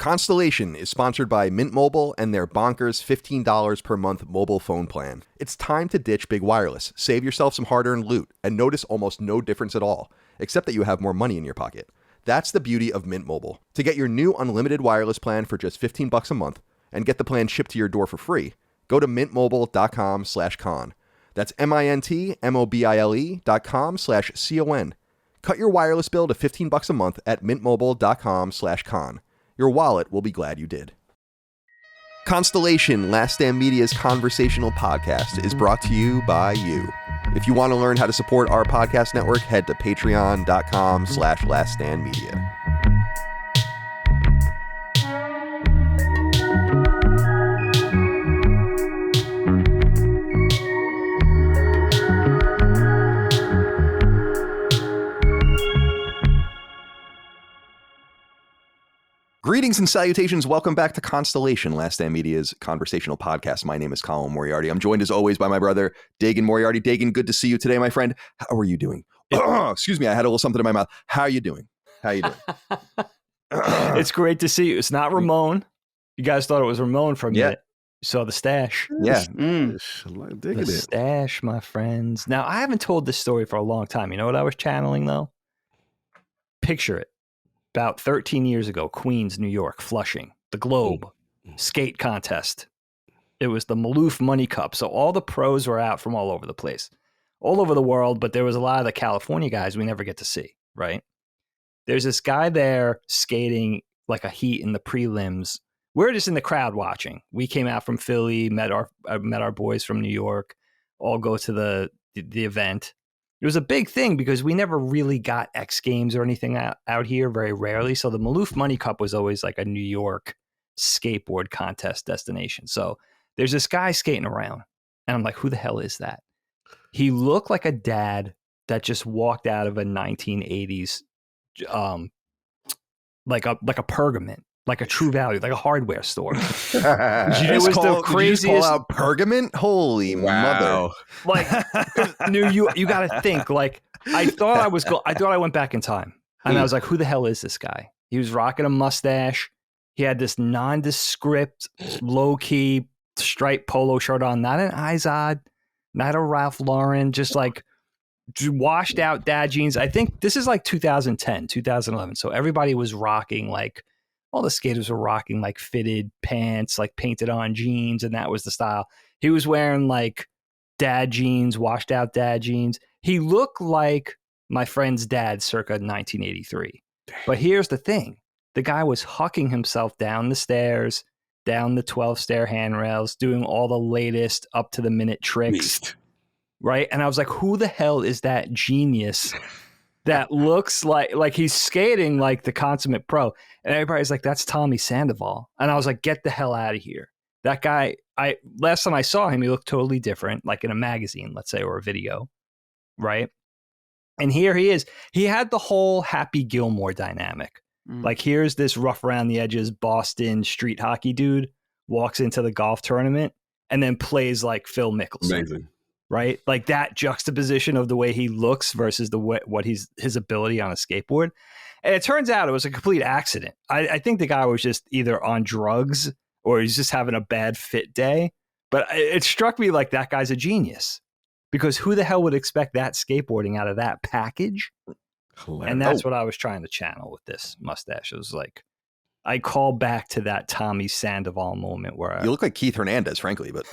Constellation is sponsored by Mint Mobile and their bonkers $15 per month mobile phone plan. It's time to ditch big wireless, save yourself some hard-earned loot, and notice almost no difference at all, except that you have more money in your pocket. That's the beauty of Mint Mobile. To get your new unlimited wireless plan for just $15 a month and get the plan shipped to your door for free, go to mintmobile.com/con. That's mintmobile.com/con. Cut your wireless bill to $15 a month at mintmobile.com/con. Your wallet will be glad you did. Constellation, Last Stand Media's conversational podcast, is brought to you by you. If you want to learn how to support our podcast network, head to patreon.com/laststandmedia. Greetings and salutations. Welcome back to Constellation, Last Stand Media's conversational podcast. My name is Colin Moriarty. I'm joined as always by my brother, Dagan Moriarty. Dagan, good to see you today, my friend. How are you doing? Excuse me, I had a little something in my mouth. How are you doing? It's great to see you. It's not Ramon. You guys thought it was Ramon for a minute. You saw the stash. Yeah. The stash, my friends. Now, I haven't told this story for a long time. You know what I was channeling, though? Picture it. About 13 years ago, Queens, New York, Flushing, the Globe skate contest. It was the Maloof Money Cup. So all the pros were out from all over the place, all over the world. But there was a lot of the California guys we never get to see, right? There's this guy there skating like a heat in the prelims. We're just in the crowd watching. We came out from Philly, met our boys from New York, all go to the event. It was a big thing because we never really got X Games or anything out here, very rarely. So the Maloof Money Cup was always like a New York skateboard contest destination. So there's this guy skating around, and I'm like, who the hell is that? He looked like a dad that just walked out of a 1980s, like a Pergament, like a True Value, like a hardware store. Did you just call out Pergament? Holy mother! Like, you got to think. Like, I thought I went back in time, and I was like, who the hell is this guy? He was rocking a mustache. He had this nondescript, low-key striped polo shirt on, not an Izod, not a Ralph Lauren, just like washed out dad jeans. I think this is like 2010, 2011. So everybody was rocking like. All the skaters were rocking like fitted pants, like painted on jeans, and that was the style. He was wearing like dad jeans, washed out dad jeans. He looked like my friend's dad circa 1983. But here's the thing. The guy was hucking himself down the stairs, down the 12-stair handrails, doing all the latest up-to-the-minute tricks, right? And I was like, who the hell is that genius that looks like he's skating like the consummate pro? And everybody's like, that's Tommy Sandoval. And I was like, get the hell out of here. That guy, last time I saw him, he looked totally different, like in a magazine, let's say, or a video, right? And here he is. He had the whole Happy Gilmore dynamic. Like, here's this rough around the edges Boston street hockey dude, walks into the golf tournament, and then plays like Phil Mickelson. Amazing. Right? Like that juxtaposition of the way he looks versus what his ability on a skateboard. And it turns out it was a complete accident. I think the guy was just either on drugs or he's just having a bad fit day. But it struck me like that guy's a genius because who the hell would expect that skateboarding out of that package? Hilarious. And that's what I was trying to channel with this mustache. It was like, I call back to that Tommy Sandoval moment where you look like Keith Hernandez, frankly, but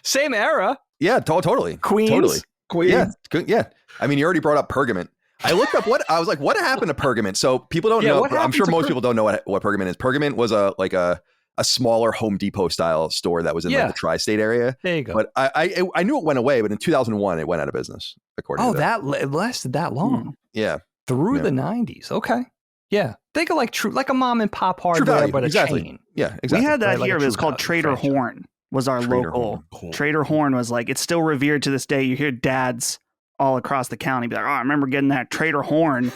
same era. Yeah, totally. Queens. Totally. Queens. Yeah. I mean, you already brought up Pergament. I looked up what happened to Pergament. So people don't know. I'm sure most people don't know what Pergament is. Pergament was a smaller Home Depot style store that was in like the tri-state area. There you go. But I knew it went away, but in 2001 it went out of business. According to that it lasted that long. Yeah. Through the 90s. Okay. Yeah. Think of like a mom and pop hardware, but a chain. Yeah, exactly. We had that right? here. Like it was called Trader Horn. Was our local. Trader Horn was like, it's still revered to this day. You hear dads all across the county be like, oh, I remember getting that Trader Horn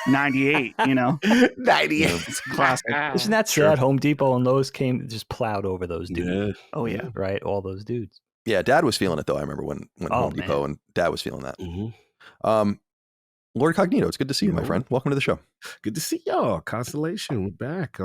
98, 98. It's classic. Isn't that sad? Home Depot and Lowe's just plowed over those dudes. Yeah. Oh, yeah. Right? All those dudes. Yeah, Dad was feeling it, though. I remember when Home Depot and Dad was feeling that. Mm-hmm. Lord Cognito, it's good to see you, my friend. Welcome to the show. Good to see y'all. Constellation, we're back.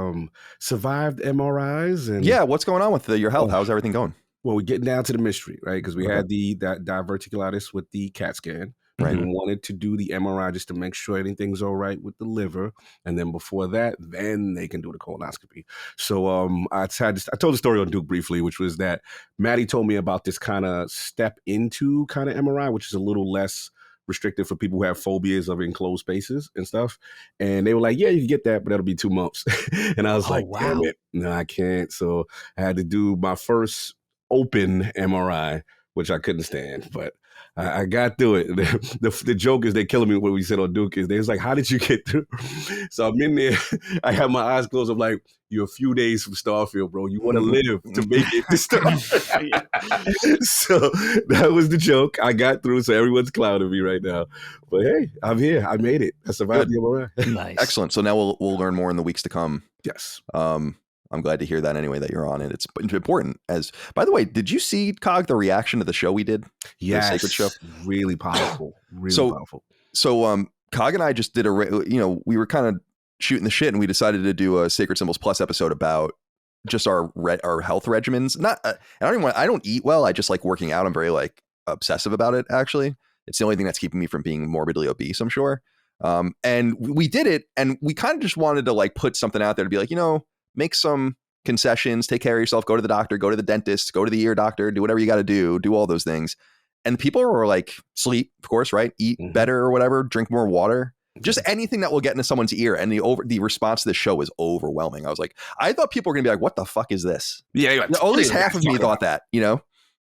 Survived MRIs and yeah. What's going on with your health? How's everything going? Well, we're getting down to the mystery, right? Because we had that diverticulitis with the CAT scan. Right. We wanted to do the MRI just to make sure anything's all right with the liver, and then before that, then they can do the colonoscopy. So I told the story on Duke briefly, which was that Maddie told me about this kind of step into kind of MRI, which is a little less restricted for people who have phobias of enclosed spaces and stuff. And they were like, yeah, you can get that, but that'll be 2 months. And I was like, wow. Damn it. No, I can't. So I had to do my first open MRI, which I couldn't stand, but I got through it. The joke is they're killing me when we said on Duke is they was like, how did you get through? So I'm in there. I have my eyes closed. I'm like, you're a few days from Starfield, bro. You want to live to make it to Starfield. So that was the joke. I got through, so everyone's clouding me right now. But hey, I'm here. I made it. I survived the MRI. Nice. Excellent. So now we'll learn more in the weeks to come. Yes. I'm glad to hear that anyway, that you're on it. It's important. By the way, did you see, Cog, the reaction to the show we did? Yes. The Sacred Show? Really powerful. Really powerful. So Cog and I just did we were kind of shooting the shit and we decided to do a Sacred Symbols Plus episode about just our health regimens. I don't eat well. I just like working out. I'm very like obsessive about it, actually. It's the only thing that's keeping me from being morbidly obese, I'm sure. And we did it and we kind of just wanted to like put something out there to be like, make some concessions, take care of yourself, go to the doctor, go to the dentist, go to the ear doctor, do whatever you got to do all those things. And people were like, sleep, of course, right? Eat better or whatever, drink more water, just anything that will get into someone's ear. And the response to this show was overwhelming. I was like, I thought people were going to be like, what the fuck is this? Yeah. At least half of me thought that,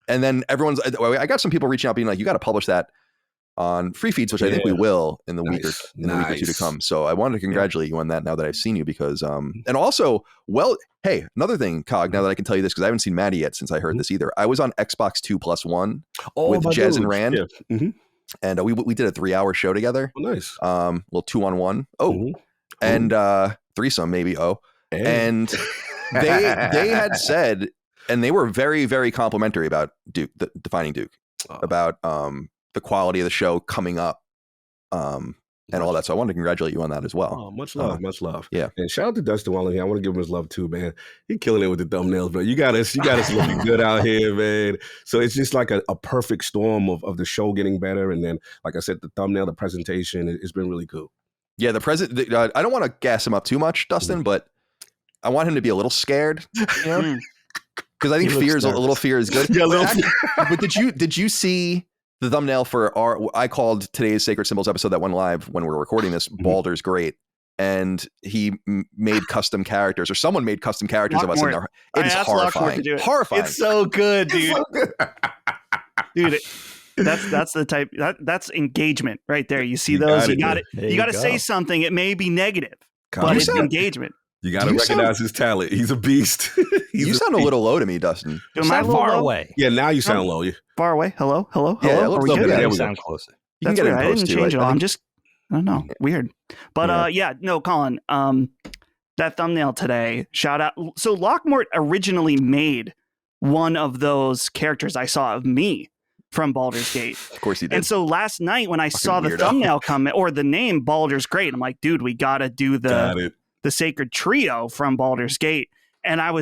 and then I got some people reaching out being like, you got to publish that on free feeds, which I think we will in the week or two to come. So I wanted to congratulate you on that now that I've seen you because, and also, hey, another thing, Cog, now that I can tell you this, because I haven't seen Maddie yet since I heard this either. I was on Xbox 2+1 with Jez and Rand. Yeah. Mm-hmm. And we did a 3-hour show together. Oh, nice. Little 2-on-1. And threesome maybe. Hey. And they had said, and they were very, very complimentary about Duke, defining Duke, about, the quality of the show coming up and all that. So I wanted to congratulate you on that as well. Oh, much love. Yeah. And shout out to Dustin while here. I want to give him his love too, man. He killing it with the thumbnails, bro. You got us looking good out here, man. So it's just like a perfect storm of the show getting better. And then, like I said, the thumbnail, the presentation, it's been really cool. Yeah. I don't want to gas him up too much, Dustin, but I want him to be a little scared, because I think a little fear is good. Yeah, but did you see the thumbnail for I called today's Sacred Symbols episode that went live when we were recording this, Baldur's Great. And he made custom characters, or someone made custom characters of us in there. It's horrifying. Horrifying. It's so good, dude. Dude, that's the type that's engagement right there. You see those, you got it. You got to say something. It may be negative, but it's engagement. You got to recognize his talent. He's a beast. You sound a little low to me, Dustin. Am I far away? Yeah, now you sound low. Far away. Hello. Yeah, Are we good? Yeah, sound closer. You can get it in I post didn't too. change it. I'm just, I don't know. Weird. But Colin, that thumbnail today, shout out. So Lockmort originally made one of those characters I saw of me from Baldur's Gate. Of course he did. And so last night when I saw the thumbnail come, or the name Baldur's Great, I'm like, dude, we got to do the Sacred Trio from Baldur's Gate. And I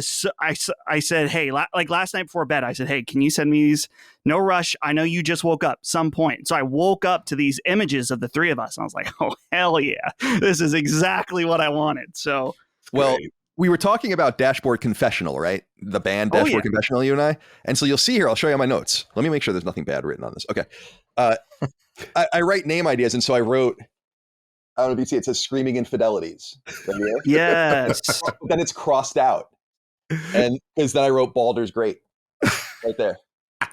said, hey, like last night before bed, I said, hey, can you send me these? No rush. I know you just woke up some point. So I woke up to these images of the three of us. And I was like, oh, hell yeah. This is exactly what I wanted. So, well, we were talking about Dashboard Confessional, right? The band Dashboard Confessional, you and I. And so you'll see here, I'll show you my notes. Let me make sure there's nothing bad written on this. Okay. I write name ideas. And so I wrote, I don't know if you see it says Screaming Infidelities. Right here. Yes. Then it's crossed out. And because then I wrote Baldur's Great right there.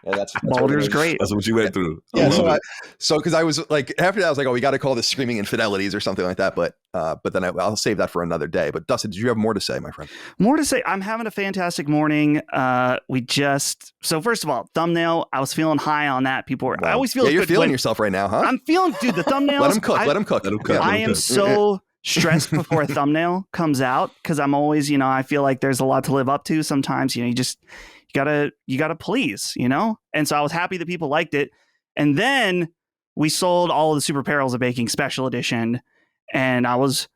And that's Baldur's Great. That's what you went through. Yeah. So because I was like, after that, I was like, oh, we got to call this Screaming Infidelities or something like that. But then I'll save that for another day. But Dustin, did you have more to say, my friend? More to say. I'm having a fantastic morning. So first of all, thumbnail, I was feeling high on that. People were, I always feel you're feeling yourself right now, huh? I'm feeling, dude, the thumbnails. Let him cook. I am so stressed before a thumbnail comes out because I'm always, I feel like there's a lot to live up to. Sometimes, you gotta please, And so I was happy that people liked it. And then we sold all of the Super Perils of Baking Special Edition, and I was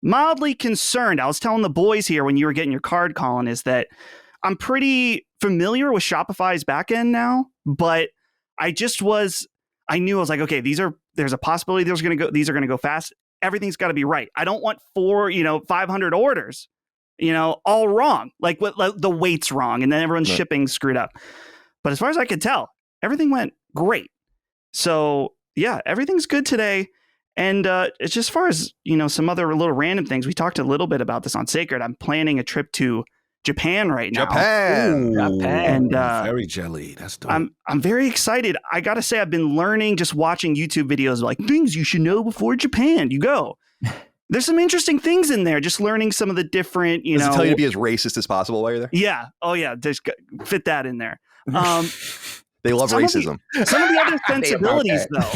mildly concerned. I was telling the boys here when you were getting your card, Colin, is that I'm pretty familiar with Shopify's backend now, but I knew I was like, okay, there's a possibility these are going to go fast. Everything's got to be right. I don't want 500 orders, all wrong. Like the weight's wrong, and then everyone's shipping screwed up. But as far as I could tell, everything went great. So yeah, everything's good today. And it's just as far as, some other little random things. We talked a little bit about this on Sacred. I'm planning a trip to Japan right now. Japan. And very jelly. That's dope. I'm very excited. I gotta say, I've been learning just watching YouTube videos like things you should know before Japan. You go. There's some interesting things in there. Just learning some of the different, Does it tell you to be as racist as possible while you're there? Yeah. Oh yeah. Just fit that in there. They love racism. Some of the other sensibilities, though.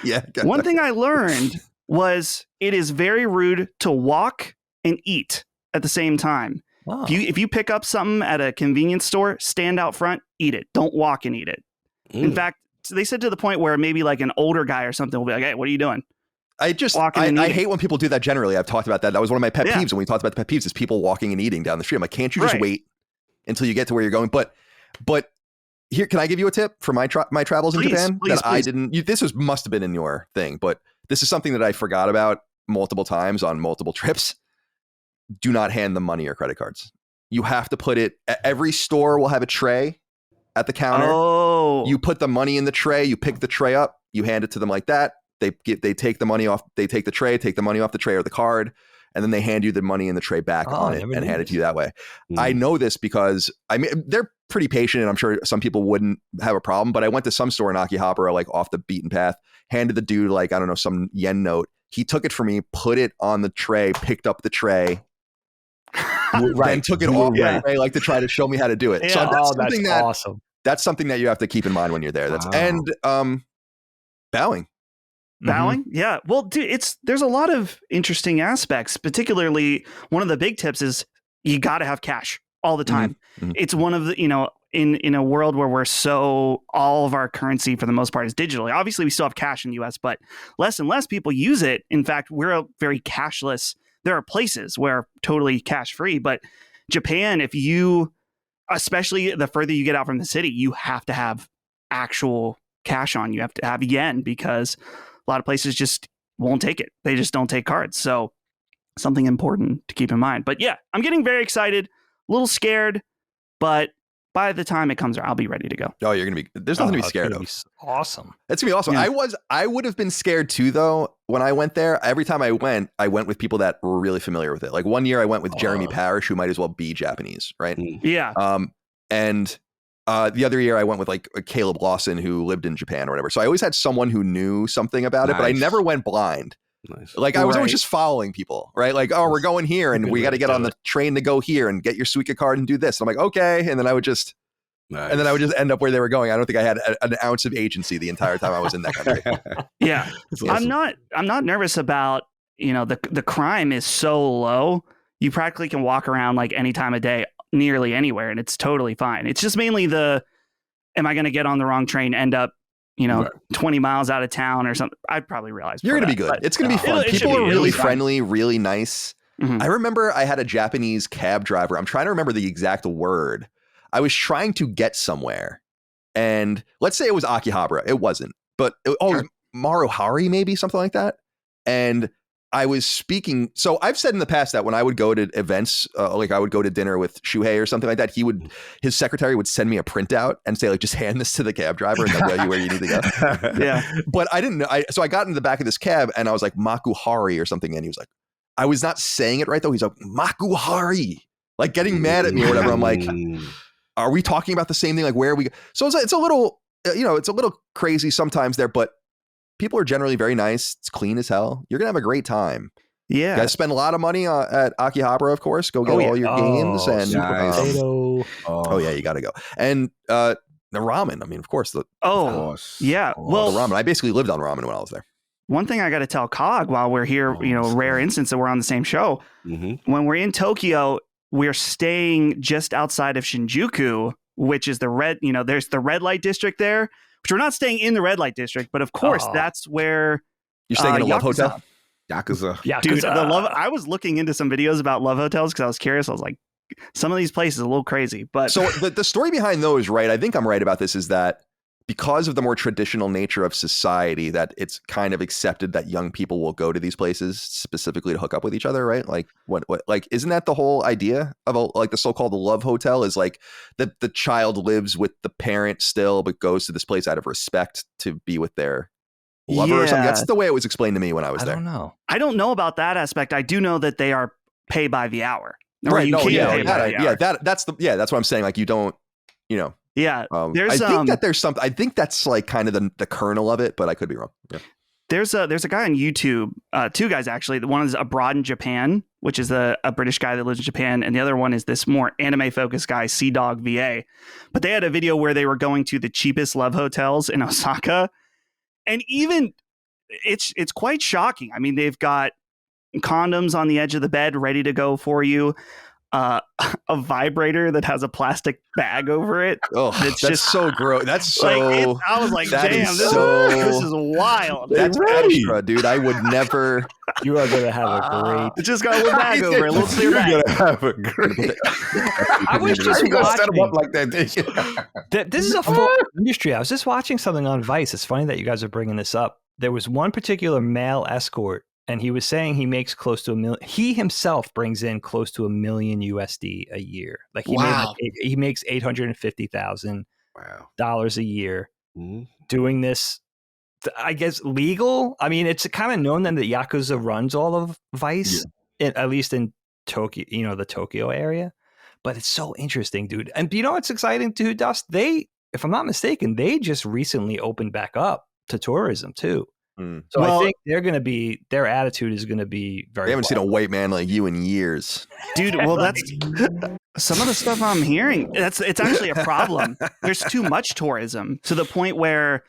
Yeah. One thing I learned was it is very rude to walk and eat at the same time. Wow. If you pick up something at a convenience store, stand out front, eat it. Don't walk and eat it. In fact, they said to the point where maybe like an older guy or something will be like, "Hey, what are you doing?" I hate when people do that generally. I've talked about that. That was one of my pet peeves when we talked about the pet peeves is people walking and eating down the street. I'm like, can't you just wait until you get to where you're going? But here, can I give you a tip for my travels in Japan that I didn't? This must have been in your thing, but this is something that I forgot about multiple times on multiple trips. Do not hand them money or credit cards. You have to put it. Every store will have a tray at the counter. Oh, you put the money in the tray. You pick the tray up. You hand it to them like that. They take the money off. They take the tray, take the money off the tray or the card, and then they hand you the money in the tray back on it and hand it to you that way. I know this because they're pretty patient, and I'm sure some people wouldn't have a problem. But I went to some store in Akihabara, like off the beaten path, handed the dude like I don't know some yen note. He took it for me, put it on the tray, picked up the tray. And took it off the tray, like to try to show me how to do it. Yeah. So that's awesome. That's something that you have to keep in mind when you're there. Bowing. Bowing? Yeah. Well, dude, there's a lot of interesting aspects. Particularly, one of the big tips is you got to have cash all the time. It's one of the, in a world where all of our currency for the most part is digitally. Obviously, we still have cash in the US, but less and less people use it. In fact, we're a very cashless. There are places where totally cash free, but Japan, especially the further you get out from the city, you have to have actual cash on. You have to have yen because a lot of places just won't take it. They just don't take cards. So something important to keep in mind. But yeah, I'm getting very excited, a little scared, but by the time it comes around, I'll be ready to go. Oh, there's nothing to be scared of. Awesome. It's going to be awesome. Yeah. I would have been scared too, though, when I went there. Every time I went with people that were really familiar with it. Like one year I went with Jeremy Parish, who might as well be Japanese, right? Yeah. And the other year I went with like Caleb Lawson, who lived in Japan or whatever. So I always had someone who knew something about it, but I never went blind. Nice. Like I was always just following people, right? Like, oh, we're going here and we got to get on the train to go here and get your Suica card and do this. And I'm like, okay. And then I would just end up where they were going. I don't think I had an ounce of agency the entire time I was in that country. Yeah. Awesome. I'm not nervous about, the crime is so low. You practically can walk around like any time of day, nearly anywhere, and it's totally fine. It's just mainly am I going to get on the wrong train, end up, 20 miles out of town or something? I'd probably realize you're going to be good. It's going to be fun. People are really friendly, really nice. Mm-hmm. I remember I had a Japanese cab driver. I'm trying to remember the exact word. I was trying to get somewhere, and let's say it was Akihabara. It wasn't, but it was Maruhari, maybe something like that. And I was speaking. So I've said in the past that when I would go to events, like I would go to dinner with Shuhei or something like that, his secretary would send me a printout and say, like, just hand this to the cab driver and they'll tell you where you need to go. Yeah. But I didn't know. So I got into the back of this cab and I was like, Makuhari or something. And he was like, I was not saying it right though. He's like, Makuhari, like getting mad at me or whatever. I'm like, are we talking about the same thing? Like, where are we? So it's a little, it's a little crazy sometimes there, but people are generally very nice. It's clean as hell. You're going to have a great time. Yeah. You guys spend a lot of money at Akihabara, of course. Go get all your games. And nice. Oh, yeah, you got to go. And the ramen. I mean, of course. Yeah. Well, the ramen. I basically lived on ramen when I was there. One thing I got to tell Cog while we're here, rare instance that we're on the same show. Mm-hmm. When we're in Tokyo, we're staying just outside of Shinjuku, which is the red, there's the red light district there, which we're not staying in the red light district, but of course that's where you're staying in a love hotel. Yakuza. Dude, I was looking into some videos about love hotels because I was curious. I was like, some of these places are a little crazy. But so the story behind those, right? I think I'm right about this. Is that because of the more traditional nature of society, that it's kind of accepted that young people will go to these places specifically to hook up with each other, right? Like what like isn't that the whole idea of like the so-called love hotel is like the child lives with the parent still, but goes to this place out of respect to be with their lover or something. That's the way it was explained to me when I was there. I don't know about that aspect. I do know that they are pay by the hour. Right. That's what I'm saying. Like you don't, Yeah, I think that's like kind of the kernel of it, but I could be wrong. Yeah. There's a guy on YouTube, two guys actually. The one is abroad in Japan, which is a British guy that lives in Japan, and the other one is this more anime focused guy, Sea Dog VA. But they had a video where they were going to the cheapest love hotels in Osaka, and even it's quite shocking. I mean, they've got condoms on the edge of the bed ready to go for you. A vibrator that has a plastic bag over it. Oh, that's just so gross. That's so. I was like, damn, this is wild. That's extra, dude. I would never. You are gonna have a great. It just got a little bag over it. A little clear bag. You're gonna have a great. I was just watching. Set them up like that. This is a full industry. I was just watching something on Vice. It's funny that you guys are bringing this up. There was one particular male escort. And he was saying he makes close to $1 million. He himself brings in close to $1 million USD a year. Like he makes $850,000 a year doing this. I guess legal. I mean, it's kind of known that the Yakuza runs all of Vice, at least in Tokyo. The Tokyo area. But it's so interesting, dude. And what's exciting too, Dust? If I'm not mistaken, they just recently opened back up to tourism too. So I think their attitude is going to be very. They haven't seen a white man like you in years, dude. Well, that's some of the stuff I'm hearing. It's actually a problem. There's too much tourism to the point where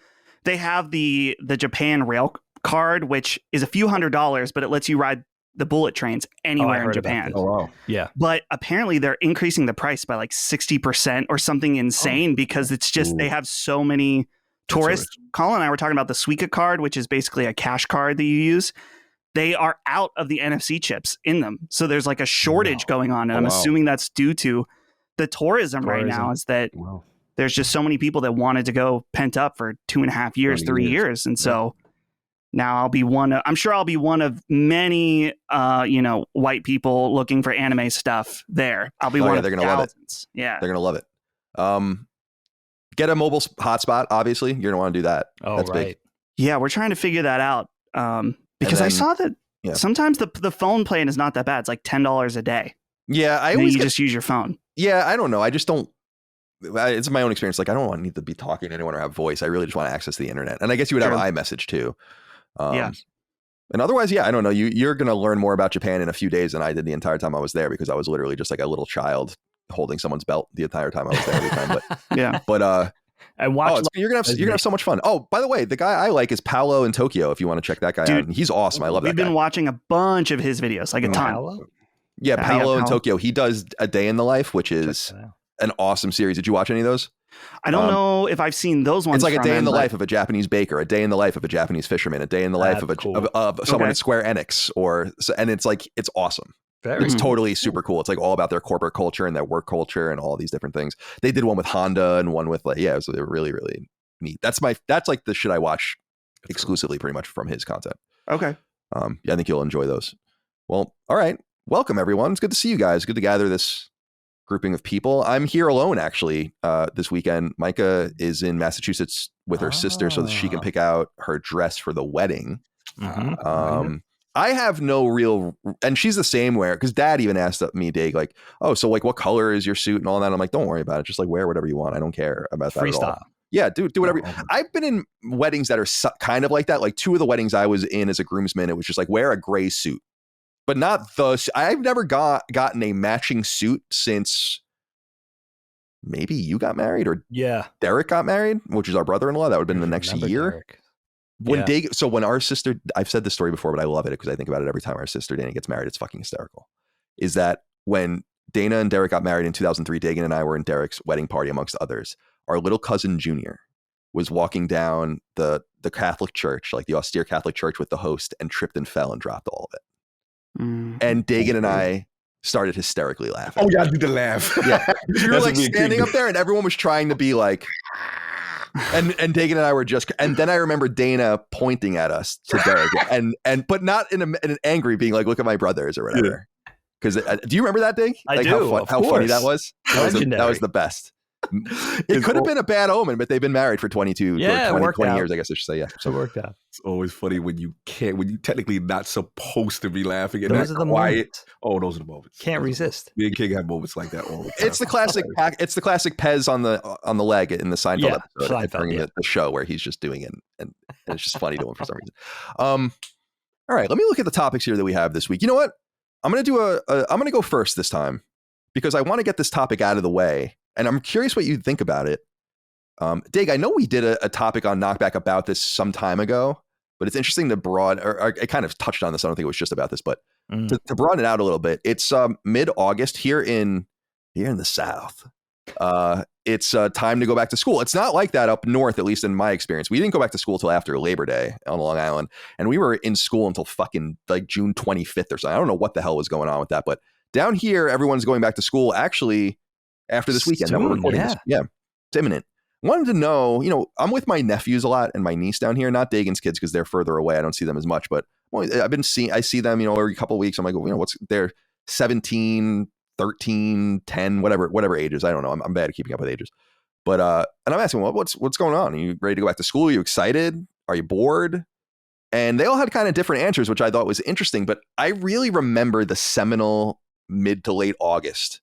they have the Japan rail card, which is a few $100s, but it lets you ride the bullet trains anywhere in Japan. Oh wow, yeah. But apparently they're increasing the price by like 60% or something insane because it's just they have so many. Tourists. Colin and I were talking about the Suica card, which is basically a cash card that you use. They are out of the NFC chips in them. So there's like a shortage going on. And I'm assuming that's due to the tourism right now is that there's just so many people that wanted to go pent up for 2.5 years, 3 years. And so now I'm sure I'll be one of many, white people looking for anime stuff there. I'll be one of they're going to love it. Yeah. They're going to love it. Get a mobile hotspot. Obviously, you're gonna want to do that. Oh, that's right. big. Yeah, we're trying to figure that out because I saw that sometimes the phone plan is not that bad. It's like $10 a day. Yeah, I always just use your phone. Yeah, I don't know. I just don't. It's my own experience. Like I don't need to be talking to anyone or have voice. I really just want to access the internet. And I guess you would have iMessage too. And otherwise, I don't know. You're gonna learn more about Japan in a few days than I did the entire time I was there because I was literally just like a little child holding someone's belt the entire time I was there every time. But and watch. You're gonna have so much fun. Oh, by the way, the guy I like is Paolo in Tokyo. If you want to check that guy out, he's awesome. I love that. We've been watching a bunch of his videos, like a ton. Paolo in Tokyo. He does A Day in the Life, which is an awesome series. Did you watch any of those? I don't know if I've seen those ones. It's like a day in the life of a Japanese baker, a day in the life of a Japanese fisherman, a day in the life of someone at Square Enix, and it's awesome. It's totally super cool. It's like all about their corporate culture and their work culture and all these different things. They did one with Honda and one with it was really, really neat. That's like the shit I watch exclusively pretty much from his content. Okay. I think you'll enjoy those. Well, all right. Welcome everyone. It's good to see you guys. Good to gather this grouping of people. I'm here alone actually this weekend. Micah is in Massachusetts with her sister so that she can pick out her dress for the wedding. I have no real, and she's the same because Dad even asked me, Dag, like, oh, so like what color is your suit and all that? I'm like, don't worry about it. Just like wear whatever you want. I don't care about that Freestyle. At all. Yeah, do whatever. I've been in weddings that are kind of like that. Like 2 of the weddings I was in as a groomsman, it was just like wear a gray suit, but not I've never gotten a matching suit since maybe you got married or Derek got married, which is our brother-in-law. That would have been the next year. Derek. When our sister, I've said this story before, but I love it because I think about it every time our sister Dana gets married. It's fucking hysterical. Is that when Dana and Derek got married in 2003, Dagan and I were in Derek's wedding party amongst others. Our little cousin Junior was walking down the Catholic church, like the austere Catholic church with the host, and tripped and fell and dropped all of it. And Dagan and I started hysterically laughing. Oh, yeah, I did the laugh. Yeah. We were like standing up there and everyone was trying to be like, and Dagan and I were just, and then I remember Dana pointing at us to Derek but not in an angry being like, look at my brothers or whatever. Because do you remember that, Dig? I like do. How funny that was? That was the best. It could have been a bad omen, but they've been married for 22 or 20 years, I guess I should say. Yeah. So it worked out. It's always funny when you technically not supposed to be laughing at those that are the quiet. Moments. Oh, those are the moments. Can't resist. Me and King have moments like that all the time. It's the classic Pez on the leg in the Seinfeld episode during the show where he's just doing it and it's just funny to him for some reason. All right, let me look at the topics here that we have this week. You know what? I'm gonna go first this time because I want to get this topic out of the way. And I'm curious what you think about it. Dig, I know we did a topic on Knockback about this some time ago, but it's interesting to or I kind of touched on this. I don't think it was just about this, but to broaden it out a little bit, it's mid-August here in the South. It's time to go back to school. It's not like that up north, at least in my experience. We didn't go back to school till after Labor Day on Long Island, and we were in school until fucking like June 25th or something. I don't know what the hell was going on with that, but down here, everyone's going back to school actually after this weekend. Soon, that we're recording this. Yeah, it's imminent. Wanted to know, I'm with my nephews a lot and my niece down here, not Dagan's kids because they're further away. I don't see them as much, but I see them, every couple of weeks. I'm like, they're 17, 13, 10, whatever ages. I don't know. I'm bad at keeping up with ages. But and I'm asking, what's going on? Are you ready to go back to school? Are you excited? Are you bored? And they all had kind of different answers, which I thought was interesting. But I really remember the seminal mid to late August,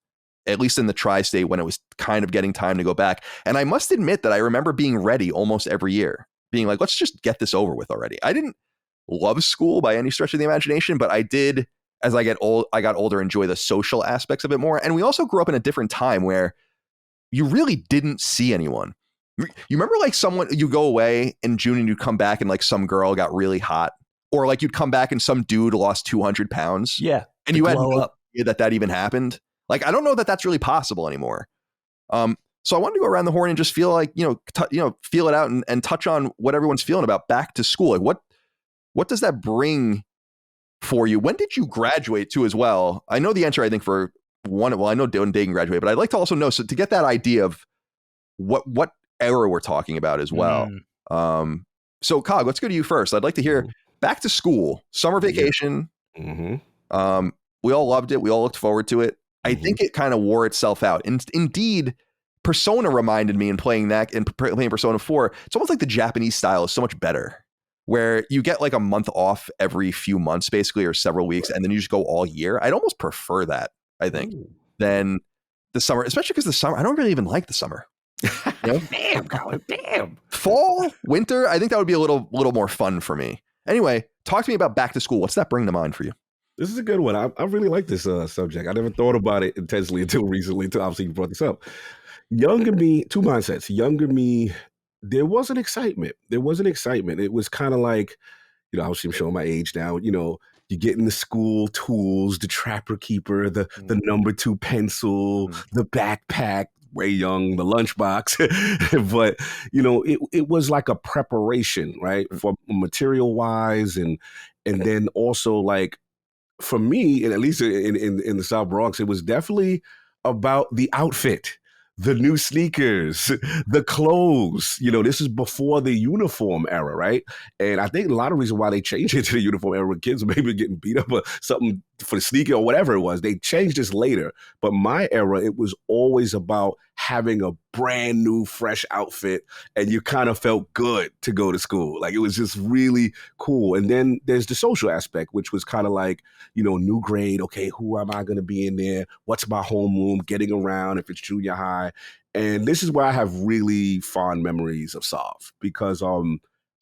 at least in the tri-state, when it was kind of getting time to go back. And I must admit that I remember being ready almost every year, being like, let's just get this over with already. I didn't love school by any stretch of the imagination, but I did, as I got older, enjoy the social aspects of it more. And we also grew up in a different time where you really didn't see anyone. You remember like you go away in June and you come back and like some girl got really hot, or like you'd come back and some dude lost 200 pounds. Yeah. And you had no idea that even happened. Like, I don't know that that's really possible anymore. So I wanted to go around the horn and just feel like, feel it out and touch on what everyone's feeling about back to school. Like what does that bring for you? When did you graduate too as well? I know the answer, I think for one, I know Dagan graduated, but I'd like to also know, so to get that idea of what era we're talking about as well. So Cog, let's go to you first. I'd like to hear back to school, summer vacation. Mm-hmm. We all loved it. We all looked forward to it. I think it kind of wore itself out. And indeed, Persona reminded me in playing Persona 4, it's almost like the Japanese style is so much better, where you get like a month off every few months, basically, or several weeks, and then you just go all year. I'd almost prefer that, I think, than the summer, especially because the summer, I don't really even like the summer. Damn, Colin, damn. Fall, winter, I think that would be a little more fun for me. Anyway, talk to me about back to school. What's that bring to mind for you? This is a good one. I really like this subject. I never thought about it intensely until recently, until obviously you brought this up. Younger me, two mindsets. Younger me, there was an excitement. It was kind of like, obviously I'm showing my age now, you get in the school tools, the trapper keeper, the number 2 pencil, the backpack, way young, the lunchbox. But, it was like a preparation, right? For material wise. And then also like, for me, and at least in the South Bronx, it was definitely about the outfit, the new sneakers, the clothes. This is before the uniform era, right? And I think a lot of reason why they changed it to the uniform era, kids maybe getting beat up or something for the sneaker or whatever it was. They changed this later. But my era, it was always about having a brand new, fresh outfit, and you kind of felt good to go to school. Like, it was just really cool. And then there's the social aspect, which was kind of like, new grade. Okay, who am I going to be in there? What's my homeroom? Getting around if it's junior high. And this is where I have really fond memories of Sov, because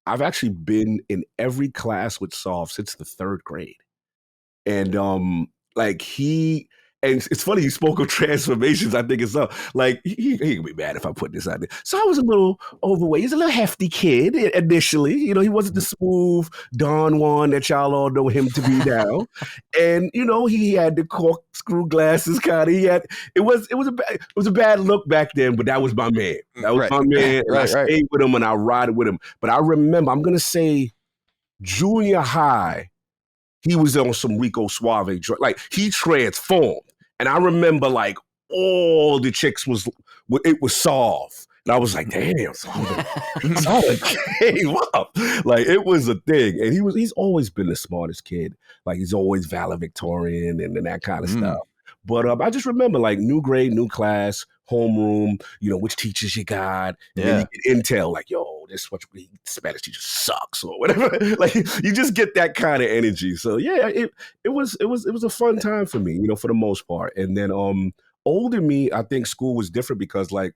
I've actually been in every class with Sov since the 3rd grade. And And it's funny, you spoke of transformations. I think it's like, he can be mad if I put this out there. So I was a little overweight. He's a little hefty kid initially. You know, he wasn't the smooth Don Juan that y'all all know him to be now. And, you know, he had the corkscrew glasses kind of. It was a bad look back then, but that was my man. That was my man. And I stayed with him and I ride with him. But I remember, I'm going to say junior high, he was on some Rico Suave drug. Like, he transformed. And I remember, like, all the chicks it was soft. And I was like, damn, Solid came up. Like, it was a thing. And he's always been the smartest kid. Like, he's always valedictorian and that kind of stuff. But I just remember, like, new grade, new class, homeroom, you know, which teachers you got. And then you get intel, like, yo, this Spanish teacher sucks or whatever. Like, you just get that kind of energy. So, yeah, it was a fun time for me, you know, for the most part. And then older me, I think school was different because, like,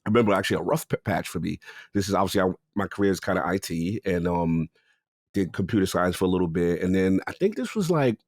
I remember actually a rough patch for me. This is obviously my career is kind of IT and did computer science for a little bit. And then I think this was like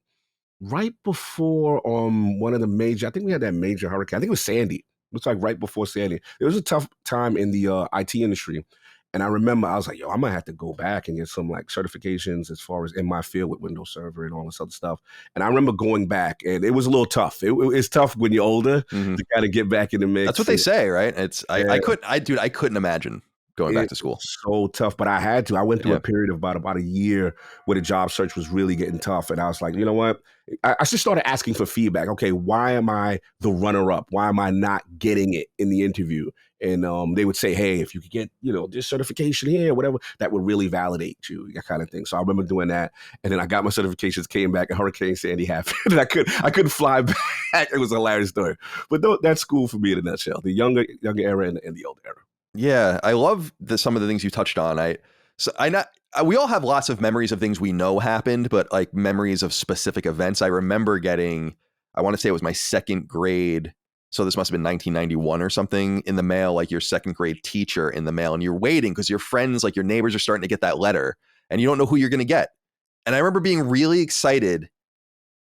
right before one of the major, I think we had that major hurricane. I think it was Sandy. It was like right before Sandy. It was a tough time in the IT industry. And I remember I was like, yo, I'm going to have to go back and get some like certifications as far as in my field with Windows Server and all this other stuff. And I remember going back and it was a little tough. It's tough when you're older to kind of get back in the mix. That's what they say, right? I couldn't imagine going back to school. So tough, but I had to. I went through a period of about a year where the job search was really getting tough. And I was like, you know what? I just started asking for feedback. Okay, why am I the runner-up? Why am I not getting it in the interview? And they would say, hey, if you could get, you know, this certification here, whatever, that would really validate you, that kind of thing. So I remember doing that. And then I got my certifications, came back, and Hurricane Sandy happened. And I couldn't fly back. It was a hilarious story. But that's school for me in a nutshell, the younger era and the older era. Yeah, I love some of the things you touched on. We all have lots of memories of things we know happened, but like memories of specific events. I remember getting, I want to say it was my second grade, so this must have been 1991 or something, in the mail, like your second grade teacher in the mail, and you're waiting because your friends, like your neighbors, are starting to get that letter, and you don't know who you're going to get. And I remember being really excited.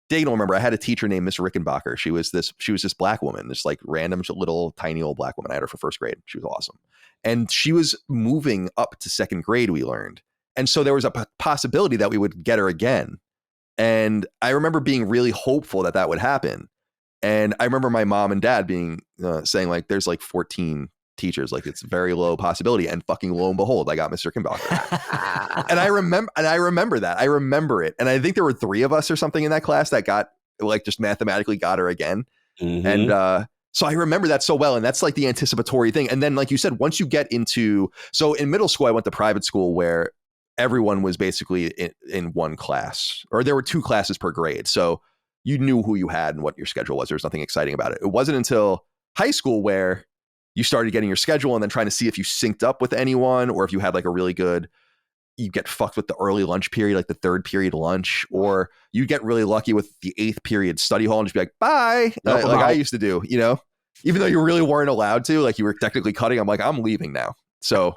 Dagan will remember I had a teacher named Miss Rickenbacher. She was this black woman, this like random little tiny old black woman. I had her for first grade. She was awesome. And she was moving up to second grade, we learned. And so there was a possibility that we would get her again. And I remember being really hopeful that would happen. And I remember my mom and dad being saying like, there's like 14 teachers, like it's very low possibility. And fucking lo and behold, I got Mr. Rickenbacher. And I remember that. I remember it. And I think there were 3 of us or something in that class that got like just mathematically got her again. And so I remember that so well. And that's like the anticipatory thing. And then, like you said, once you get into, so in middle school, I went to private school where everyone was basically in one class, or there were 2 classes per grade. So you knew who you had and what your schedule was. There was nothing exciting about it. It wasn't until high school where you started getting your schedule and then trying to see if you synced up with anyone, or if you had like a really good, you get fucked with the early lunch period, like the 3rd period lunch, or you get really lucky with the 8th period study hall and just be like, bye. Like I used to do, you know, even though you really weren't allowed to, like you were technically cutting. I'm like, I'm leaving now. So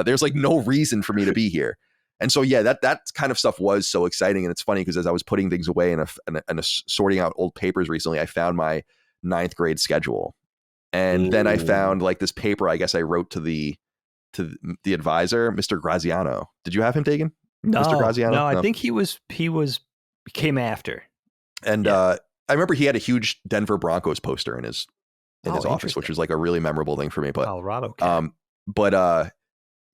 there's like no reason for me to be here. And so, yeah, that kind of stuff was so exciting. And it's funny because as I was putting things away and sorting out old papers recently, I found my 9th grade schedule. And then I found like this paper, I guess I wrote to the advisor, Mr. Graziano. Did you have him taken? No, Mr. Graziano? No, I think he came after. And I remember he had a huge Denver Broncos poster in his office, which was like a really memorable thing for me. But Colorado.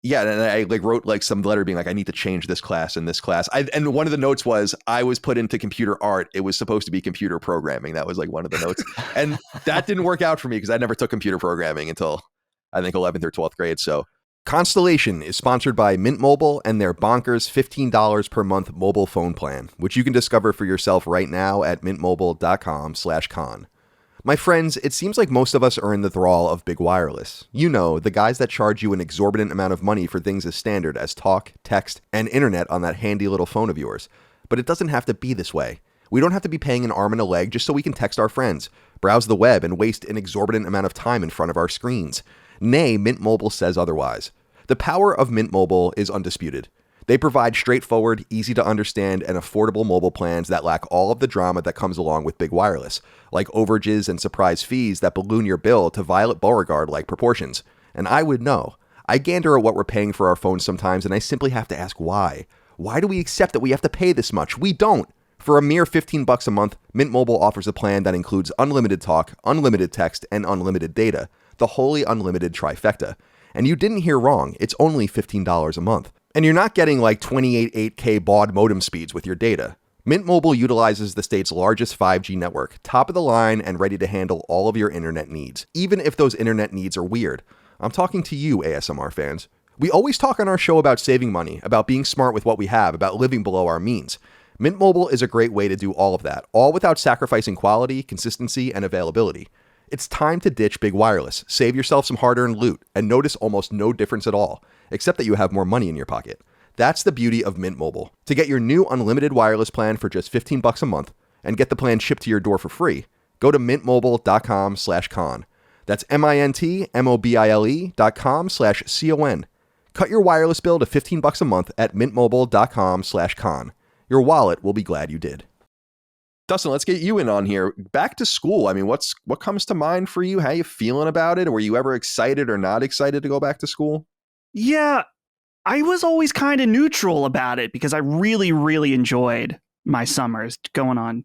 Yeah, and I like wrote like some letter being like, I need to change this class and this class. And one of the notes was I was put into computer art. It was supposed to be computer programming. That was like one of the notes. And that didn't work out for me because I never took computer programming until I think 11th or 12th grade. So Constellation is sponsored by Mint Mobile and their bonkers $15 per month mobile phone plan, which you can discover for yourself right now at mintmobile.com/con. My friends, it seems like most of us are in the thrall of big wireless. You know, the guys that charge you an exorbitant amount of money for things as standard as talk, text, and internet on that handy little phone of yours. But it doesn't have to be this way. We don't have to be paying an arm and a leg just so we can text our friends, browse the web, and waste an exorbitant amount of time in front of our screens. Nay, Mint Mobile says otherwise. The power of Mint Mobile is undisputed. They provide straightforward, easy to understand, and affordable mobile plans that lack all of the drama that comes along with big wireless, like overages and surprise fees that balloon your bill to Violet Beauregard-like proportions. And I would know. I gander at what we're paying for our phones sometimes, and I simply have to ask why. Why do we accept that we have to pay this much? We don't. For a mere $15 a month, Mint Mobile offers a plan that includes unlimited talk, unlimited text, and unlimited data. The wholly unlimited trifecta. And you didn't hear wrong, it's only $15 a month. And you're not getting like 28 8K baud modem speeds with your data. Mint Mobile utilizes the state's largest 5G network, top of the line and ready to handle all of your internet needs, even if those internet needs are weird. I'm talking to you, ASMR fans. We always talk on our show about saving money, about being smart with what we have, about living below our means. Mint Mobile is a great way to do all of that, all without sacrificing quality, consistency, and availability. It's time to ditch big wireless, save yourself some hard-earned loot, and notice almost no difference at all, except that you have more money in your pocket. That's the beauty of Mint Mobile. To get your new unlimited wireless plan for just $15 a month and get the plan shipped to your door for free, go to mintmobile.com/con. That's mintmobile.com/con. Cut your wireless bill to $15 a month at mintmobile.com/con. Your wallet will be glad you did. Dustin, let's get you in on here. Back to school. I mean, what comes to mind for you? How you feeling about it? Were you ever excited or not excited to go back to school? Yeah, I was always kind of neutral about it because I really, really enjoyed my summers, going on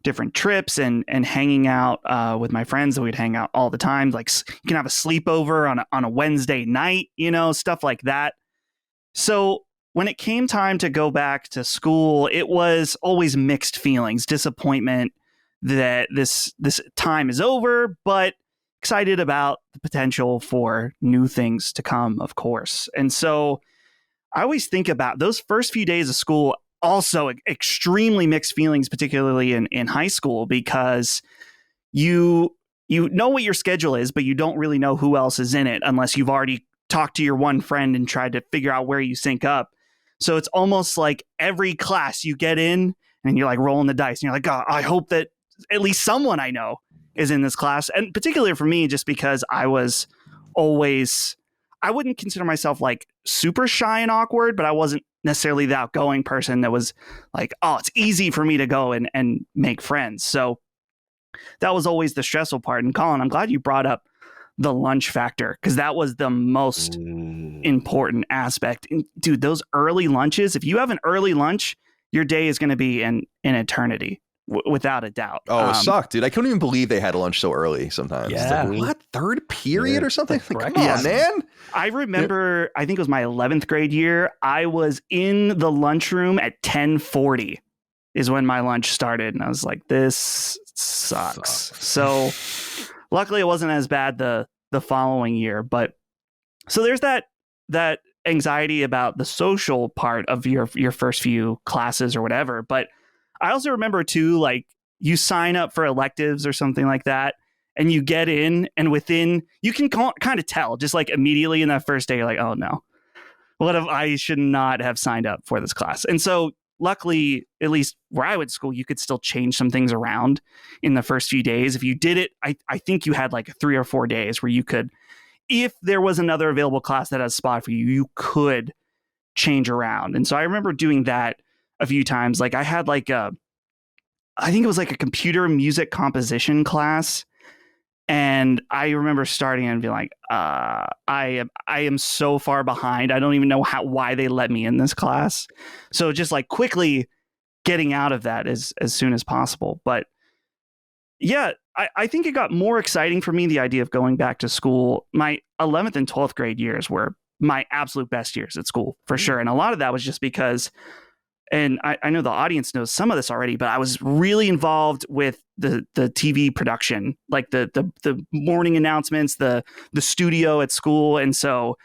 different trips and hanging out with my friends. We'd hang out all the time. Like, you can have a sleepover on a Wednesday night, stuff like that. So when it came time to go back to school, it was always mixed feelings, disappointment that this time is over, but excited about the potential for new things to come, of course. And so I always think about those first few days of school, also extremely mixed feelings, particularly in high school, because you know what your schedule is, but you don't really know who else is in it unless you've already talked to your one friend and tried to figure out where you sync up. So it's almost like every class you get in and you're like rolling the dice and you're like, oh, I hope that at least someone I know is in this class. And particularly for me, just because I was always, I wouldn't consider myself like super shy and awkward, but I wasn't necessarily the outgoing person that was like, oh, it's easy for me to go and make friends. So that was always the stressful part. And Colin, I'm glad you brought up the lunch factor, because that was the most important aspect. And dude, those early lunches, if you have an early lunch, your day is going to be an eternity, without a doubt. Oh, it sucked, dude. I couldn't even believe they had lunch so early sometimes. Yeah. Like, what? Third period or something? Like, come Yeah. on, man. I remember, I think it was my 11th grade year, I was in the lunchroom at 10:40 is when my lunch started. And I was like, this sucks. So luckily it wasn't as bad the following year. But so there's that anxiety about the social part of your first few classes or whatever. But I also remember too, like, you sign up for electives or something like that, and you get in, and within, you can kind of tell just like immediately in that first day, you're like, oh no, what if I should not have signed up for this class? And so luckily, at least where I went to school, you could still change some things around in the first few days. If you did it, I think you had like 3 or 4 days where you could, if there was another available class that has a spot for you, you could change around. And so I remember doing that a few times. Like I had like I think it was like a computer music composition class. And I remember starting and being like, I am so far behind. I don't even know why they let me in this class. So just like quickly getting out of that as soon as possible. But yeah, I think it got more exciting for me, the idea of going back to school. My 11th and 12th grade years were my absolute best years at school, for sure. And a lot of that was just because, and I know the audience knows some of this already, but I was really involved with the TV production, like the morning announcements, the studio at school. And so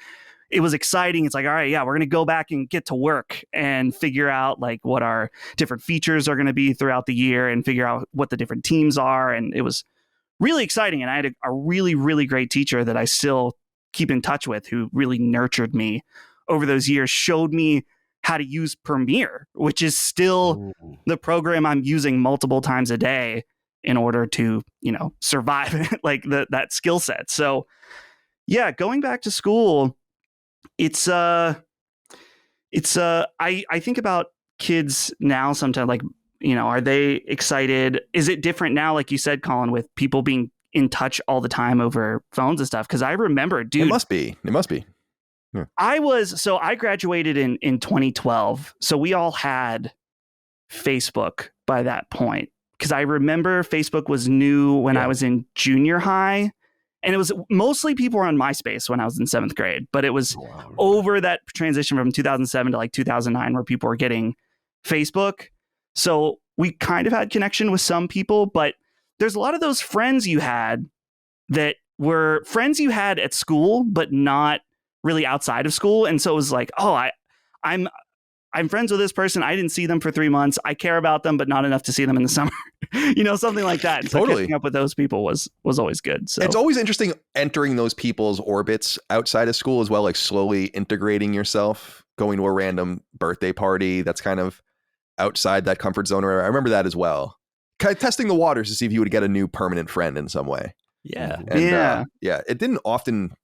it was exciting. It's like, all right, yeah, we're going to go back and get to work and figure out like what our different features are going to be throughout the year and figure out what the different teams are. And it was really exciting. And I had a really, really great teacher that I still keep in touch with, who really nurtured me over those years, showed me how to use Premiere, which is still the program I'm using multiple times a day in order to, survive like that skill set. So yeah, going back to school, it's it's I think about kids now sometimes, like, you know, are they excited? Is it different now, like you said, Colin, with people being in touch all the time over phones and stuff? Because I remember, dude, It must be. Yeah. I graduated in 2012, so we all had Facebook by that point. Because I remember Facebook was new when I was in junior high. And it was mostly people were on MySpace when I was in 7th grade, but it was over that transition from 2007 to like 2009 where people were getting Facebook. So we kind of had connection with some people, but there's a lot of those friends you had that were friends you had at school, but not really outside of school. And so it was like, oh, I'm friends with this person. I didn't see them for 3 months. I care about them, but not enough to see them in the summer. You know, something like that. And so Totally. catching up with those people was always good. So It's always interesting entering those people's orbits outside of school as well, like slowly integrating yourself, going to a random birthday party that's kind of outside that comfort zone. Or I remember that as well. Kind of testing the waters to see if you would get a new permanent friend in some way. Yeah. And, it didn't often,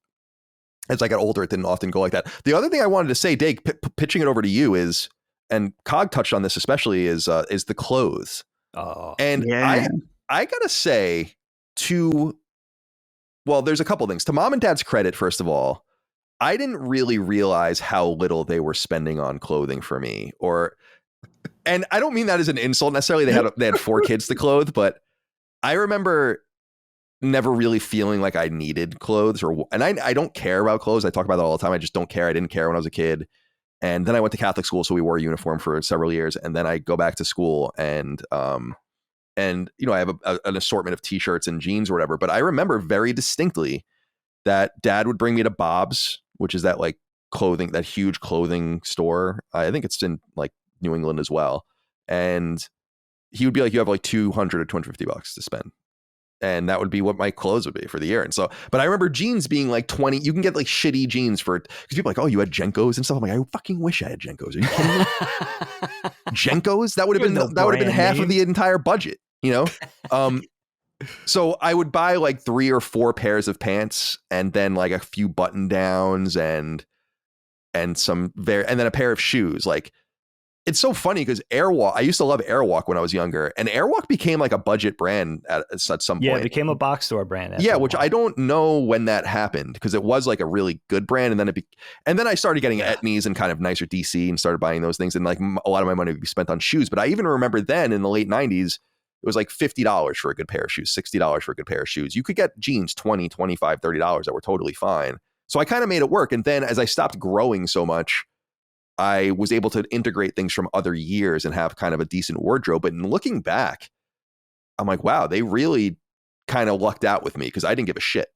as I got older, it didn't often go like that. The other thing I wanted to say, Dave, pitching it over to you is, and Cog touched on this especially, is the clothes. Oh, and I gotta say, there's a couple things. To mom and dad's credit, first of all, I didn't really realize how little they were spending on clothing for me. And I don't mean that as an insult necessarily. They had 4 kids to clothe, but I remember never really feeling like I needed clothes, and I don't care about clothes. I talk about that all the time. I just don't care. I didn't care when I was a kid. And then I went to Catholic school, so we wore a uniform for several years. And then I go back to school, and you know, I have an assortment of t-shirts and jeans or whatever. But I remember very distinctly that Dad would bring me to Bob's, which is that like clothing, that huge clothing store. I think it's in like New England as well. And he would be like, "You have like $200 or $250 to spend." And that would be what my clothes would be for the year. And so, but I remember jeans being like 20, you can get like shitty jeans because people are like, "Oh, you had Jenkos and stuff." I'm like, I fucking wish I had Jenkos. Are you kidding me? Jenkos? That would have been half of the entire budget, you know? So I would buy like 3 or 4 pairs of pants and then like a few button downs and then a pair of shoes. Like, it's so funny because Airwalk, I used to love Airwalk when I was younger, and Airwalk became like a budget brand at some point. Yeah, it became a box store brand. Which I don't know when that happened because it was like a really good brand, and then I started getting Etnies and kind of nicer DC and started buying those things, and like a lot of my money would be spent on shoes. But I even remember then in the late 90s, it was like $50 for a good pair of shoes, $60 for a good pair of shoes. You could get jeans $20, $25, $30 that were totally fine. So I kind of made it work. And then as I stopped growing so much, I was able to integrate things from other years and have kind of a decent wardrobe. But in looking back, I'm like, wow, they really kind of lucked out with me because I didn't give a shit.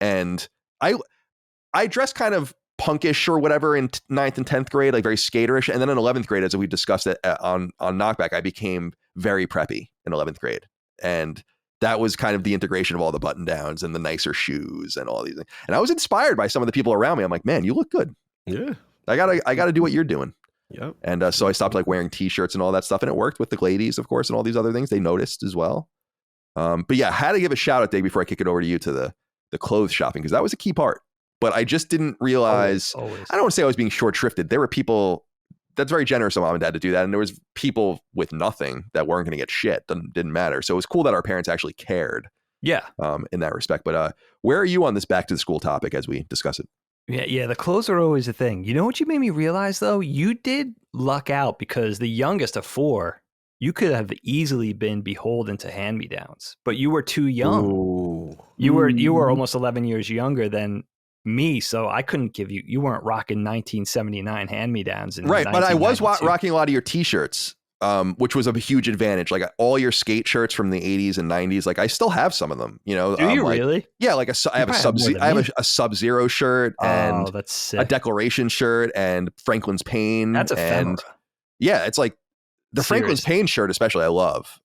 And I dressed kind of punkish or whatever in 9th and 10th grade, like very skaterish. And then in 11th grade, as we discussed it on Knockback, I became very preppy in 11th grade. And that was kind of the integration of all the button downs and the nicer shoes and all these things. And I was inspired by some of the people around me. I'm like, man, you look good. Yeah. I gotta do what you're doing. Yep. And so I stopped like wearing t-shirts and all that stuff, and it worked with the ladies, of course, and all these other things. They noticed as well. But yeah, I had to give a shout out, Dave, before I kick it over to you to the clothes shopping, because that was a key part. But I just didn't realize. Always. I don't want to say I was being short-shrifted. There were people. That's very generous of mom and dad to do that, and there was people with nothing that weren't going to get shit. Didn't matter. So it was cool that our parents actually cared. Yeah. In that respect. But where are you on this back to the school topic as we discuss it? Yeah, the clothes are always a thing. You know what you made me realize, though? You did luck out because the youngest of 4, you could have easily been beholden to hand-me-downs, but you were too young. Ooh. You were almost 11 years younger than me, so I couldn't give you. You weren't rocking 1979 hand-me-downs. Right, but I was rocking a lot of your T-shirts. Which was a huge advantage. Like all your skate shirts from the 80s and 90s, like I still have some of them. You know, do you really? Yeah, like I have a Sub-Zero shirt and that's sick. A Declaration shirt and Franklin's Pain. That's and yeah, it's like the Franklin's Pain shirt, especially. I love.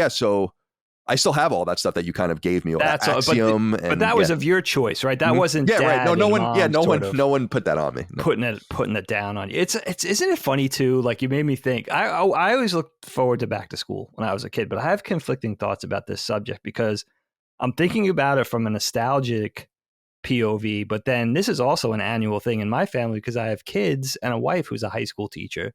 So I still have all that stuff that you kind of gave me. That's Axiom, but that was of your choice, right? That wasn't. Yeah, dad right. No and one put that on me. No. Putting it down on you. It's isn't it funny too? Like you made me think. I always looked forward to back to school when I was a kid, but I have conflicting thoughts about this subject because I'm thinking about it from a nostalgic POV, but then this is also an annual thing in my family because I have kids and a wife who's a high school teacher.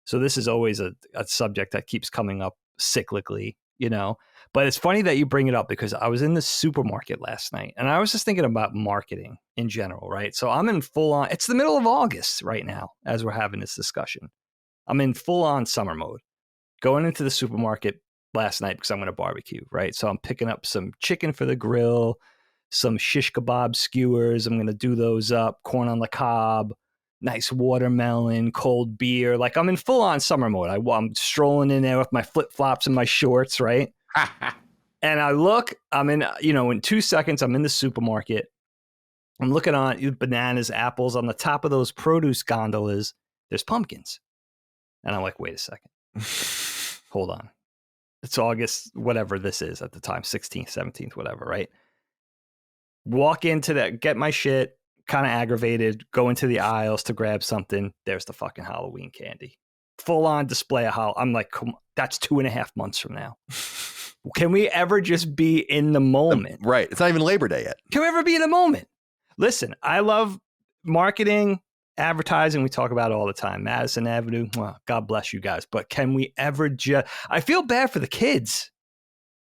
So this is always a subject that keeps coming up cyclically, you know. But it's funny that you bring it up because I was in the supermarket last night and I was just thinking about marketing in general, right? So I'm in full on, it's the middle of August right now as we're having this discussion. I'm in full on summer mode. Going into the supermarket last night because I'm going to barbecue, right? So I'm picking up some chicken for the grill, some shish kebab skewers. I'm going to do those up, corn on the cob, nice watermelon, cold beer. Like I'm in full on summer mode. I'm strolling in there with my flip flops and my shorts, right? And I look, I'm in, in 2 seconds, I'm in the supermarket. I'm looking on bananas, apples on the top of those produce gondolas. There's pumpkins. And I'm like, wait a second. Hold on. It's August, whatever this is at the time, 16th, 17th, whatever, right? Walk into that, get my shit, kind of aggravated, go into the aisles to grab something. There's the fucking Halloween candy. Full on display of how I'm like, come on, that's 2.5 months from now. Can we ever just be in the moment? Right. It's not even Labor Day yet. Can we ever be in the moment? Listen, I love marketing, advertising. We talk about it all the time. Madison Avenue. Well, God bless you guys. But can we ever just, I feel bad for the kids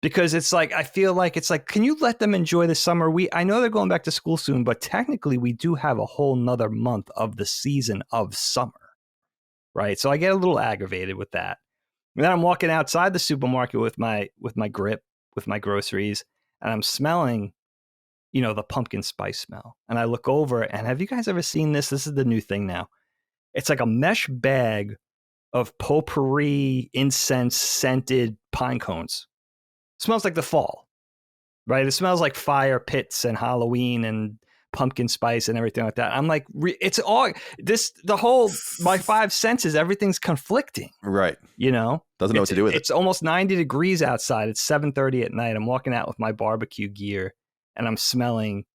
because it's like, I feel like it's like, can you let them enjoy the summer? I know they're going back to school soon, but technically we do have a whole nother month of the season of summer. Right. So I get a little aggravated with that. And then I'm walking outside the supermarket with my grip, with my groceries, and I'm smelling, the pumpkin spice smell. And I look over, and have you guys ever seen this? This is the new thing now. It's like a mesh bag of potpourri, incense, scented pine cones. It smells like the fall, right? It smells like fire pits and Halloween and pumpkin spice and everything like that. I'm like, it's all this, my five senses, everything's conflicting. Right. Doesn't know what to do with it. It's almost 90 degrees outside. It's 7:30 at night. I'm walking out with my barbecue gear and I'm smelling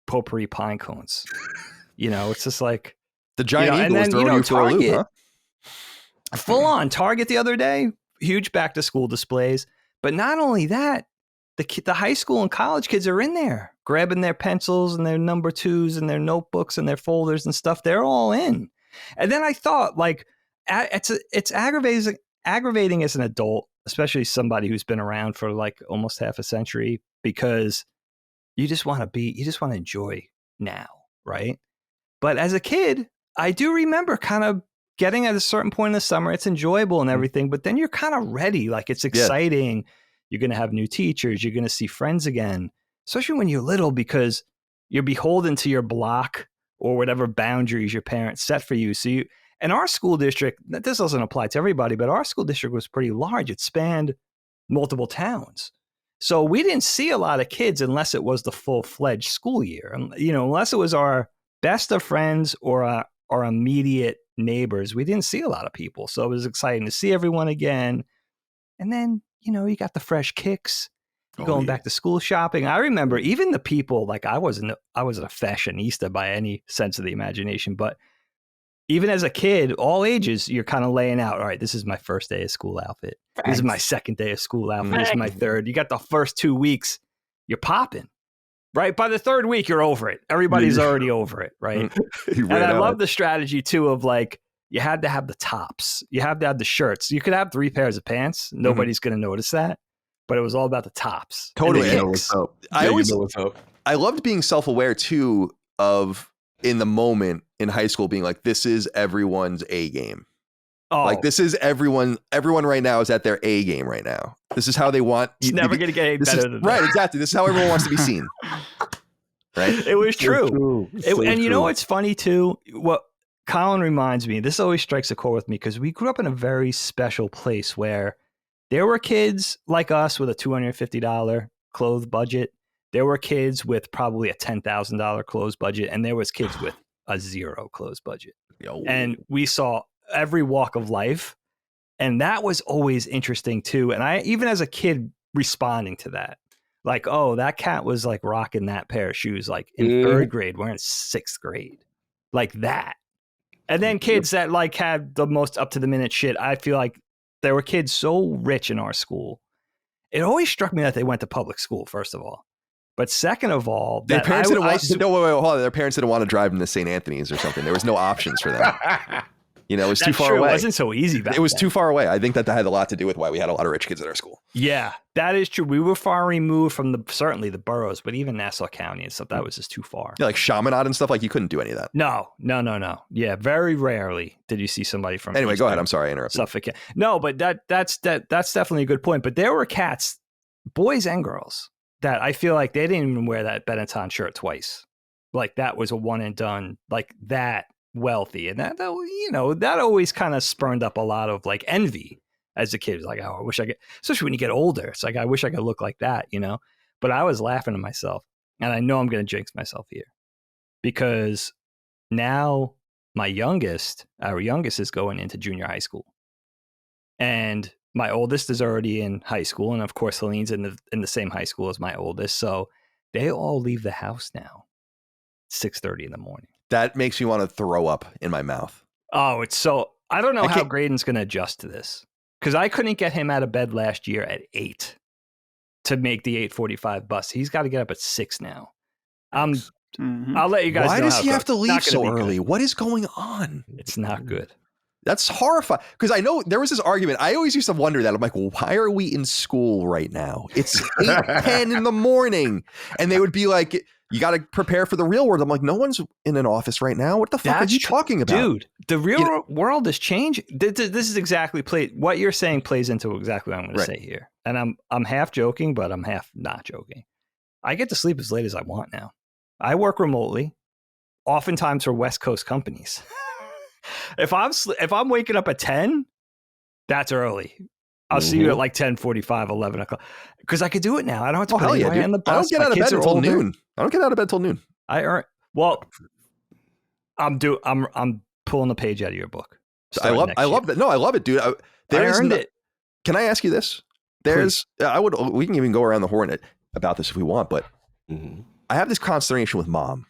potpourri pine cones. It's just like the giant eagle is throwing you for a loop, huh? Full on Target the other day, huge back to school displays. But not only that, the high school and college kids are in there grabbing their pencils and their number 2s and their notebooks and their folders and stuff. They're all in. And then I thought, like, it's aggravating as an adult, especially somebody who's been around for like almost half a century, because you just want to enjoy now, right? But as a kid, I do remember kind of getting at a certain point in the summer, it's enjoyable and everything, but then you're kind of ready. Like it's exciting. Yeah. You're going to have new teachers. You're going to see friends again, especially when you're little, because you're beholden to your block or whatever boundaries your parents set for you. So and our school district, this doesn't apply to everybody, but our school district was pretty large. It spanned multiple towns. So we didn't see a lot of kids unless it was the full-fledged school year. Unless it was our best of friends or our immediate neighbors, we didn't see a lot of people. So it was exciting to see everyone again. And then, you got the fresh kicks. You're going back to school shopping. I remember even the people, like I wasn't a fashionista by any sense of the imagination, but even as a kid, all ages, you're kind of laying out, all right, this is my first day of school outfit. Thanks. This is my second day of school outfit. Thanks. This is my third. You got the first 2 weeks, you're popping, right? By the third week, you're over it. Everybody's already over it, right? And I love the strategy too of like, you had to have the tops. You have to have the shirts. You could have 3 pairs of pants. Nobody's going to notice that. But it was all about the tops. Totally. You know what's up. I loved being self-aware too of in the moment in high school being like, this is everyone's A game. Oh. Like this is everyone right now is at their A game right now. This is how they want. It's never going to get any better than that. Right, exactly. This is how everyone wants to be seen. Right? It was true. And you know what's funny too? What Colin reminds me, this always strikes a chord with me because we grew up in a very special place where there were kids like us with a $250 clothes budget. There were kids with probably a $10,000 clothes budget, and there was kids with a 0 clothes budget. And we saw every walk of life, and that was always interesting too. And I, even as a kid, responding to that, like, oh, that cat was like rocking that pair of shoes like in 3rd grade, we're in 6th grade, like that. And then kids that like had the most up to the minute shit. I feel like there were kids so rich in our school. It always struck me that they went to public school, first of all. But second of all, their parents didn't want. No, wait, hold on. Their parents didn't want to drive them to St. Anthony's or something. There was no options for them. You know, it was too far away. It wasn't so easy back then. It was too far away. I think that had a lot to do with why we had a lot of rich kids at our school. Yeah, that is true. We were far removed from certainly the boroughs, but even Nassau County and stuff, that was just too far. Yeah, like Chaminade and stuff, like you couldn't do any of that. No. Yeah, very rarely did you see somebody from. Anyway, go ahead. I'm sorry I interrupted. Suffolk. No, but that's definitely a good point. But there were cats, boys and girls, that I feel like they didn't even wear that Benetton shirt twice. Like that was a one and done, like that wealthy. And that, you know, that always kind of spurned up a lot of like envy as a kid. It was like, oh, I wish I could, especially when you get older. It's like, I wish I could look like that, you know? But I was laughing to myself, and I know I'm going to jinx myself here because now our youngest is going into junior high school. And my oldest is already in high school. And of course, Helene's in the same high school as my oldest. So they all leave the house now, 6:30 in the morning. That makes me want to throw up in my mouth. Oh, it's so, I don't know how Graydon's going to adjust to this, because I couldn't get him out of bed last year at 8 to make the 8:45 bus. He's got to get up at 6 now. I'll let you guys know. Why does he have to leave so early? What is going on? It's not good. That's horrifying. Because I know there was this argument. I always used to wonder that. I'm like, well, why are we in school right now? It's 8:10 in the morning. And they would be like, you got to prepare for the real world. I'm like, no one's in an office right now. What the fuck are you talking about? Dude, the real world is changing. This is exactly what you're saying plays into exactly what I'm going to say here. And I'm half joking, but I'm half not joking. I get to sleep as late as I want now. I work remotely, oftentimes for West Coast companies. If I'm waking up at 10, that's early. I'll see you at like 10:45, 11 o'clock. Because I could do it now. I don't have to put anybody on the bus. I don't get out of bed until noon. I don't get out of bed till noon. I'm pulling the page out of your book. I love that. No, I love it, dude. I earned it. Can I ask you this? We can even go around the horn about this if we want, but I have this consternation with Mom.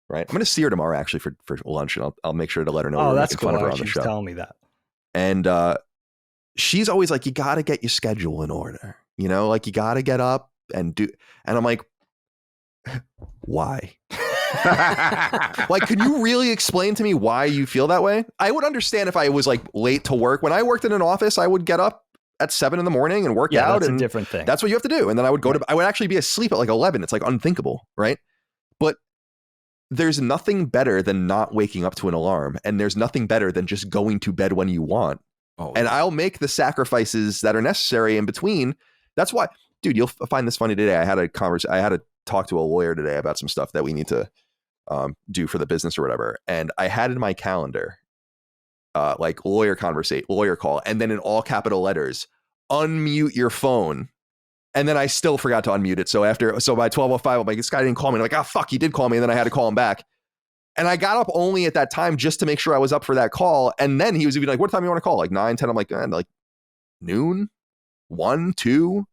Right, I'm going to see her tomorrow actually for lunch, and I'll make sure to let her know. Oh, that's cool. Fun of her on the show. Telling me that. And she's always like, you got to get your schedule in order. You know, like you got to get up and do. And I'm like, why? Like, can you really explain to me why you feel that way? I would understand if I was like late to work. When I worked in an office, I would get up at 7 a.m. and work out. That's a different thing. That's what you have to do. And then I would go to. I would actually be asleep at like 11. It's like unthinkable, right? But there's nothing better than not waking up to an alarm, and there's nothing better than just going to bed when you want. And I'll make the sacrifices that are necessary in between. That's why, dude, you'll find this funny today. I had to talk to a lawyer today about some stuff that we need to do for the business or whatever. And I had in my calendar, like lawyer call, and then in all capital letters, unmute your phone. And then I still forgot to unmute it. So by 12:05, I'm like, this guy didn't call me. And I'm like, oh, fuck, he did call me. And then I had to call him back. And I got up only at that time just to make sure I was up for that call. And then he was even like, what time you want to call? Like 9, 10. I'm like, like noon, 1, 2,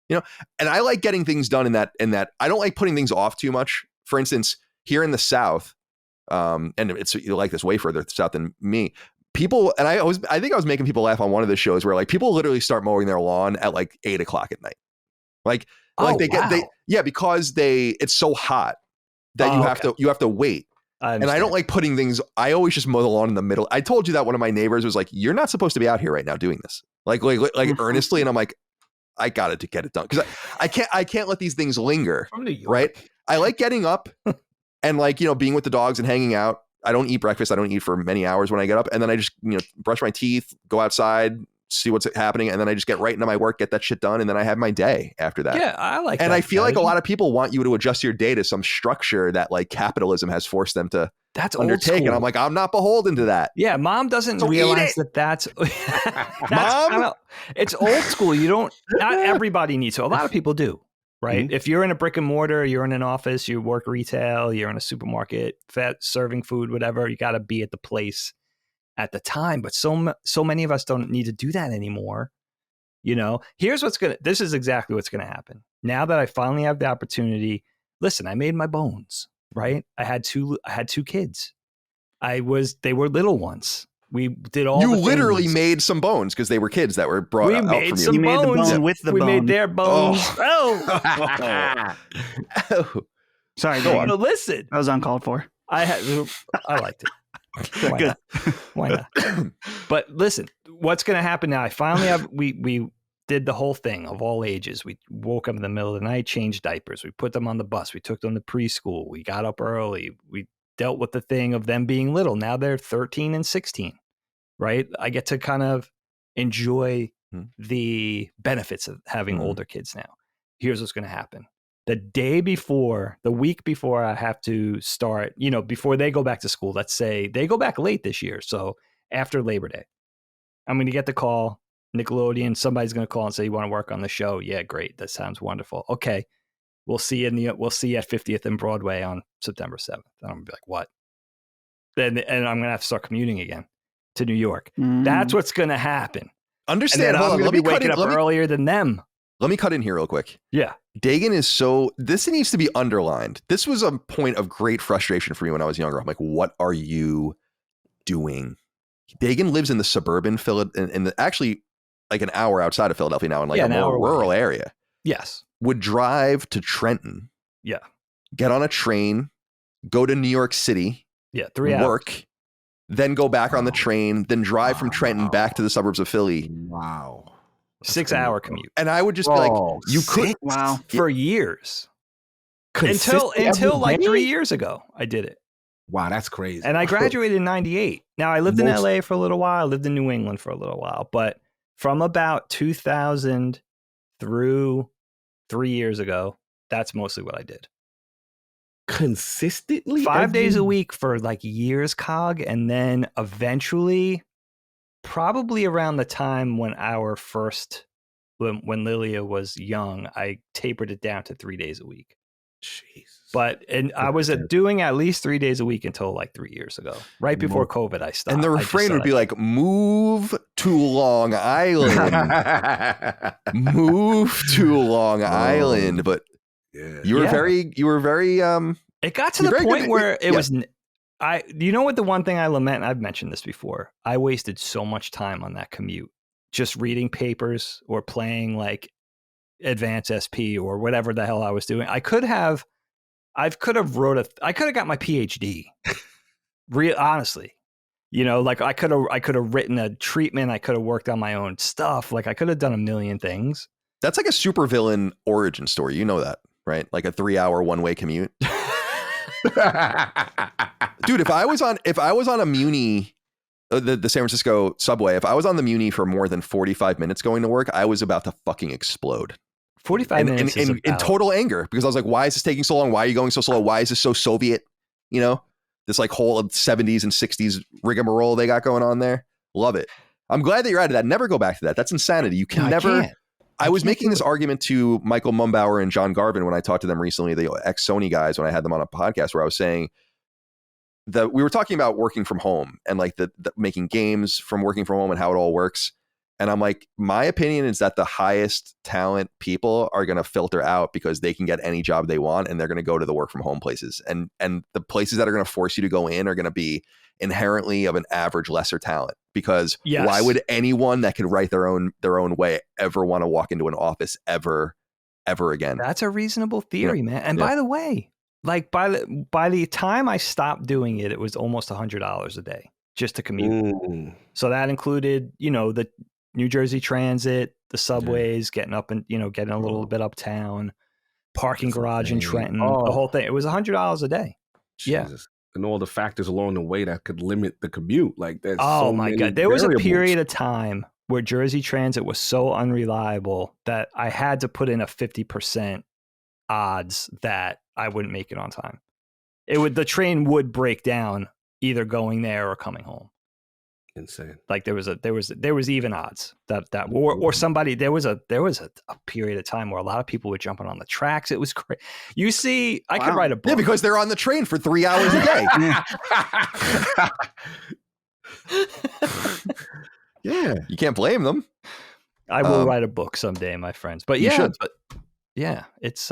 you know? And I like getting things done in that, I don't like putting things off too much. For instance, here in the South, and it's like this way further south than me, people, and I think I was making people laugh on one of the shows where like people literally start mowing their lawn at like 8 o'clock at night. Because it's so hot that you have to wait. And I don't like putting things. I always just mow the lawn in the middle. I told you that one of my neighbors was like, "You're not supposed to be out here right now doing this." Like earnestly, and I'm like, I got to get it done because I can't let these things linger. Right? I like getting up and like being with the dogs and hanging out. I don't eat breakfast. I don't eat for many hours when I get up, and then I just brush my teeth, go outside, see what's happening, and then I just get right into my work, get that shit done, and then I have my day after that. Yeah, I like and that. I feel like a lot of people want you to adjust your day to some structure that like capitalism has forced them to undertake. And I'm like, I'm not beholden to that. Yeah, Mom doesn't realize that's Mom? It's old school. Not everybody needs to. A lot of people do, right? Mm-hmm. If you're in a brick and mortar, you're in an office, you work retail, you're in a supermarket, serving food, whatever, you got to be at the place at the time. But so many of us don't need to do that anymore. This is exactly what's going to happen. Now that I finally have the opportunity, listen, I made my bones, right? I had two kids. They were little ones. We did all. You the literally things. made some bones because they were kids that were brought out from you. You made the bone with the we bone. made their bones. Oh. Sorry, Go Dagan. on. But listen, That was uncalled for. I liked it. Why Good. not? Why not? But listen, what's going to happen now? I finally have. We did the whole thing of all ages. We woke up in the middle of the night, changed diapers. We put them on the bus. We took them to preschool. We got up early. We dealt with the thing of them being little. Now they're 13 and 16, right? I get to kind of enjoy the benefits of having older kids now. Here's what's going to happen. The week before I have to start, before they go back to school, let's say they go back late this year. So after Labor Day, I'm going to get the call. Nickelodeon, somebody's going to call and say, you want to work on the show? Yeah, great. That sounds wonderful. Okay. We'll see you at 50th and Broadway on September 7th. And I'm going to be like, what? And I'm going to have to start commuting again to New York. That's what's going to happen. Understand. I'm going to be waking up earlier than them. Let me cut in here real quick. Yeah. Dagan this needs to be underlined. This was a point of great frustration for me when I was younger. I'm like, what are you doing? Dagan lives in the suburban actually like an hour outside of Philadelphia now in like a more rural area. Yes. Would drive to Trenton. Yeah. Get on a train, go to New York City. Yeah. 3 hours. Work, then go back on the train, then drive from Trenton back to the suburbs of Philly. Wow. 6-hour commute. And I would just be like, you could. Wow. For years. Until like 3 years ago, I did it. Wow, that's crazy. And I graduated in 98. Now, I lived in LA for a little while. I lived in New England for a little while. But from about 2000 through 3 years ago, that's mostly what I did. Consistently? 5 days a week for like years, Cog. And then eventually, probably around the time when when Lilia was young, I tapered it down to 3 days a week. Jesus. I was doing at least 3 days a week until like 3 years ago. Right before COVID, I stopped. And the refrain would be like, move to Long Island. Move to Long Island. But you were very it got to the point where it was, you know what, the one thing I lament, I've mentioned this before, I wasted so much time on that commute, just reading papers or playing like Advanced SP or whatever the hell I was doing. I could have got my PhD. Honestly, like I could have written a treatment. I could have worked on my own stuff. Like I could have done a million things. That's like a supervillain origin story. You know that, right? Like a 3-hour one-way commute. Dude, if I was on a Muni, the San Francisco subway, if I was on the Muni for more than 45 minutes going to work, I was about to fucking explode. 45 minutes in total anger, because I was like, why is this taking so long? Why are you going so slow? Why is this so Soviet? This like whole 70s and 60s rigmarole they got going on there. Love it. I'm glad that you're out of that. Never go back to that. That's insanity. You can never. I was making this argument to Michael Mumbauer and John Garvin when I talked to them recently, the ex-Sony guys, when I had them on a podcast, where I was saying that we were talking about working from home and like the making games from working from home and how it all works. And I'm like, my opinion is that the highest talent people are going to filter out because they can get any job they want and they're going to go to the work from home places. And the places that are going to force you to go in are going to be inherently of an average lesser talent, because why would anyone that could write their own way ever want to walk into an office ever again? That's a reasonable theory, man. And by the way, like by the time I stopped doing it, it was almost $100 a day just to commute. So that included, the New Jersey Transit, the subways, getting up and, getting a little bit uptown, parking garage in Trenton, the whole thing. It was $100 a day. Jesus. Yeah. And all the factors along the way that could limit the commute. Like that's my God. There was a period of time where Jersey Transit was so unreliable that I had to put in a 50% odds that I wouldn't make it on time. The train would break down either going there or coming home. Insane. Like there was even odds that or somebody, there was a period of time where a lot of people were jumping on the tracks. It was great. You see, I could write a book. Yeah, because they're on the train for 3 hours a day. Yeah, you can't blame them. I will write a book someday, my friends. But you should. But it's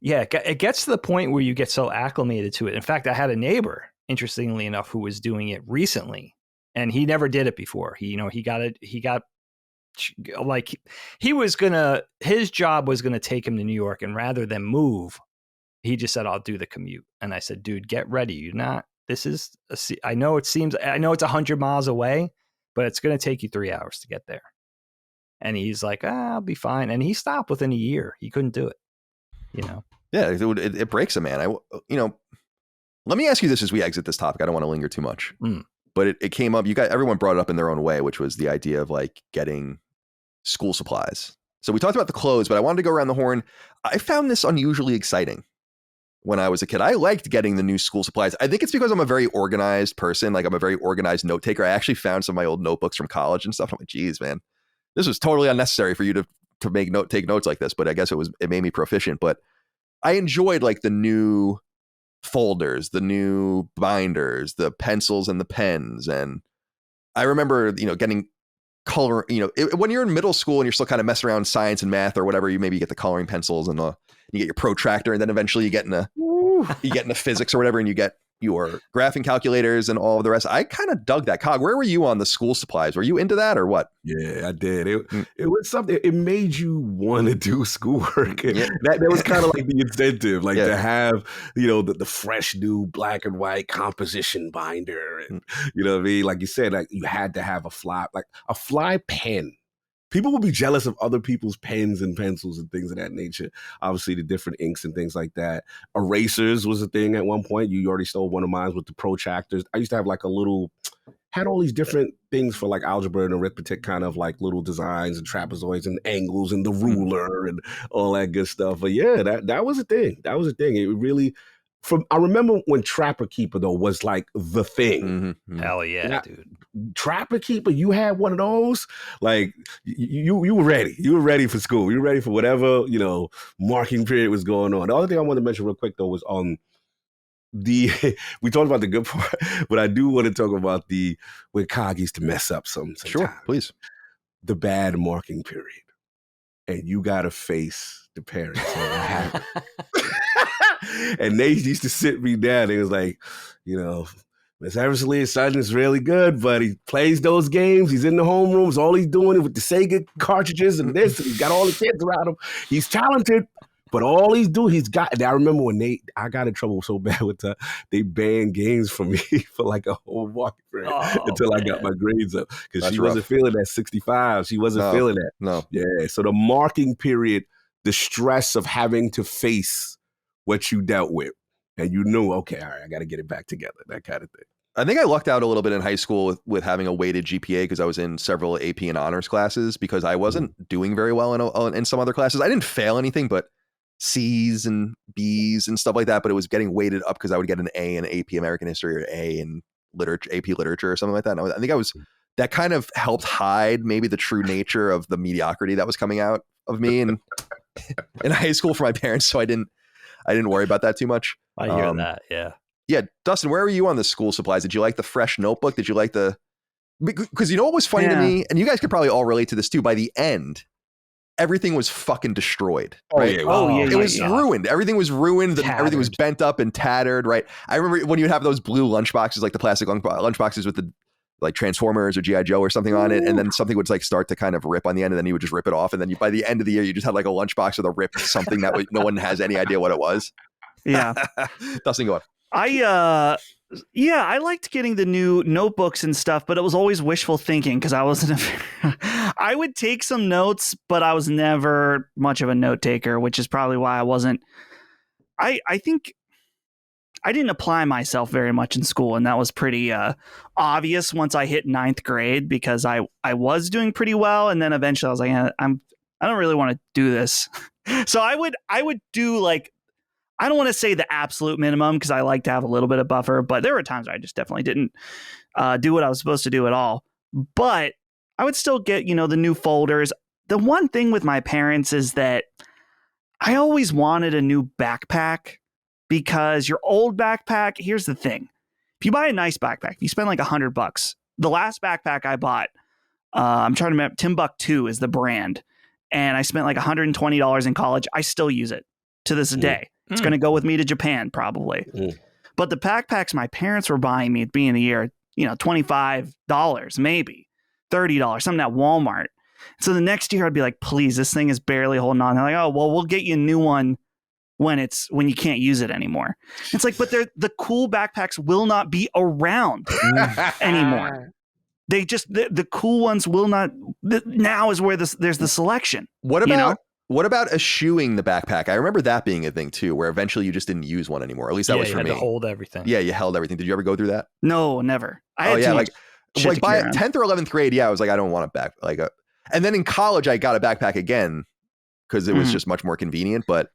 it gets to the point where you get so acclimated to it. In fact, I had a neighbor, interestingly enough, who was doing it recently. and he never did it before. He got like his job was gonna take him to New York, and rather than move, he just said, I'll do the commute. And I said, dude, get ready. I know it's 100 miles away, but it's going to take you 3 hours to get there. And he's like, I'll be fine. And he stopped within a year. He couldn't do it, Yeah, it breaks a man. Let me ask you this as we exit this topic. I don't want to linger too much, but it came up. Everyone brought it up in their own way, which was the idea of like getting school supplies. So we talked about the clothes, but I wanted to go around the horn. I found this unusually exciting when I was a kid. I liked getting the new school supplies. I think it's because I'm a very organized person. Like I'm a very organized note taker. I actually found some of my old notebooks from college and stuff. I'm like, geez, man, this was totally unnecessary for you to take notes like this. But I guess it made me proficient. But I enjoyed like the new folders, the new binders, the pencils and the pens. And I remember, getting color, when you're in middle school and you're still kind of messing around science and math or whatever, you get the coloring pencils and you get your protractor, and then eventually you get into physics or whatever, and you get your graphing calculators and all of the rest. I kind of dug that. Cog, where were you on the school supplies? Were you into that or what? Yeah, I did. It was something. It made you want to do schoolwork. Yeah. That was kind of like the incentive, like to have the fresh new black and white composition binder, and you know what I mean. Like you said, like you had to have a fly pen. People will be jealous of other people's pens and pencils and things of that nature. Obviously, the different inks and things like that. Erasers was a thing at one point. You already stole one of mine with the protractors. I used to have like had all these different things for like algebra and arithmetic, kind of like little designs and trapezoids and angles and the ruler and all that good stuff. But yeah, that was a thing. That was a thing. It really... I remember when Trapper Keeper though was like the thing. Mm-hmm. Hell yeah, dude! Trapper Keeper, you had one of those. Like you were ready. You were ready for school. You were ready for whatever marking period was going on. The other thing I wanted to mention real quick though was we talked about the good part, but I do want to talk about when Cog used to mess up sometimes. Sure, please. The bad marking period, and you got to face the parents. And they used to sit me down. They was like, Miss Eversley's son is really good, but he plays those games. He's in the homerooms. All he's doing is with the Sega cartridges and this. And he's got all the kids around him. He's talented, but all he's doing, and I remember when I got in trouble so bad with they banned games from me for like a whole market period until I got my grades up. Because she wasn't feeling that 65. She wasn't feeling that. No. Yeah. So the marking period, the stress of having to face what you dealt with, and you knew, okay, all right, I got to get it back together, that kind of thing. I think I lucked out a little bit in high school with having a weighted GPA because I was in several AP and honors classes because I wasn't doing very well in some other classes. I didn't fail anything, but C's and B's and stuff like that, but it was getting weighted up because I would get an A in AP American History or A in AP Literature or something like that. And I think that kind of helped hide maybe the true nature of the mediocrity that was coming out of me in high school for my parents, so I didn't worry about that too much. I hear that, yeah. Yeah, Dustin, where were you on the school supplies? Did you like the fresh notebook? Did you like because what was funny to me, and you guys could probably all relate to this too, by the end, everything was fucking destroyed. Right? It was ruined. Everything was ruined. Everything was bent up and tattered, right? I remember when you would have those blue lunchboxes, like the plastic lunchboxes with the like Transformers or G.I. Joe or something on it, and then something would like start to kind of rip on the end, and then you would just rip it off, and then by the end of the year, you just had like a lunchbox with a ripped something that no one has any idea what it was. Yeah. Dustin, go on. I liked getting the new notebooks and stuff, but it was always wishful thinking because I wasn't I would take some notes, but I was never much of a note taker, which is probably why I wasn't. I think I didn't apply myself very much in school, and that was pretty obvious once I hit 9th grade because I was doing pretty well, and then eventually I was like, I don't really want to do this. So I would do like, I don't want to say the absolute minimum because I like to have a little bit of buffer, but there were times where I just definitely didn't do what I was supposed to do at all. But I would still get, the new folders. The one thing with my parents is that I always wanted a new backpack because your old backpack, here's the thing. If you buy a nice backpack, if you spend like $100, the last backpack I bought, I'm trying to remember, Timbuktu is the brand. And I spent like $120 in college. I still use it to this day. It's going to go with me to Japan, probably. But the backpacks my parents were buying me at the beginning of the year, $25, maybe $30, something at Walmart. So the next year I'd be like, please, this thing is barely holding on. They're like, oh, well, we'll get you a new one when you can't use it anymore. It's like, but the cool backpacks will not be around anymore. They just, the cool ones will not. Now is where there's the selection. What about eschewing the backpack? I remember that being a thing too, where eventually you just didn't use one anymore. At least that was for me. You had to hold everything. Yeah, you held everything. Did you ever go through that? No, never. I had too much shit to by carry around. 10th or 11th grade, I was like, I don't want a back. And then in college, I got a backpack again because it was just much more convenient. But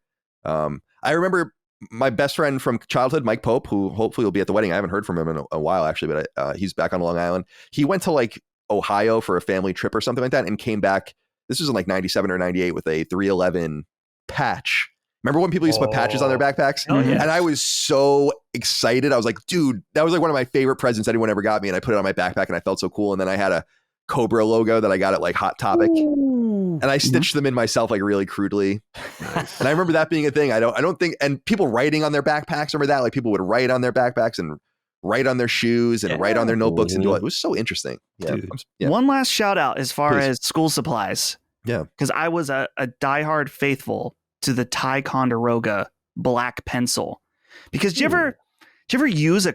I remember my best friend from childhood, Mike Pope, who hopefully will be at the wedding. I haven't heard from him in a while, actually, but he's back on Long Island. He went to like Ohio for a family trip or something like that and came back. This was in like 97 or 98 with a 311 patch. Remember when people used to put patches on their backpacks? Oh, yeah. And I was so excited. I was like, dude, that was like one of my favorite presents anyone ever got me. And I put it on my backpack and I felt so cool. And then I had a Cobra logo that I got at like Hot Topic. Ooh. And I stitched them in myself like really crudely. Nice. And I remember that being a thing. I don't think, and people writing on their backpacks, remember that? Like people would write on their backpacks and write on their shoes and write on their notebooks and do it. It was so interesting. Yeah. One last shout out as far Please. as school supplies. Yeah. Because I was a diehard faithful to the Ticonderoga black pencil. Because do you ever use a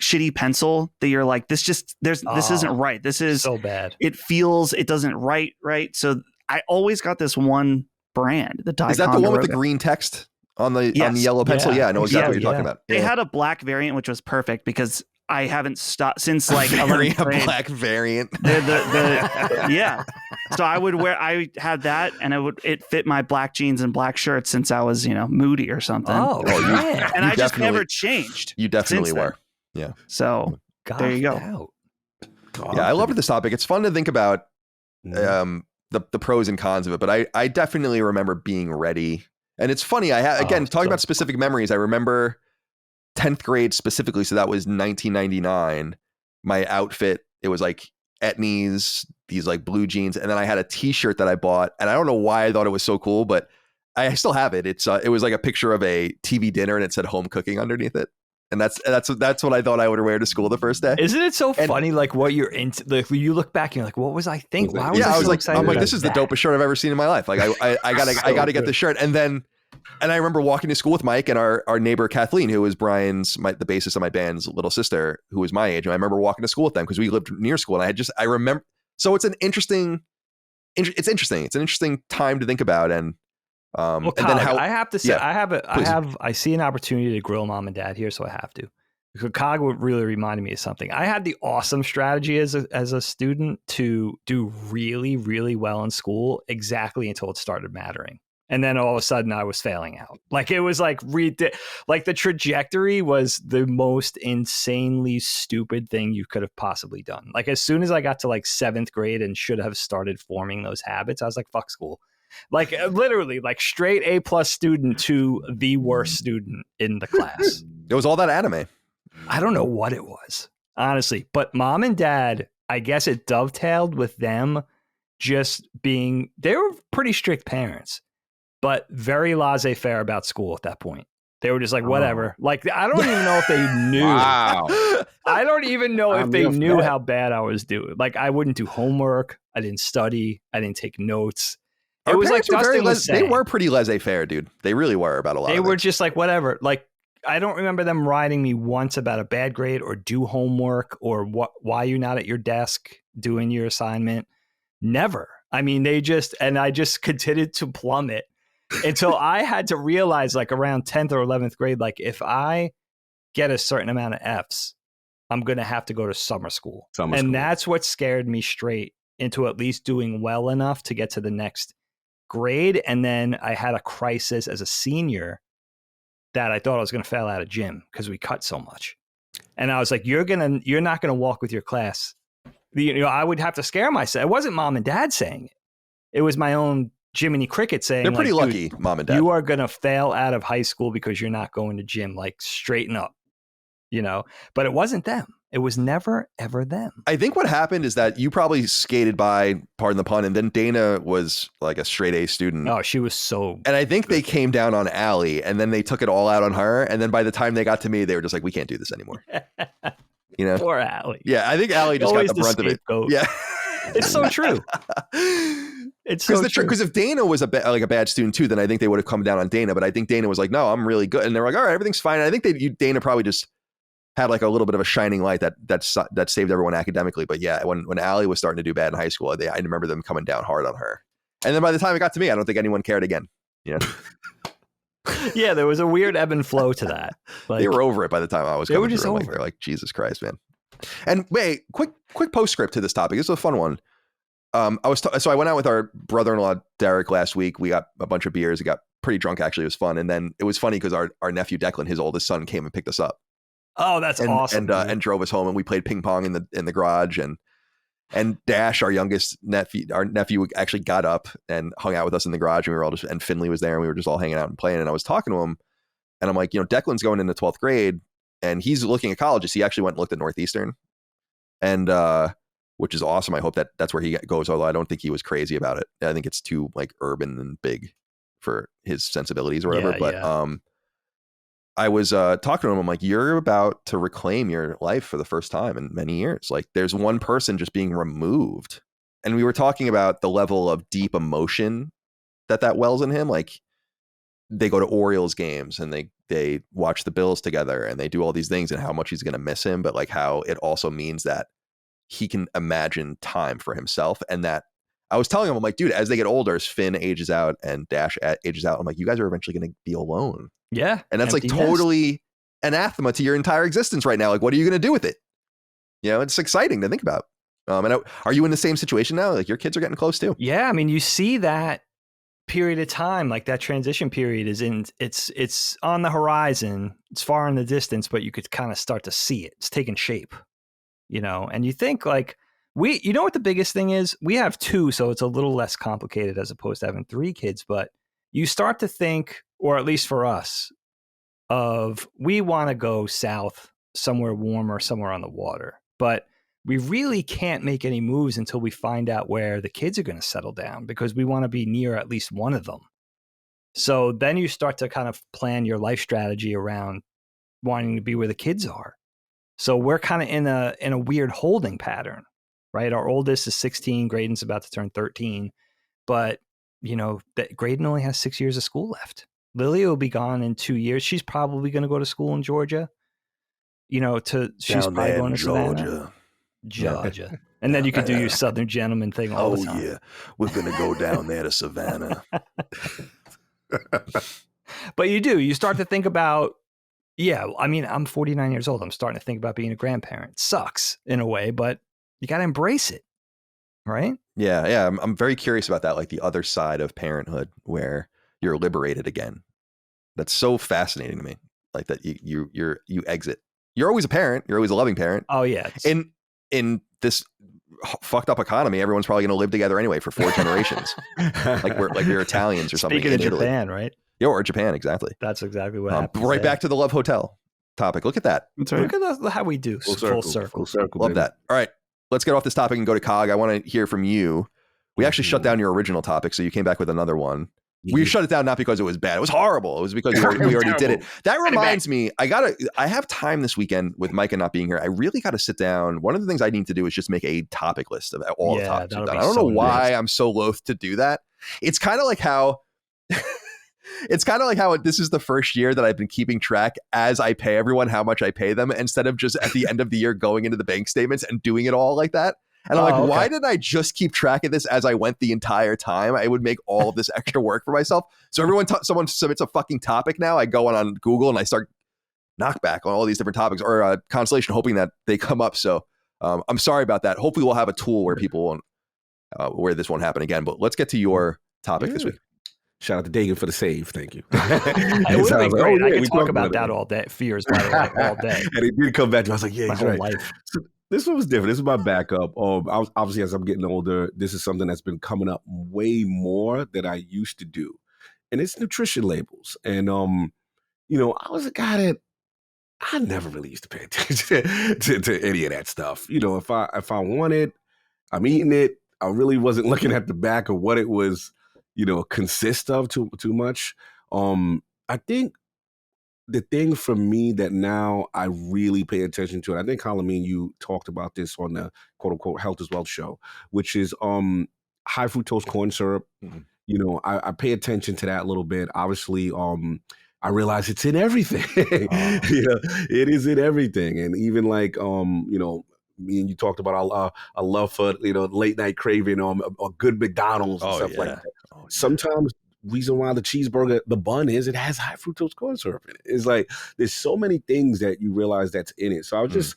shitty pencil that you're like, this isn't right. This is so bad. It doesn't write right. So I always got this one brand, the Ticonderoga. Is that the one with the green text on the yellow pencil? Yeah, I know exactly what you're talking about. They had a black variant, which was perfect because I haven't stopped since like a black variant. Yeah. So I had that and it fit my black jeans and black shirts since I was, moody or something. Oh, yeah. And I just never changed. You definitely were. Yeah. So there you go. Yeah, I love this topic. It's fun to think about the pros and cons of it, but I definitely remember being ready. And it's funny, talking about specific memories, I remember 10th grade specifically, so that was 1999. My outfit, it was like Etnies, these like blue jeans, and then I had a t-shirt that I bought, and I don't know why I thought it was so cool, but I still have it. It was like a picture of a TV dinner and it said home cooking underneath it. And that's what I thought I would wear to school the first day. Isn't it so funny? Like what you're into, like you look back and you're like, what was I thinking? Why was I so excited? I'm like, this is the dopest shirt I've ever seen in my life. Like I gotta get this shirt. And I remember walking to school with Mike and our neighbor Kathleen, who was the bassist of my band's little sister, who was my age. And I remember walking to school with them because we lived near school. And I remember. So it's interesting. It's an interesting time to think about. And well, and then I have to say, I see an opportunity to grill mom and dad here, so I have to. Because Cog would really remind me of something. I had the awesome strategy as a student to do really, really well in school exactly until it started mattering. And then all of a sudden I was failing out. Like it was like the trajectory was the most insanely stupid thing you could have possibly done. Like as soon as I got to like 7th grade and should have started forming those habits, I was like, fuck school. Like literally like straight A+ student to the worst student in the class. It was all that anime. I don't know what it was, honestly. But mom and dad, I guess it dovetailed with them just being, they were pretty strict parents, but very laissez-faire about school at that point. They were just like, whatever. Like, I don't even know if they knew. Wow. I don't even know if they knew how bad I was doing. Like, I wouldn't do homework. I didn't study. I didn't take notes. It was like Dustin was saying. They were pretty laissez-faire, dude. They really were about a lot of things. They were just like, whatever. Like, I don't remember them writing me once about a bad grade or do homework or why you're not at your desk doing your assignment. Never. I mean, I just continued to plummet until I had to realize, like around 10th or 11th grade, like if I get a certain amount of Fs, I'm going to have to go to summer school. That's what scared me straight into at least doing well enough to get to the next grade. And then I had a crisis as a senior that I thought I was going to fail out of gym because we cut so much. And I was like, you're not going to walk with your class. I would have to scare myself. It wasn't mom and dad saying it. It was my own Jiminy Cricket saying, they're pretty lucky, mom and dad. You are going to fail out of high school because you're not going to gym, like straighten up, but it wasn't them. It was never, ever them. I think what happened is that you probably skated by, pardon the pun, and then Dana was like a straight A student. Oh, she was so... And I think they came down on Allie, and then they took it all out on her. And then by the time they got to me, they were just like, we can't do this anymore. You know? Poor Allie. Yeah, I think Allie just got Always the brunt of it. scapegoat. Yeah. It's so true. It's so true. Because if Dana was a bad student too, then I think they would have come down on Dana. But I think Dana was like, no, I'm really good. And they're like, all right, everything's fine. And I think Dana probably just had like a little bit of a shining light that saved everyone academically. But yeah, when Allie was starting to do bad in high school, I remember them coming down hard on her. And then by the time it got to me, I don't think anyone cared again. You know? Yeah, there was a weird ebb and flow to that. Like, they were over it by the time I was coming. They were just through. over. Like, they're like, Jesus Christ, man. And wait, quick postscript to this topic. This is a fun one. So I went out with our brother-in-law Derek last week. We got a bunch of beers. We got pretty drunk. Actually, it was fun. And then it was funny because our nephew Declan, his oldest son, came and picked us up. Oh, that's awesome! And drove us home. And we played ping pong in the garage. And Dash, our youngest nephew, actually got up and hung out with us in the garage. And we were all and Finley was there, and we were just all hanging out and playing. And I was talking to him, and I'm like, Declan's going into 12th grade, and he's looking at colleges. He actually went and looked at Northeastern, and which is awesome. I hope that's where he goes. Although I don't think he was crazy about it. I think it's too like urban and big for his sensibilities or whatever. Yeah, but I was talking to him. I'm like, you're about to reclaim your life for the first time in many years. Like, there's one person just being removed. And we were talking about the level of deep emotion that wells in him. Like, they go to Orioles games and they watch the Bills together and they do all these things and how much he's going to miss him. But like how it also means that he can imagine time for himself. And that I was telling him, I'm like, dude, as they get older, as Finn ages out and Dash ages out, I'm like, you guys are eventually going to be alone. Yeah. And that's like totally anathema to your entire existence right now. Like, what are you going to do with it? It's exciting to think about. And are you in the same situation now? Like, your kids are getting close too. Yeah. I mean, you see that period of time, like that transition period it's on the horizon. It's far in the distance, but you could kind of start to see it. It's taking shape, and you think like you know what the biggest thing is? We have 2, so it's a little less complicated as opposed to having 3 kids, but you start to think, or at least for us, we want to go south, somewhere warmer, somewhere on the water. But we really can't make any moves until we find out where the kids are going to settle down, because we want to be near at least one of them. So then you start to kind of plan your life strategy around wanting to be where the kids are. So we're kind of in a weird holding pattern, right? Our oldest is 16, Graydon's about to turn 13, but that Graydon only has 6 years of school left. Lily will be gone in 2 years. She's probably going to go to school in Georgia. She's probably going to Savannah. Georgia. And then you could do your Southern gentleman thing all the time. Oh, yeah. We're going to go down there to Savannah. But you start to think about, I'm 49 years old. I'm starting to think about being a grandparent. It sucks in a way, but you got to embrace it. Right? Yeah. I'm very curious about that. Like the other side of parenthood where you're liberated again. That's so fascinating to me. Like that you exit. You're always a parent. You're always a loving parent. Oh yeah. In this fucked up economy, everyone's probably going to live together anyway for 4 generations. like we're Italians or something. Speaking of Japan, right? Yeah, or Japan, exactly. That's exactly what happens. Right back to the Love Hotel topic. Look at that. Look at how we do full circle. Love that. All right, let's get off this topic and go to Cog. I want to hear from you. We actually shut down your original topic, so you came back with another one. We shut it down not because it was bad. It was horrible. It was because we already did it. That reminds me, I have time this weekend with Micah not being here. I really got to sit down. One of the things I need to do is just make a topic list of all the topics we've done. I don't know why I'm so loath to do that. It's kind of like how this is the first year that I've been keeping track as I pay everyone how much I pay them, instead of just at the end of the year going into the bank statements and doing it all like that. And I'm like, why didn't I just keep track of this as I went the entire time? I would make all of this extra work for myself. So someone submits a fucking topic now, I go on Google and I start knockback on all these different topics, or Constellation, hoping that they come up. So I'm sorry about that. Hopefully we'll have a tool where people won't, where this won't happen again. But let's get to your topic this week. Shout out to Dagan for the save. Thank you. It would be great. I could talk about that all day. Fears, by the way, all day. And he did come back. I was like, yeah, my he's whole right. life. So this one was different. This is my backup. Obviously, as I'm getting older, this is something that's been coming up way more than I used to do. And it's nutrition labels. And, I was a guy that I never really used to pay attention to any of that stuff. If I want it, I'm eating it. I really wasn't looking at the back of what it was, consist of too much. I think the thing for me that now I really pay attention to, and I think Colin, me and you talked about this on the quote unquote Health is Wealth show, which is high fructose corn syrup. Mm-hmm. You know, I pay attention to that a little bit. Obviously, I realize it's in everything. You know, it is in everything. And even like, you know, me and you talked about a love for, you know, late night craving a good McDonald's and stuff like that. Sometimes reason why the cheeseburger, the bun is it has high fructose corn syrup in it. It's like there's so many things that you realize that's in it. So I was just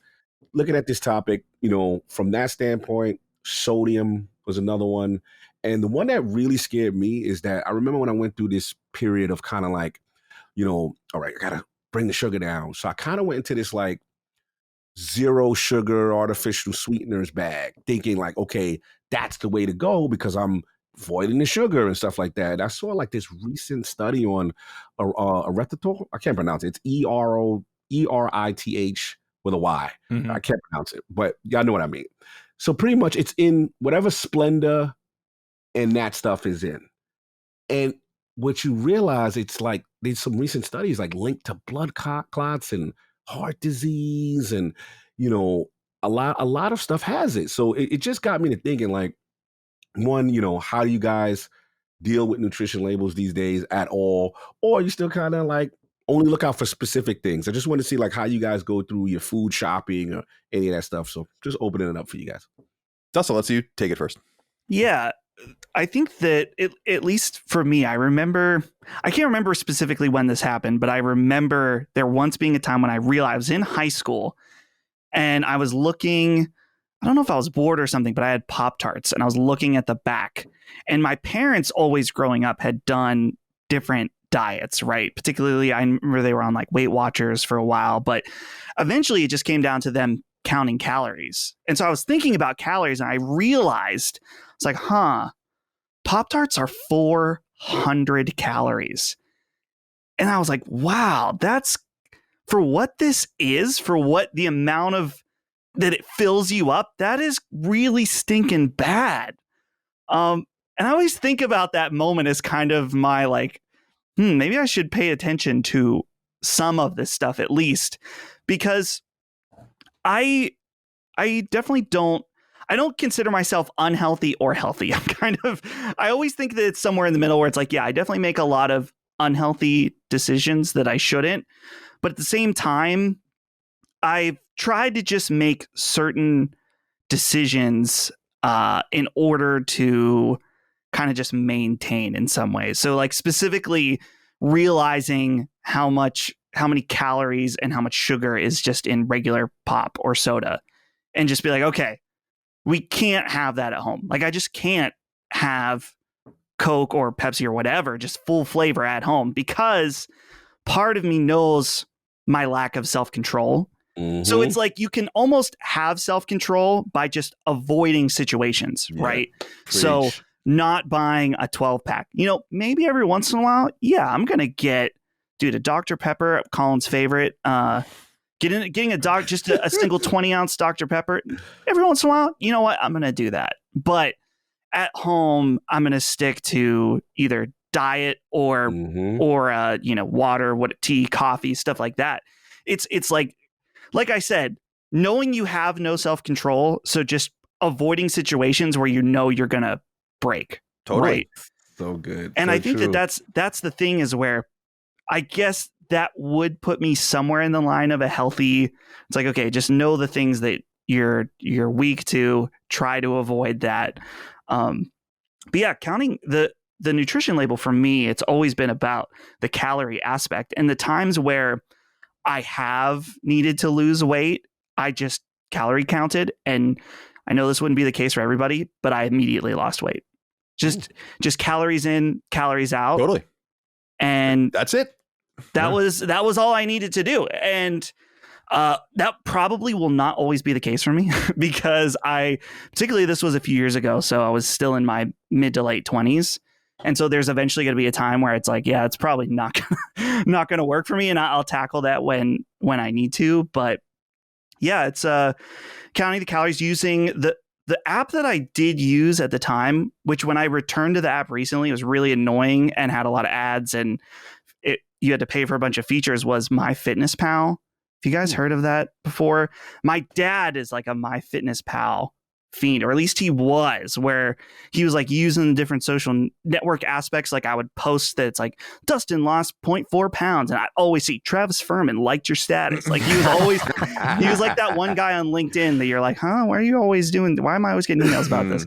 looking at this topic, you know, from that standpoint. Sodium was another one. And the one that really scared me is that I remember when I went through this period of kind of like, you know, all right, I gotta bring the sugar down. So I kind of went into this like zero sugar artificial sweeteners bag, thinking like, okay, that's the way to go because I'm avoiding the sugar and stuff like that. I saw like this recent study on erythritol. I can't pronounce it. It's ERITH with a Y. Mm-hmm. I can't pronounce it, but y'all know what I mean. So pretty much it's in whatever Splenda and that stuff is in. And what you realize, it's like there's some recent studies like linked to blood clots and heart disease, and you know, a lot of stuff has it. So it just got me to thinking, like, one, you know, how do you guys deal with nutrition labels these days at all, or you still kind of like only look out for specific things? I just want to see like how you guys go through your food shopping or any of that stuff. So just opening it up for you guys. Dustin, let's you take it first. Yeah. I think that at least for me, I can't remember specifically when this happened, but I remember there once being a time when I realized I was in high school and I was looking, I don't know if I was bored or something, but I had Pop-Tarts and I was looking at the back, and my parents always growing up had done different diets, right? Particularly, I remember they were on like Weight Watchers for a while, but eventually it just came down to them counting calories. And so I was thinking about calories and I realized, it's like, Pop-Tarts are 400 calories. And I was like, wow, that's for what this is, for what the amount of that it fills you up, that is really stinking bad. And I always think about that moment as kind of my like, maybe I should pay attention to some of this stuff at least, because I definitely don't consider myself unhealthy or healthy. I always think that it's somewhere in the middle where it's like, yeah, I definitely make a lot of unhealthy decisions that I shouldn't. But at the same time, I've tried to just make certain decisions in order to kind of just maintain in some ways. So like specifically realizing how many calories and how much sugar is just in regular pop or soda, and just be like, okay, we can't have that at home. Like I just can't have Coke or Pepsi or whatever, just full flavor at home, because part of me knows my lack of self-control. Mm-hmm. So it's like you can almost have self-control by just avoiding situations, right? Preach. So not buying a 12-pack. You know, maybe every once in a while, yeah, I'm going to get, dude, a Dr. Pepper, Colin's favorite, getting a single 20-ounce Dr. Pepper every once in a while. You know what? I'm going to do that. But at home, I'm going to stick to either diet or water, tea, coffee, stuff like that. It's like I said, knowing you have no self-control, so just avoiding situations where you know you're going to break. Totally. Right? So good. And so I think true. that's the thing, is where I guess that would put me somewhere in the line of a healthy. It's like, okay, just know the things that you're weak to, try to avoid that. But yeah, counting the nutrition label for me, it's always been about the calorie aspect. And the times where I have needed to lose weight, I just calorie counted. And I know this wouldn't be the case for everybody, but I immediately lost weight. Just calories in, calories out. Totally. And that's it. That was all I needed to do. And that probably will not always be the case for me, because particularly this was a few years ago, so I was still in my mid to late 20s. And so there's eventually going to be a time where it's like, yeah, it's probably not going to work for me, and I'll tackle that when I need to. But yeah, it's counting the calories using the app that I did use at the time, which when I returned to the app recently, it was really annoying and had a lot of ads, and you had to pay for a bunch of features was MyFitnessPal. Have you guys heard of that before? My dad is like a MyFitnessPal fiend, or at least he was, where he was like using different social network aspects. Like I would post that it's like Dustin lost 0.4 pounds, and I'd always see Travis Furman liked your status. Like he was always, he was like that one guy on LinkedIn that you're like, huh, why am I always getting emails about this?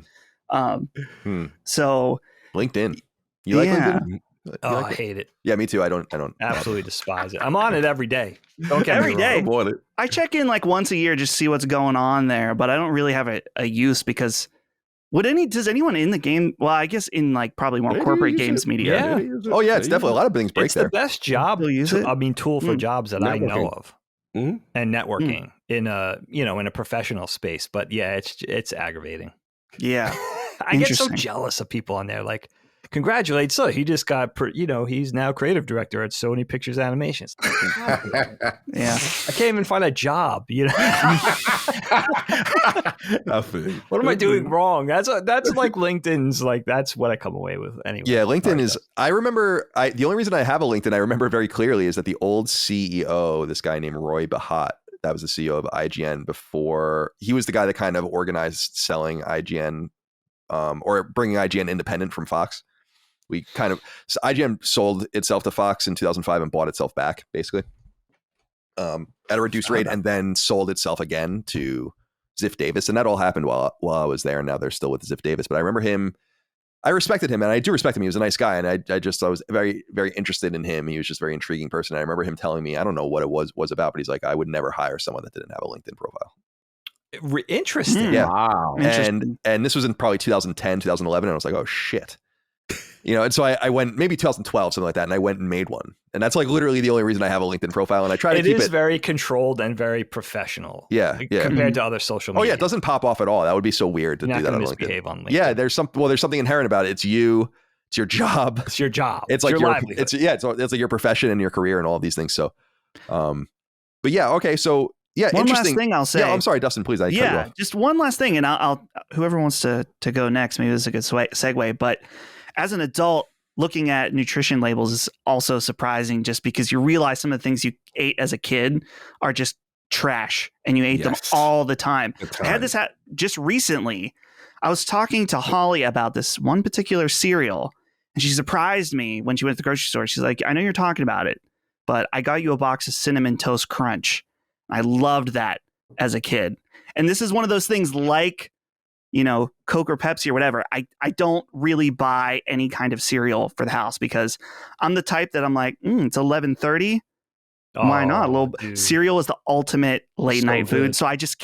So LinkedIn, you like LinkedIn? Oh, I hate it. Yeah, me too. I don't Absolutely despise it. I'm on it every day. Don't get every me wrong. day. I'm on it. I check in like once a year just to see what's going on there, but I don't really have a use because does anyone in the game? Well, I guess in like probably more corporate games media. Yeah. Oh yeah, it's definitely a lot of things break It's there. the best job. Tool for jobs that I know of, and networking in a professional space. But yeah, it's aggravating. Yeah, I get so jealous of people on there. Like, congratulate! So he just got, he's now creative director at Sony Pictures Animations. Yeah, I can't even find a job. What am I doing wrong? That's like LinkedIn's like that's what I come away with anyway. Yeah, LinkedIn is. I remember. The only reason I have a LinkedIn I remember very clearly is that the old CEO, this guy named Roy Bahat, that was the CEO of IGN before. He was the guy that kind of organized selling IGN, or bringing IGN independent from Fox. So IGN sold itself to Fox in 2005 and bought itself back, basically, at a reduced rate, and then sold itself again to Ziff Davis. And that all happened while I was there. And now they're still with Ziff Davis. But I remember him. I respected him, and I do respect him. He was a nice guy, and I was very, very interested in him. He was just a very intriguing person. I remember him telling me, I don't know what it was about, but he's like, I would never hire someone that didn't have a LinkedIn profile. Interesting. Yeah. Wow. And this was in probably 2010, 2011. And I was like, oh shit. And so I went maybe 2012, something like that. And I went and made one. And that's like literally the only reason I have a LinkedIn profile. And I try to keep it. It is very controlled and very professional. Yeah. Compared to other social media. Oh yeah. It doesn't pop off at all. That would be so weird to do that on LinkedIn. On LinkedIn. Yeah. There's something inherent about it. It's you. It's your job. It's your job. It's like it's like your profession and your career and all of these things. So, but yeah. Okay. So yeah. One interesting. last thing I'll say. Yeah. I'm sorry, Dustin, please. Cut you off. Just one last thing. And I'll whoever wants to go next, maybe this is a good segue, but as an adult, looking at nutrition labels is also surprising just because you realize some of the things you ate as a kid are just trash and you ate them all the time. I had this just recently. I was talking to Holly about this one particular cereal and she surprised me when she went to the grocery store. She's like, I know you're talking about it, but I got you a box of Cinnamon Toast Crunch. I loved that as a kid. And this is one of those things like, Coke or Pepsi or whatever. I don't really buy any kind of cereal for the house because I'm the type that I'm like, it's 11:30. Why not? Cereal is the ultimate late night food. So I just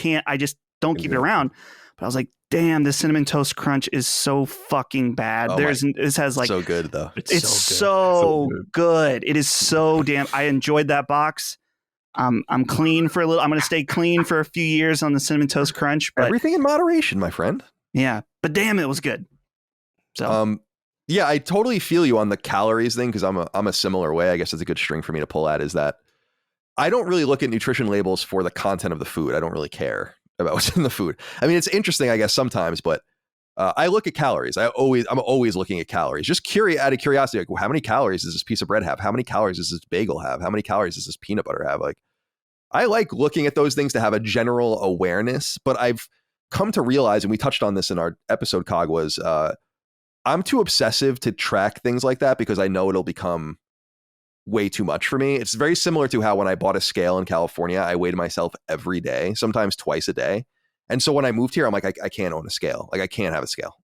don't keep it around. But I was like, damn, this Cinnamon Toast Crunch is so fucking bad. This has like so good though. It's so good. It is so damn. I enjoyed that box. I'm clean for a little. I'm going to stay clean for a few years on the Cinnamon Toast Crunch. But everything in moderation, my friend. Yeah, but damn, it was good. So, yeah, I totally feel you on the calories thing because I'm a similar way. I guess it's a good string for me to pull at is that I don't really look at nutrition labels for the content of the food. I don't really care about what's in the food. I mean, it's interesting, I guess, sometimes, but I look at calories. I'm always looking at calories. Just out of curiosity, like, well, how many calories does this piece of bread have? How many calories does this bagel have? How many calories does this peanut butter have? Like, I like looking at those things to have a general awareness, but I've come to realize, and we touched on this in our episode, Cog, was I'm too obsessive to track things like that because I know it'll become way too much for me. It's very similar to how when I bought a scale in California, I weighed myself every day, sometimes twice a day. And so when I moved here, I'm like, I can't own a scale. Like I can't have a scale.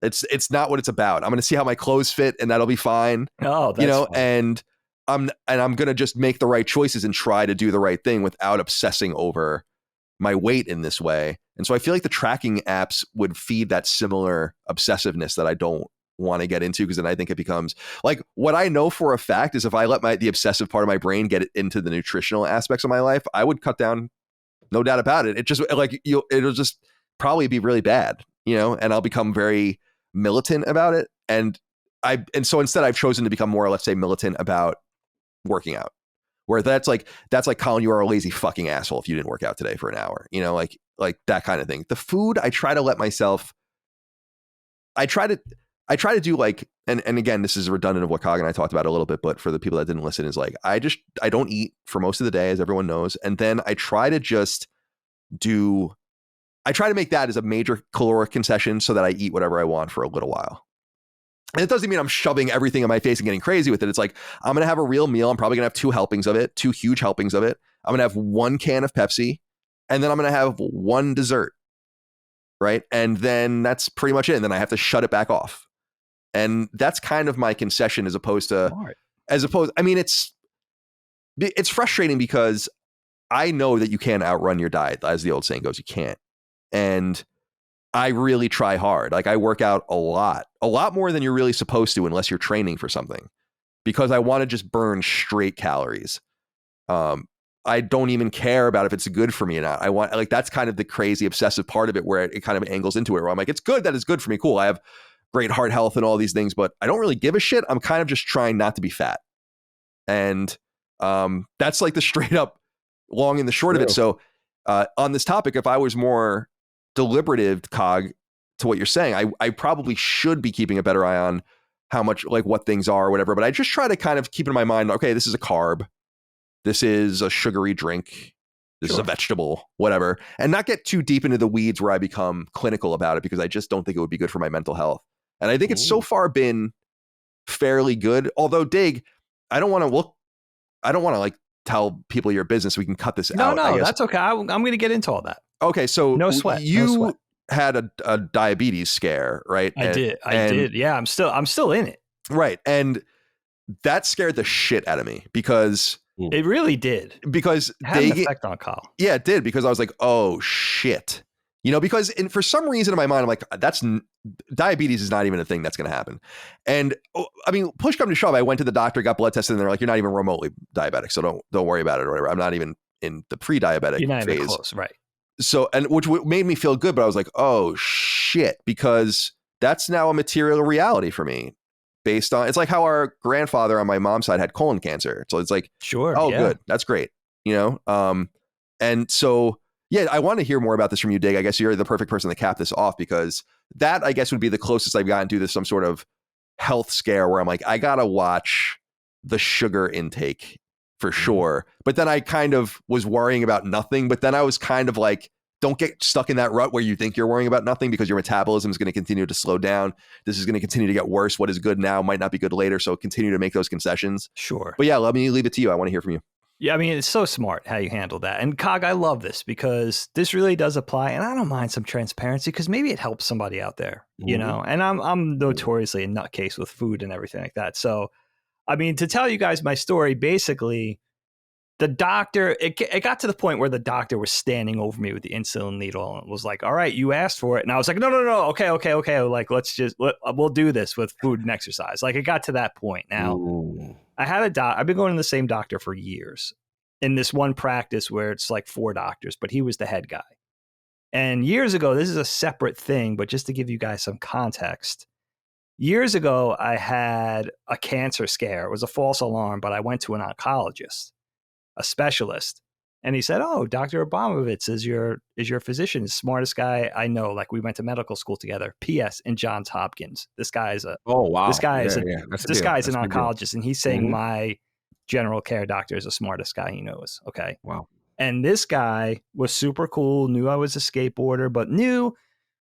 It's not what it's about. I'm going to see how my clothes fit and that'll be fine. Oh, that's fine. And I'm going to just make the right choices and try to do the right thing without obsessing over my weight in this way. And so I feel like the tracking apps would feed that similar obsessiveness that I don't want to get into, because then I think it becomes like, what I know for a fact is if I let the obsessive part of my brain get into the nutritional aspects of my life, I would cut down, no doubt about it. It just like it'll just probably be really bad, and I'll become very militant about it. And so instead I've chosen to become more, let's say, militant about working out, where that's like, Colin, you are a lazy fucking asshole if you didn't work out today for an hour, like that kind of thing. The food, I try to I try to do like, and again, this is redundant of what Cog and I talked about a little bit, but for the people that didn't listen, is like, I don't eat for most of the day, as everyone knows. And then I try to make that as a major caloric concession so that I eat whatever I want for a little while. And it doesn't mean I'm shoving everything in my face and getting crazy with it. It's like, I'm going to have a real meal. I'm probably going to have 2 helpings of it, 2 huge helpings of it. I'm going to have 1 can of Pepsi, and then I'm going to have 1 dessert. Right. And then that's pretty much it. And then I have to shut it back off. And that's kind of my concession as opposed, I mean, it's frustrating because I know that you can't outrun your diet. As the old saying goes, you can't. And I really try hard. Like, I work out a lot more than you're really supposed to unless you're training for something, because I want to just burn straight calories. I don't even care about if it's good for me or not. I want, like, that's kind of the crazy obsessive part of it, where it kind of angles into it, where I'm like, it's good that it's good for me. Cool. I have great heart health and all these things, but I don't really give a shit. I'm kind of just trying not to be fat. And that's like the straight up long and the short of it. So on this topic, if I was more deliberative, Cog, to what you're saying, I probably should be keeping a better eye on how much, like, what things are or whatever. But I just try to kind of keep in my mind, okay, this is a carb. This is a sugary drink. This is a vegetable, whatever. And not get too deep into the weeds where I become clinical about it, because I just don't think it would be good for my mental health. And I think it's so far been fairly good. Although, Dig, I don't want to like tell people your business. We can cut this out. No, that's okay. I'm going to get into all that. Okay, so no sweat. You had a diabetes scare, right? I did. Yeah, I'm still in it. Right, and that scared the shit out of me, because it really did. Because it had an effect on Kyle. Yeah, it did, because I was like, oh shit. Because for some reason in my mind, I'm like, diabetes is not even a thing that's going to happen. And I mean, push come to shove, I went to the doctor, got blood tested, and they're like, you're not even remotely diabetic, so don't worry about it or whatever. I'm not even in the pre-diabetic You're not phase. even close, right? So, and which made me feel good, but I was like, oh shit, because that's now a material reality for me. Based on, it's like how our grandfather on my mom's side had colon cancer. So it's like, sure, oh, good, that's great, and so. Yeah, I want to hear more about this from you, Dig. I guess you're the perfect person to cap this off, because that, I guess, would be the closest I've gotten to this, some sort of health scare where I'm like, I got to watch the sugar intake for sure. But then I kind of was worrying about nothing. But then I was kind of like, don't get stuck in that rut where you think you're worrying about nothing, because your metabolism is going to continue to slow down. This is going to continue to get worse. What is good now might not be good later. So continue to make those concessions. Sure. But yeah, let me leave it to you. I want to hear from you. Yeah, I mean, it's so smart how you handle that. And Cog, I love this, because this really does apply. And I don't mind some transparency, because maybe it helps somebody out there, and I'm notoriously a nutcase with food and everything like that. So, I mean, to tell you guys my story, basically, the doctor, it got to the point where the doctor was standing over me with the insulin needle and was like, all right, you asked for it. And I was like, no. Okay. Like, we'll do this with food and exercise. Like, it got to that point. Now, I had I've been going to the same doctor for years in this one practice where it's like 4 doctors, but he was the head guy. And years ago, this is a separate thing, but just to give you guys some context, years ago, I had a cancer scare. It was a false alarm, but I went to an oncologist, a specialist, and he said, "Oh, Dr. Abramovitz is your physician, the smartest guy I know. Like, we went to medical school together. P.S. in Johns Hopkins. This guy is an oncologist, and he's saying my general care doctor is the smartest guy he knows." Okay, wow. And this guy was super cool. Knew I was a skateboarder, but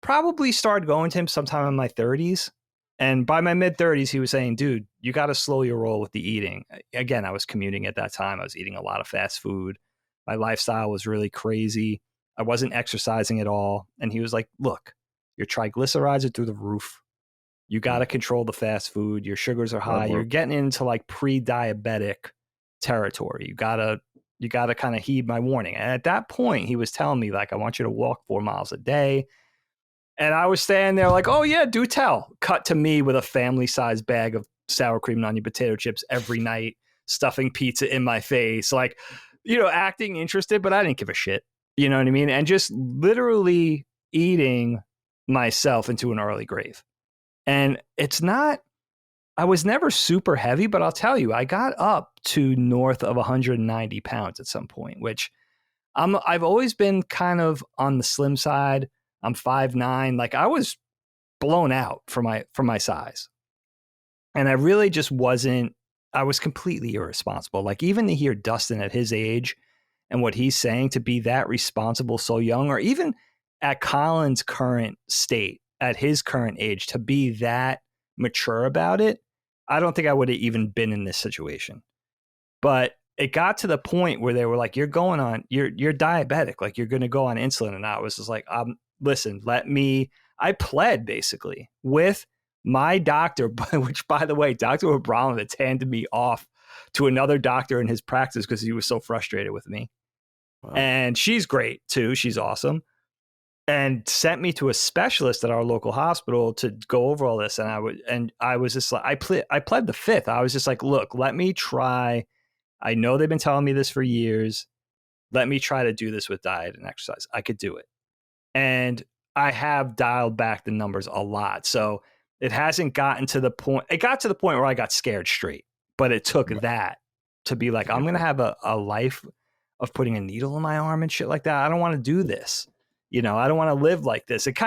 probably started going to him sometime in my 30s. And by my mid 30s, he was saying, dude, you got to slow your roll with the eating. Again, I was commuting at that time. I was eating a lot of fast food. My lifestyle was really crazy. I wasn't exercising at all. And he was like, look, your triglycerides are through the roof. You got to control the fast food. Your sugars are high. You're getting into like pre-diabetic territory. You got to kind of heed my warning. And at that point, he was telling me, like, I want you to walk 4 miles a day. And I was standing there like, oh, yeah, do tell. Cut to me with a family-sized bag of sour cream and onion potato chips every night, stuffing pizza in my face, like, acting interested, but I didn't give a shit. You know what I mean? And just literally eating myself into an early grave. And I was never super heavy, but I'll tell you, I got up to north of 190 pounds at some point, which I've always been kind of on the slim side. I'm 5'9". Like, I was blown out for my size. And I really just wasn't, I was completely irresponsible. Like even to hear Dustin at his age and what he's saying, to be that responsible so young, or even at Colin's current state, at his current age, to be that mature about it, I don't think I would have even been in this situation. But it got to the point where they were like, you're diabetic, like you're going to go on insulin. And I was just like, listen, I pled basically with my doctor, which by the way, Dr. O'Brien had handed me off to another doctor in his practice because he was so frustrated with me. Wow. And she's great too. She's awesome. And sent me to a specialist at our local hospital to go over all this. And I was just like, I pled the fifth. I was just like, look, let me try. I know they've been telling me this for years. Let me try to do this with diet and exercise. I could do it. And I have dialed back the numbers a lot. So it hasn't gotten to the point. It got to the point where I got scared straight, but it took that to be like, I'm going to have a life of putting a needle in my arm and shit like that. I don't want to do this. You know, I don't want to live like this. It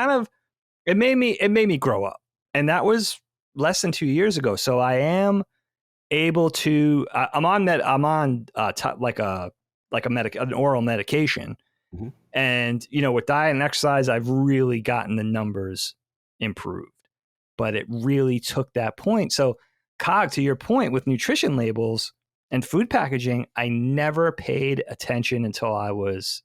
made me grow up. And that was less than 2 years ago. So I am able to, I'm on an oral medication. Mm-hmm. And, you know, with diet and exercise, I've really gotten the numbers improved, but it really took that point. So Cog, to your point with nutrition labels and food packaging, I never paid attention until I was,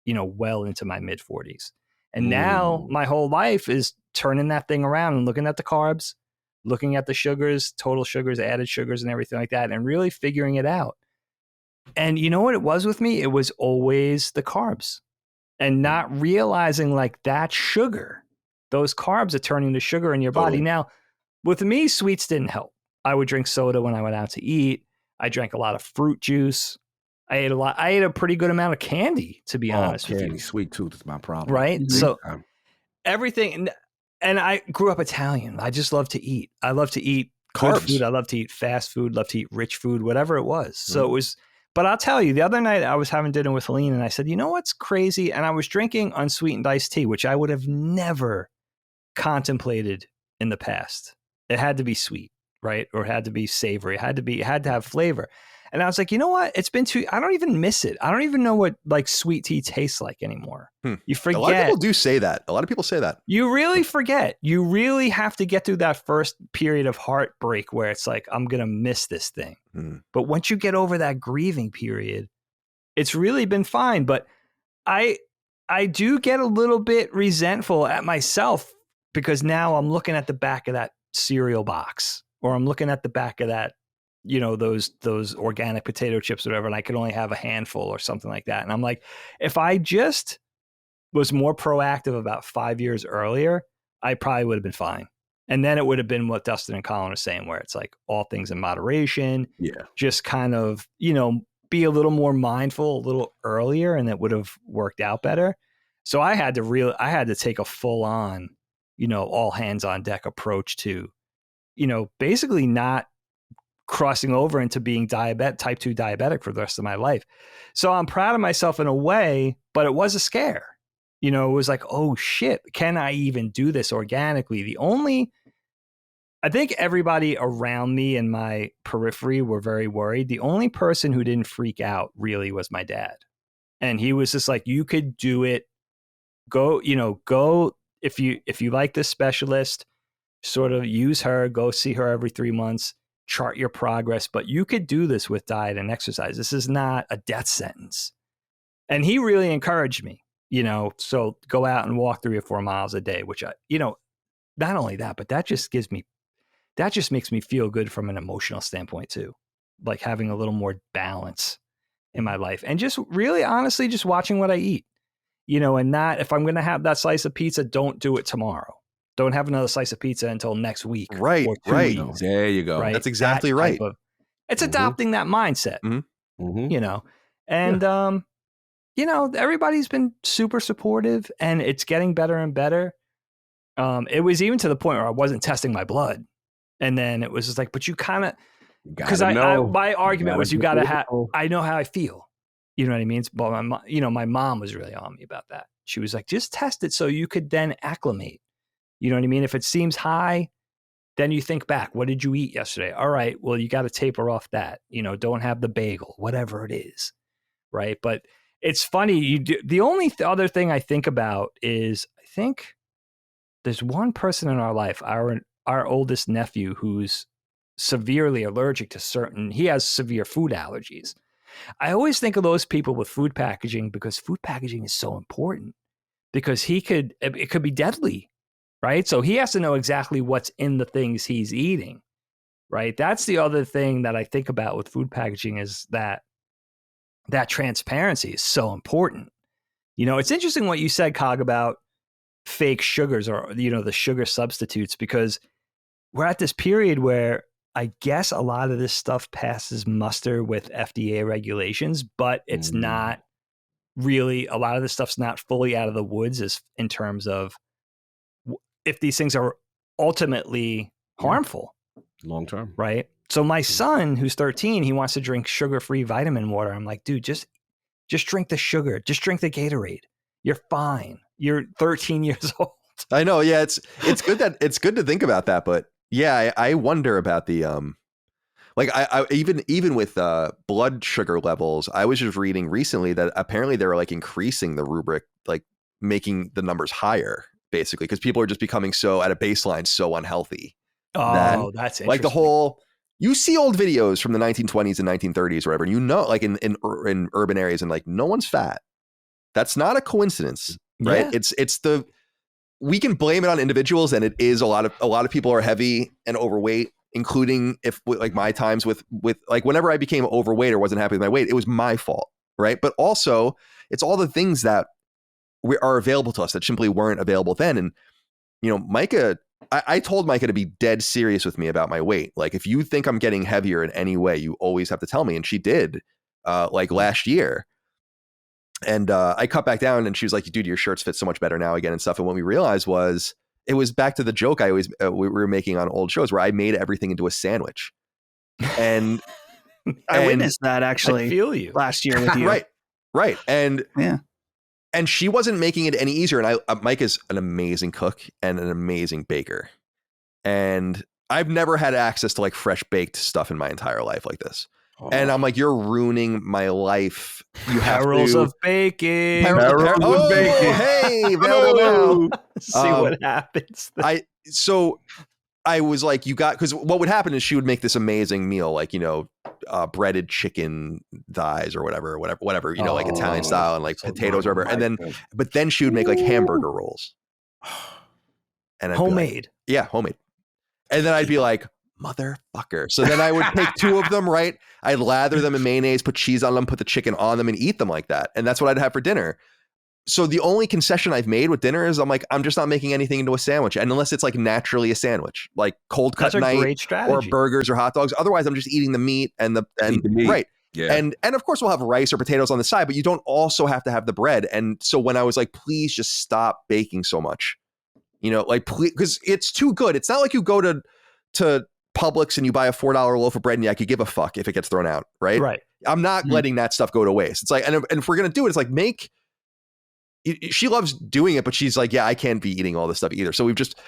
you know, well into my mid 40s. And now my whole life is turning that thing around and looking at the carbs, looking at the sugars, total sugars, added sugars and everything like that, and really figuring it out. And you know what it was with me? It was always the carbs, and not realizing like that sugar, those carbs are turning to sugar in your body. Now, with me, sweets didn't help. I would drink soda when I went out to eat. I drank a lot of fruit juice. I ate a pretty good amount of candy, to be honest with you. Candy, sweet tooth is my problem. Right? So everything, and I grew up Italian. I just love to eat. I love to eat good food. I love to eat fast food, love to eat rich food, whatever it was. So it was, but I'll tell you, the other night I was having dinner with Helene and I said, you know what's crazy? And I was drinking unsweetened iced tea, which I would have never contemplated in the past. It had to be sweet, right? Or it had to be savory. It had to have flavor. And I was like, you know what? It's been I don't even miss it. I don't even know what like sweet tea tastes like anymore. You forget. A lot of people do say that. A lot of people say that. You really forget. You really have to get through that first period of heartbreak where it's like, I'm going to miss this thing. But once you get over that grieving period, it's really been fine. But I do get a little bit resentful at myself because now I'm looking at the back of that cereal box, or I'm looking at the back of that, you know, those organic potato chips or whatever, and I could only have a handful or something like that. And I'm like, if I just was more proactive about 5 years earlier, I probably would have been fine. And then it would have been what Dustin and Colin are saying, where it's like all things in moderation. Yeah. Just kind of, you know, be a little more mindful a little earlier, and it would have worked out better. So I had to take a full on, you know, all hands on deck approach to, you know, basically not crossing over into being type 2 diabetic for the rest of my life. So I'm proud of myself in a way, but it was a scare. You know, it was like, oh shit, can I even do this organically? I think everybody around me in my periphery were very worried. The only person who didn't freak out really was my dad. And he was just like, you could do it. Go, if you like this specialist, sort of use her, go see her every 3 months, chart your progress, but you could do this with diet and exercise. This is not a death sentence. And he really encouraged me, you know, so go out and walk 3 or 4 miles a day, which not only that, but that just makes me feel good from an emotional standpoint too. Like having a little more balance in my life, and just really honestly, just watching what I eat, you know, and not, if I'm going to have that slice of pizza, don't do it tomorrow. Don't have another slice of pizza until next week. Right, or 2 right. weeks, there you go. Right? That's exactly right. It's adopting that mindset, you know, and, you know, everybody's been super supportive, and it's getting better and better. It was even to the point where I wasn't testing my blood. And then it was just like, but you kind of, because my argument was, I know how I feel. You know what I mean? But my mom was really on me about that. She was like, just test it so you could then acclimate. You know what I mean? If it seems high, then you think back, what did you eat yesterday? All right, well, you got to taper off that. You know, don't have the bagel, whatever it is, right? But it's funny. The only other thing I think about is I think there's one person in our life, our oldest nephew, who's severely allergic to he has severe food allergies. I always think of those people with food packaging because food packaging is so important because it could be deadly. Right. So he has to know exactly what's in the things he's eating. Right. That's the other thing that I think about with food packaging is that transparency is so important. You know, it's interesting what you said, Cog, about fake sugars or, you know, the sugar substitutes, because we're at this period where I guess a lot of this stuff passes muster with FDA regulations, but it's not really, a lot of this stuff's not fully out of the woods in terms of if these things are ultimately harmful long term, right? So my son, who's 13, he wants to drink sugar-free vitamin water. I'm like, dude, just drink the sugar, just drink the Gatorade. You're fine. You're 13 years old. I know. Yeah, it's good to think about that, but yeah, I wonder about the like I even with blood sugar levels. I was just reading recently that apparently they were like increasing the rubric, like making the numbers higher. Basically, because people are just becoming so at a baseline so unhealthy. Oh, that's interesting. Like the whole, you see old videos from the 1920s and 1930s or whatever, and you know, like in urban areas, and like no one's fat. That's not a coincidence, right? Yeah. We can blame it on individuals, and it is a lot of people are heavy and overweight, including if like my times with like whenever I became overweight or wasn't happy with my weight, it was my fault, right? But also it's all the things that are available to us that simply weren't available then. And, you know, Micah, I told Micah to be dead serious with me about my weight. Like, if you think I'm getting heavier in any way, you always have to tell me. And she did, like last year. And I cut back down, and she was like, dude, your shirts fit so much better now again and stuff. And what we realized was it was back to the joke I always we were making on old shows where I made everything into a sandwich. And I witnessed that actually. I feel you. Last year with you. Right. And yeah. And she wasn't making it any easier. And Mike is an amazing cook and an amazing baker. And I've never had access to like fresh baked stuff in my entire life like this. Oh. And I'm like, you're ruining my life. You have Perils of baking. Perils of baking. Hey, available now. See what happens. So I was like, because what would happen is she would make this amazing meal, like, you know, breaded chicken thighs or whatever, you know, like Italian style, and like potatoes or whatever. And but then she would make like hamburger rolls. And homemade. Homemade. And then I'd be like, motherfucker. So then I would take two of them, right? I'd lather them in mayonnaise, put cheese on them, put the chicken on them, and eat them like that. And that's what I'd have for dinner. So the only concession I've made with dinner is I'm just not making anything into a sandwich. And unless it's like naturally a sandwich, like cold cut night or burgers or hot dogs. Otherwise, I'm just eating the meat and the meat. Right. Yeah. And of course we'll have rice or potatoes on the side, but you don't also have to have the bread. And so when I was like, please just stop baking so much, you know, like, please, because it's too good. It's not like you go to Publix and you buy a $4 loaf of bread and I could give a fuck if it gets thrown out. Right. Right. I'm not letting that stuff go to waste. It's like, and if we're going to do it, it's like she loves doing it, but she's like, yeah, I can't be eating all this stuff either. So we've just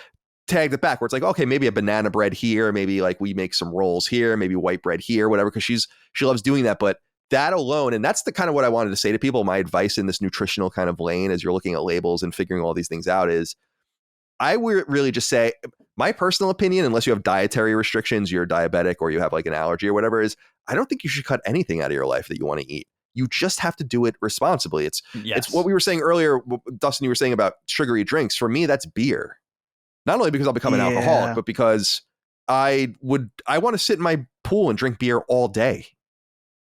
tagged it back where it's like, okay, maybe a banana bread here, maybe like we make some rolls here, maybe white bread here, whatever, because she loves doing that. But that alone, and that's the kind of what I wanted to say to people, my advice in this nutritional kind of lane as you're looking at labels and figuring all these things out is, I would really just say, my personal opinion, unless you have dietary restrictions, you're diabetic or you have like an allergy or whatever, is I don't think you should cut anything out of your life that you want to eat. You just have to do it responsibly. It's what we were saying earlier, Dustin, you were saying about sugary drinks. For me, that's beer. Not only because I'll become an alcoholic, but because I want to sit in my pool and drink beer all day.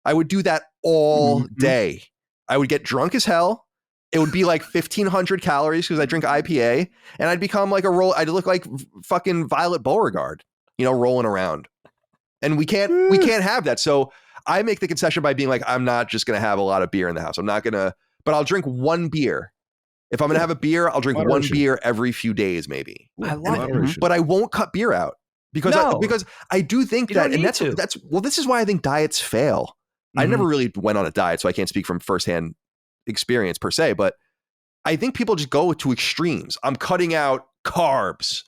I would do that all day. I would get drunk as hell. It would be like 1,500 calories because I drink IPA, and I'd become like I'd look like fucking Violet Beauregard, you know, rolling around. And we can't have that. So I make the concession by being like, I'm not just going to have a lot of beer in the house. I'm not going to, but I'll drink one beer. If I'm going to have a beer, I'll drink one beer every few days, maybe. I love it. But I won't cut beer out because I do think that, and this is why I think diets fail. I never really went on a diet, so I can't speak from firsthand experience per se, but I think people just go to extremes. I'm cutting out carbs.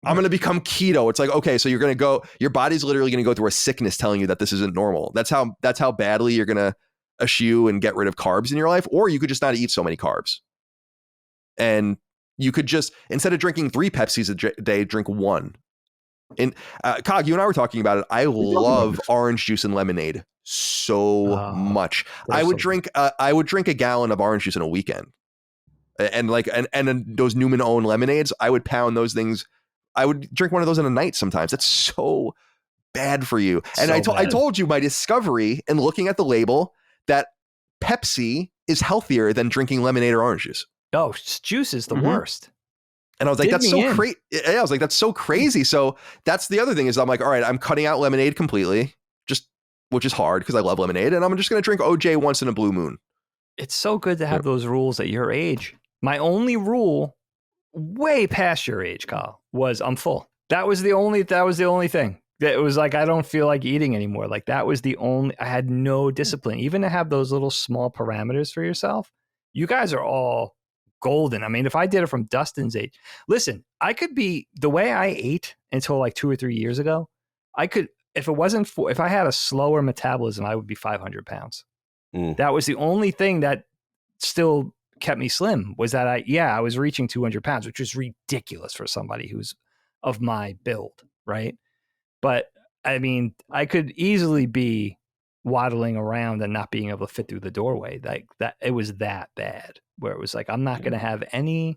I'm going to become keto. It's like, okay, so your body's literally going to go through a sickness telling you that this isn't normal. That's how badly you're going to eschew and get rid of carbs in your life. Or you could just not eat so many carbs. And you could just, instead of drinking 3 Pepsis a day, drink 1. And Cog, you and I were talking about it. I love orange juice and lemonade so much. I would drink a gallon of orange juice in a weekend. And those Newman owned lemonades, I would pound those things. I would drink one of those in a night sometimes. That's so bad for you. And I told you my discovery in looking at the label that Pepsi is healthier than drinking lemonade or orange juice. Oh, juice is the worst. And I was like, that's so crazy. I was like, that's so crazy. So that's the other thing is I'm like, all right, I'm cutting out lemonade completely, which is hard because I love lemonade. And I'm just going to drink OJ once in a blue moon. It's so good to have those rules at your age. My only rule way past your age, Kyle, was I'm full. That was the only thing. It was like, I don't feel like eating anymore. Like that was I had no discipline. Even to have those little small parameters for yourself, you guys are all golden. I mean, if I did it from Dustin's age, listen, I could be the way I ate until like 2 or 3 years ago. I could, if I had a slower metabolism, I would be 500 pounds. That was the only thing that still kept me slim, was that I was reaching 200 pounds, which is ridiculous for somebody who's of my build, right? But I mean, I could easily be waddling around and not being able to fit through the doorway. Like that, it was that bad, where it was like, I'm not going to have I'm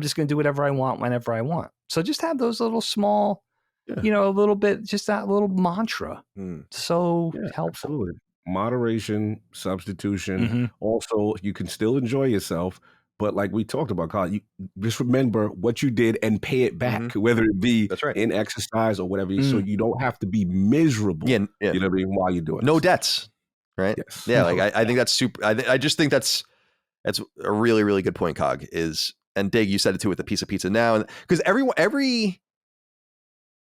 just going to do whatever I want whenever I want. So just have those little small, a little bit, just that little mantra. So helpful. Absolutely. Moderation, substitution. Also, you can still enjoy yourself, but like we talked about, Colin, you just remember what you did and pay it back, whether it be in exercise or whatever. So you don't have to be miserable. You know what I mean, while you do it. No debts, right? Yes. Yeah, like I think that's super. I just think that's a really, really good point, Cog. And Dig, you said it too with the piece of pizza now, because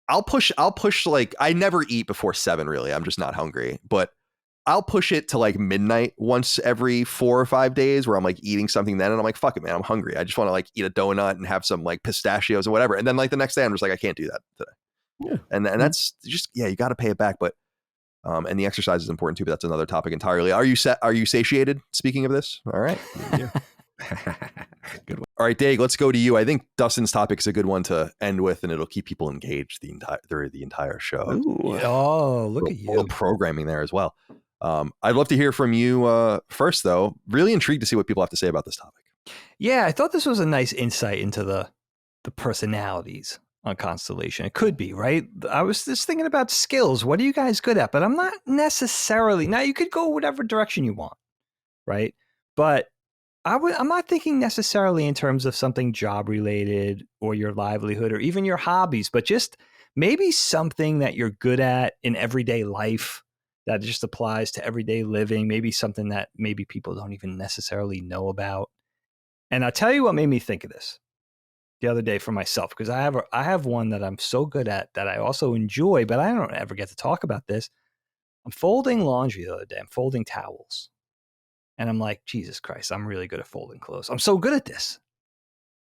I'll push like, I never eat before 7 really. I'm just not hungry, but I'll push it to like midnight once every 4 or 5 days, where I'm like eating something then, and I'm like, fuck it, man, I'm hungry. I just want to like eat a donut and have some like pistachios or whatever. And then like the next day I'm just like, I can't do that today. Yeah. And that's just, you got to pay it back. But and the exercise is important too, but that's another topic entirely. Are you satiated? Speaking of this. All right. Yeah. Good one. All right, Dave, let's go to you. I think Dustin's topic is a good one to end with, and it'll keep people engaged through the entire show. Ooh. Oh, look at you. A little programming there as well. I'd love to hear from you first, though. Really intrigued to see what people have to say about this topic. Yeah, I thought this was a nice insight into the personalities on Constellation. It could be, right? I was just thinking about skills. What are you guys good at? But I'm not necessarily. Now, you could go whatever direction you want, right? But I'm not thinking necessarily in terms of something job related or your livelihood or even your hobbies, but just maybe something that you're good at in everyday life that just applies to everyday living, maybe something that maybe people don't even necessarily know about. And I'll tell you what made me think of this the other day for myself, because I have one that I'm so good at that I also enjoy, but I don't ever get to talk about this. I'm folding laundry the other day. I'm folding towels. And I'm like, Jesus Christ, I'm really good at folding clothes. I'm so good at this.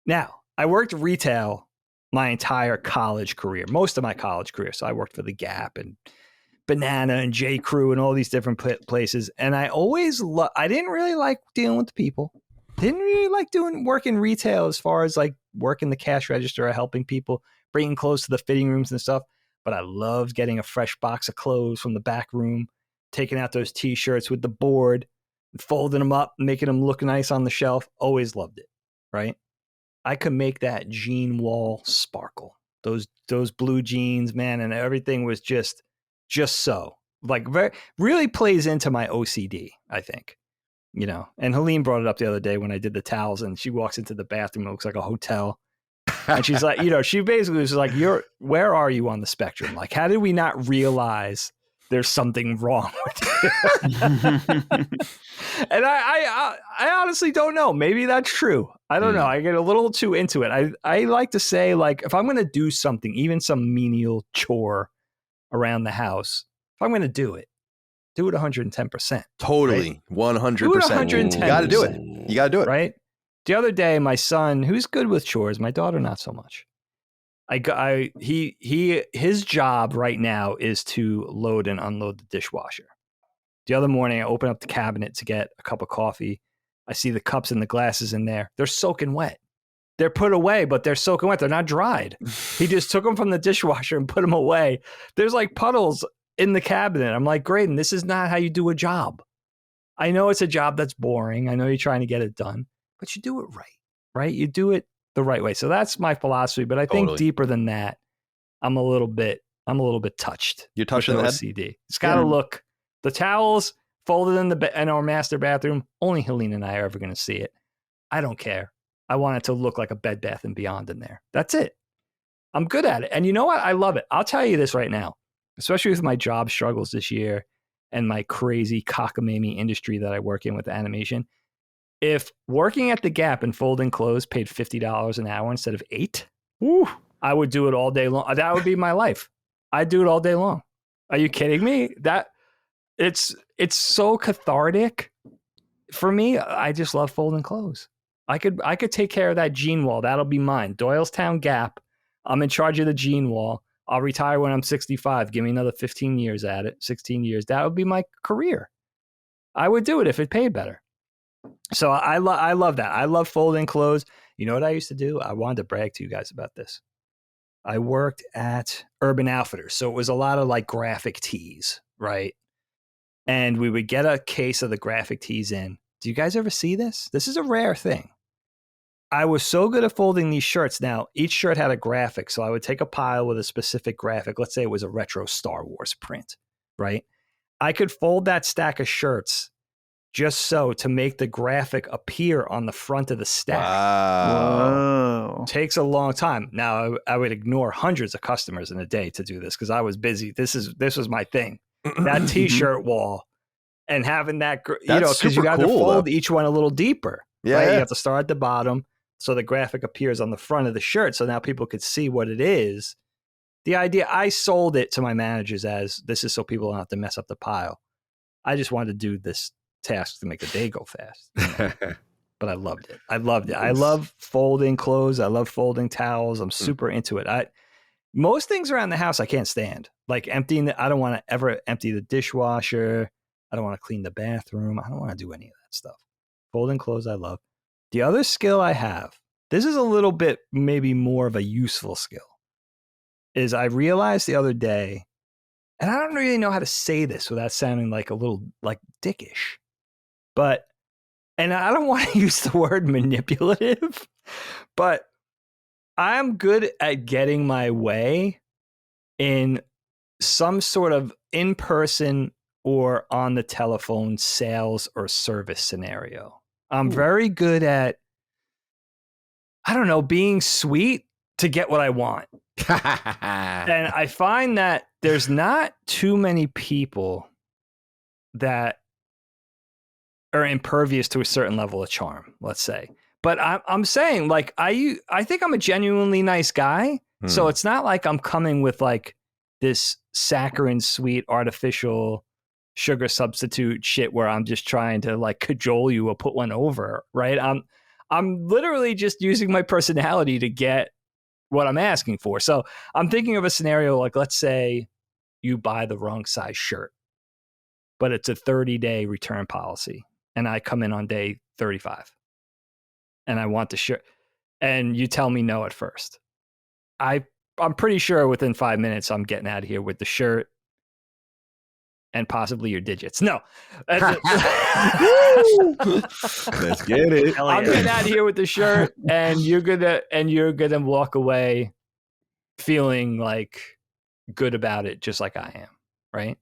Now, I worked retail my entire college career, most of my college career. So I worked for The Gap and Banana and J. Crew and all these different places. And I always I didn't really like dealing with the people. Didn't really like working retail as far as like working the cash register or helping people, bringing clothes to the fitting rooms and stuff. But I loved getting a fresh box of clothes from the back room, taking out those T-shirts with the board, folding them up, making them look nice on the shelf. Always loved it, right? I could make that jean wall sparkle. Those blue jeans, man, and everything was just so. Like, really plays into my OCD, I think. And Helene brought it up the other day when I did the towels, and she walks into the bathroom, it looks like a hotel. And she's like, she basically was like, where are you on the spectrum? Like, how did we not realize there's something wrong with you? And I honestly don't know. Maybe that's true. I don't know. I get a little too into it. I like to say, like, if I'm going to do something, even some menial chore around the house, if I'm going to do it 110%. Totally. Right? 100%. Do it 110%. You got to do it. You got to do it. Right? The other day, my son, who's good with chores, my daughter not so much. His job right now is to load and unload the dishwasher. The other morning, I open up the cabinet to get a cup of coffee. I see the cups and the glasses in there. They're soaking wet. They're put away, but they're soaking wet. They're not dried. He just took them from the dishwasher and put them away. There's like puddles in the cabinet. I'm like, Graydon, this is not how you do a job. I know it's a job that's boring. I know you're trying to get it done, but you do it right? You do it the right way. So that's my philosophy. But I think deeper than that, I'm a little bit touched. You're touching the OCD. It's got to look. The towels folded in our master bathroom. Only Helene and I are ever going to see it. I don't care. I want it to look like a Bed Bath & Beyond in there. That's it. I'm good at it. And you know what? I love it. I'll tell you this right now, especially with my job struggles this year and my crazy cockamamie industry that I work in with animation. If working at the Gap and folding clothes paid $50 an hour instead of $8, I would do it all day long. That would be my life. I'd do it all day long. Are you kidding me? It's so cathartic for me. I just love folding clothes. I could take care of that jean wall. That'll be mine. Doylestown Gap. I'm in charge of the jean wall. I'll retire when I'm 65. Give me another 15 years at it, 16 years. That would be my career. I would do it if it paid better. So I love that. I love folding clothes. You know what I used to do? I wanted to brag to you guys about this. I worked at Urban Outfitters. So it was a lot of like graphic tees, right? And we would get a case of the graphic tees in. Do you guys ever see this? This is a rare thing. I was so good at folding these shirts. Now, each shirt had a graphic. So I would take a pile with a specific graphic. Let's say it was a retro Star Wars print, right? I could fold that stack of shirts just so to make the graphic appear on the front of the stack. Wow. Whoa. Takes a long time. Now, I would ignore hundreds of customers in a day to do this because I was busy. This was my thing. That T-shirt wall and having that, because you got to fold each one a little deeper. Yeah, right? yeah. You have to start at the bottom so the graphic appears on the front of the shirt. So now people could see what it is. The idea, I sold it to my managers as this is so people don't have to mess up the pile. I just wanted to do this task to make the day go fast. But I loved it. I love folding clothes. I love folding towels. I'm super into it. Most things around the house I can't stand. Like emptying I don't want to ever empty the dishwasher. I don't want to clean the bathroom. I don't want to do any of that stuff. Folding clothes I love. The other skill I have, this is a little bit maybe more of a useful skill, is I realized the other day, and I don't really know how to say this without sounding like a little like dickish, but, and I don't want to use the word manipulative, but I'm good at getting my way in some sort of in-person or on the telephone sales or service scenario. I'm very good at, I don't know, being sweet to get what I want. And I find that there's not too many people that are impervious to a certain level of charm, let's say. But I'm saying, like, I think I'm a genuinely nice guy. So it's not like I'm coming with like this saccharine sweet artificial sugar substitute shit where I'm just trying to like cajole you or put one over, right? I'm literally just using my personality to get what I'm asking for. So I'm thinking of a scenario like, let's say you buy the wrong size shirt, but it's a 30-day return policy. And I come in on day 35 and I want the shirt and you tell me no at first. I'm pretty sure within 5 minutes I'm getting out of here with the shirt and possibly your digits. No. Let's get it. I'm getting out of here with the shirt and you're gonna walk away feeling like good about it, just like I am, right?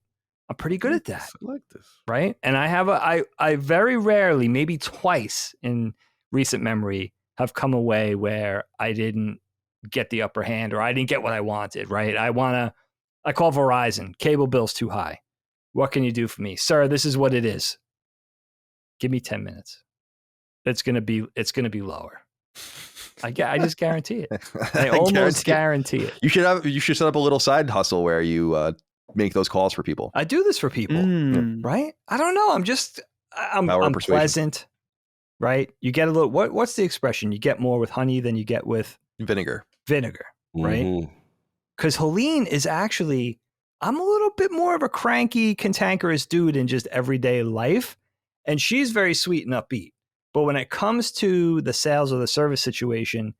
I'm pretty good at that. I like this. Right? And I very rarely, maybe twice in recent memory, have come away where I didn't get the upper hand or I didn't get what I wanted, right? I call Verizon, cable bill's too high. What can you do for me? Sir, this is what it is. Give me 10 minutes. It's going to be lower. I just guarantee it. I almost guarantee it. You should set up a little side hustle where you make those calls for people. I do this for people, right? I don't know. I'm pleasant. right? You get a little, what's the expression? You get more with honey than you get with Vinegar. Right? Mhm. Because Helene is actually, I'm a little bit more of a cranky, cantankerous dude in just everyday life. And she's very sweet and upbeat. But when it comes to the sales or the service situation,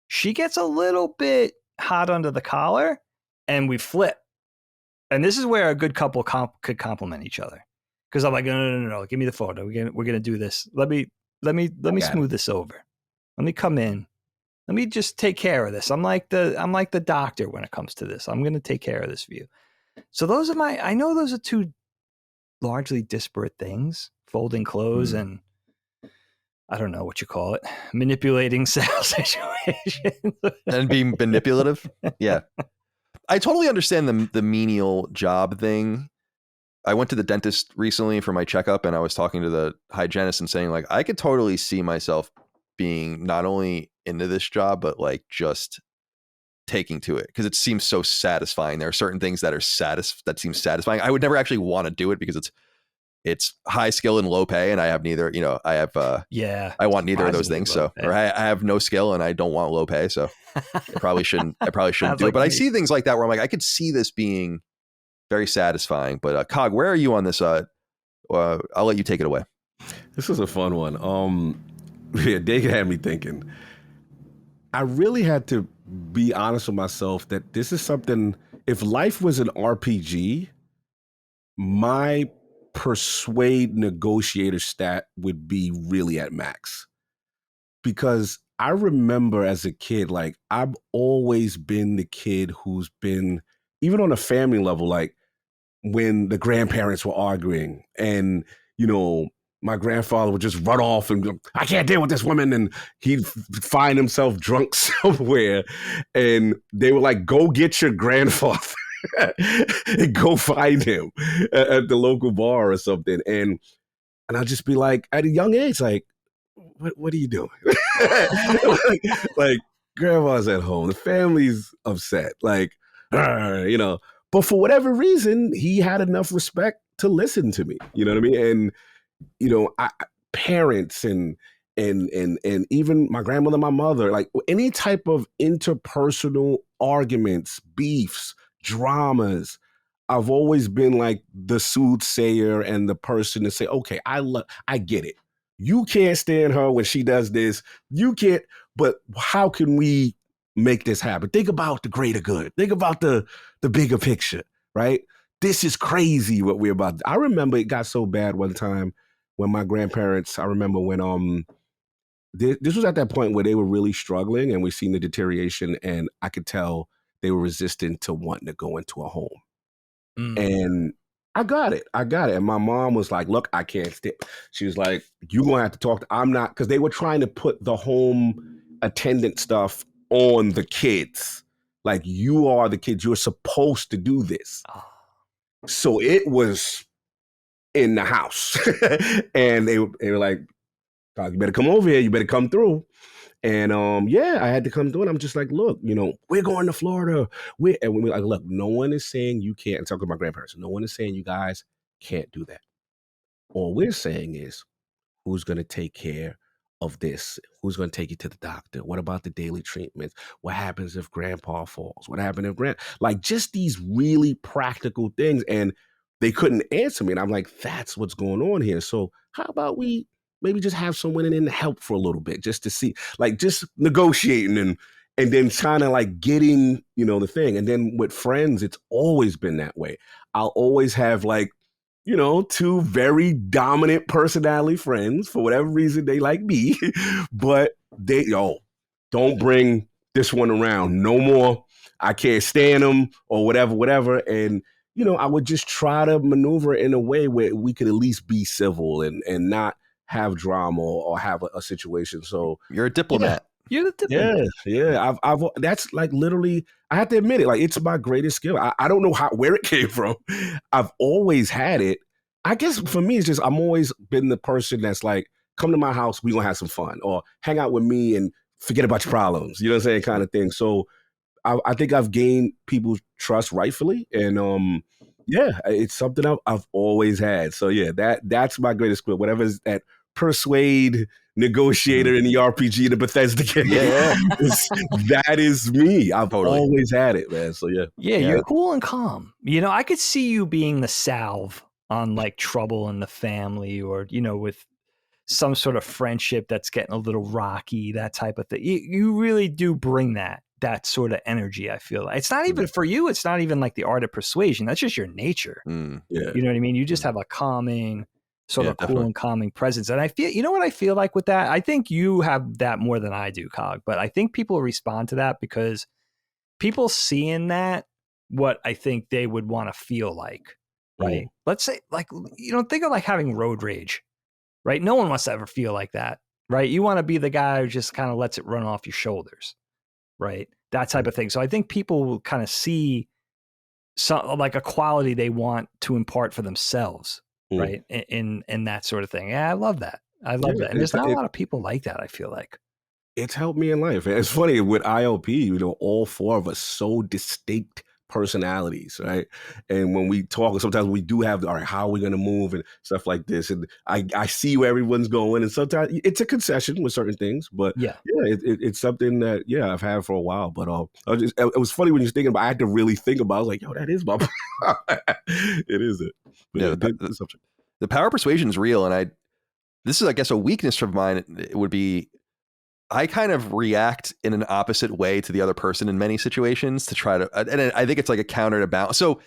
she gets a little bit hot under the collar and we flip. And this is where a good couple could complement each other. Because I'm like, no, give me the photo. We're gonna do this. Let me smooth this over. Let me come in. Let me just take care of this. I'm like the doctor when it comes to this. I'm gonna take care of this for you. So those are I know those are two largely disparate things, folding clothes and I don't know what you call it, manipulating sales situations. And being manipulative. Yeah. I totally understand the menial job thing. I went to the dentist recently for my checkup and I was talking to the hygienist and saying like, I could totally see myself being not only into this job, but like just taking to it because it seems so satisfying. There are certain things that that seem satisfying. I would never actually want to do it because it's high skill and low pay. And I have neither, I have, I want neither of those things. So, or I have no skill and I don't want low pay. So I probably shouldn't do it. But I see things like that where I'm like, I could see this being very satisfying. But Cog, where are you on this? I'll let you take it away. This is a fun one. Yeah, Dagan had me thinking. I really had to be honest with myself that this is something, if life was an RPG, my persuade negotiator stat would be really at max. Because I remember as a kid, like I've always been the kid who's been, even on a family level, like when the grandparents were arguing and, my grandfather would just run off and go, I can't deal with this woman. And he'd find himself drunk somewhere. And they were like, go get your grandfather and go find him at the local bar or something. And I'll just be like, at a young age, like, what are you doing? like, grandma's at home. The family's upset. Like, but for whatever reason, he had enough respect to listen to me. You know what I mean? And parents and even my grandmother, my mother, like any type of interpersonal arguments, beefs, dramas, I've always been like the soothsayer and the person to say, okay, I get it. You can't stand her when she does this. You can't, but how can we make this happen? Think about the greater good. Think about the bigger picture, right? This is crazy what we're about. I remember it got so bad one time when my grandparents, I remember when this was at that point where they were really struggling and we seen the deterioration and I could tell they were resistant to wanting to go into a home. And I got it. And my mom was like, look, I can't stay. She was like, you're going to have to talk to, I'm not, because they were trying to put the home attendant stuff on the kids. Like, you are the kids. You're supposed to do this. So it was in the house. And they were like, you better come over here. You better come through. And I had to come through. And I'm just like, look, we're going to Florida. And we're like, look, no one is saying you can't. I'm talking about my grandparents. No one is saying you guys can't do that. All we're saying is, who's going to take care of this? Who's going to take you to the doctor? What about the daily treatments? What happens if grandpa falls? What happens if like just these really practical things. And they couldn't answer me. And I'm like, that's what's going on here. So how about we maybe just have someone in to help for a little bit, just to see, like just negotiating and then kind of like getting, the thing. And then with friends, it's always been that way. I'll always have like, two very dominant personality friends. For whatever reason, they like me, but don't bring this one around no more. I can't stand them or whatever. And, I would just try to maneuver in a way where we could at least be civil and not have drama or have a situation. So you're a diplomat. You're the diplomat. Yeah. I've that's like literally, I have to admit it. Like it's my greatest skill. I don't know where it came from. I've always had it. I guess for me, it's just, I'm always been the person that's like, come to my house, we gonna have some fun, or hang out with me and forget about your problems. You know what I'm saying? Kind of thing. So I think I've gained people's trust rightfully. And it's something I've always had. So yeah, that's my greatest skill. Whatever is that persuade negotiator in the RPG in the Bethesda game. Yeah. That is me. I've Totally. always had it, man. So Yeah, you're cool and calm. I could see you being the salve on like trouble in the family, or with some sort of friendship that's getting a little rocky, that type of thing. You really do bring that sort of energy. I feel like it's not even for you. It's not even like the art of persuasion. That's just your nature. Yeah. You know what I mean? You just have a calming, sort of cool definitely. and calming presence. And I feel, what I feel like with that? I think you have that more than I do, Cog. But I think people respond to that because people seeing that, what I think they would want to feel like, right? Let's say, like, think of like having road rage, right? No one wants to ever feel like that, right? You want to be the guy who just kind of lets it run off your shoulders, right? That type of thing. So I think people will kind of see some like a quality they want to impart for themselves, right? In that sort of thing. Yeah, I love that. I love that. And there's not a lot of people like that, I feel like. It's helped me in life. It's funny with IOP, all four of us so distinct personalities, right? And when we talk, sometimes we do have, all right, how are we going to move and stuff like this? And I see where everyone's going, and sometimes it's a concession with certain things, but it's something that I've had for a while. But it was funny when you were thinking about. I had to really think about. I was like, yo, that is my. It is it. The power of persuasion is real, and this is, I guess, a weakness of mine. It would be, I kind of react in an opposite way to the other person in many situations to try to, and I think it's like a counter to balance. So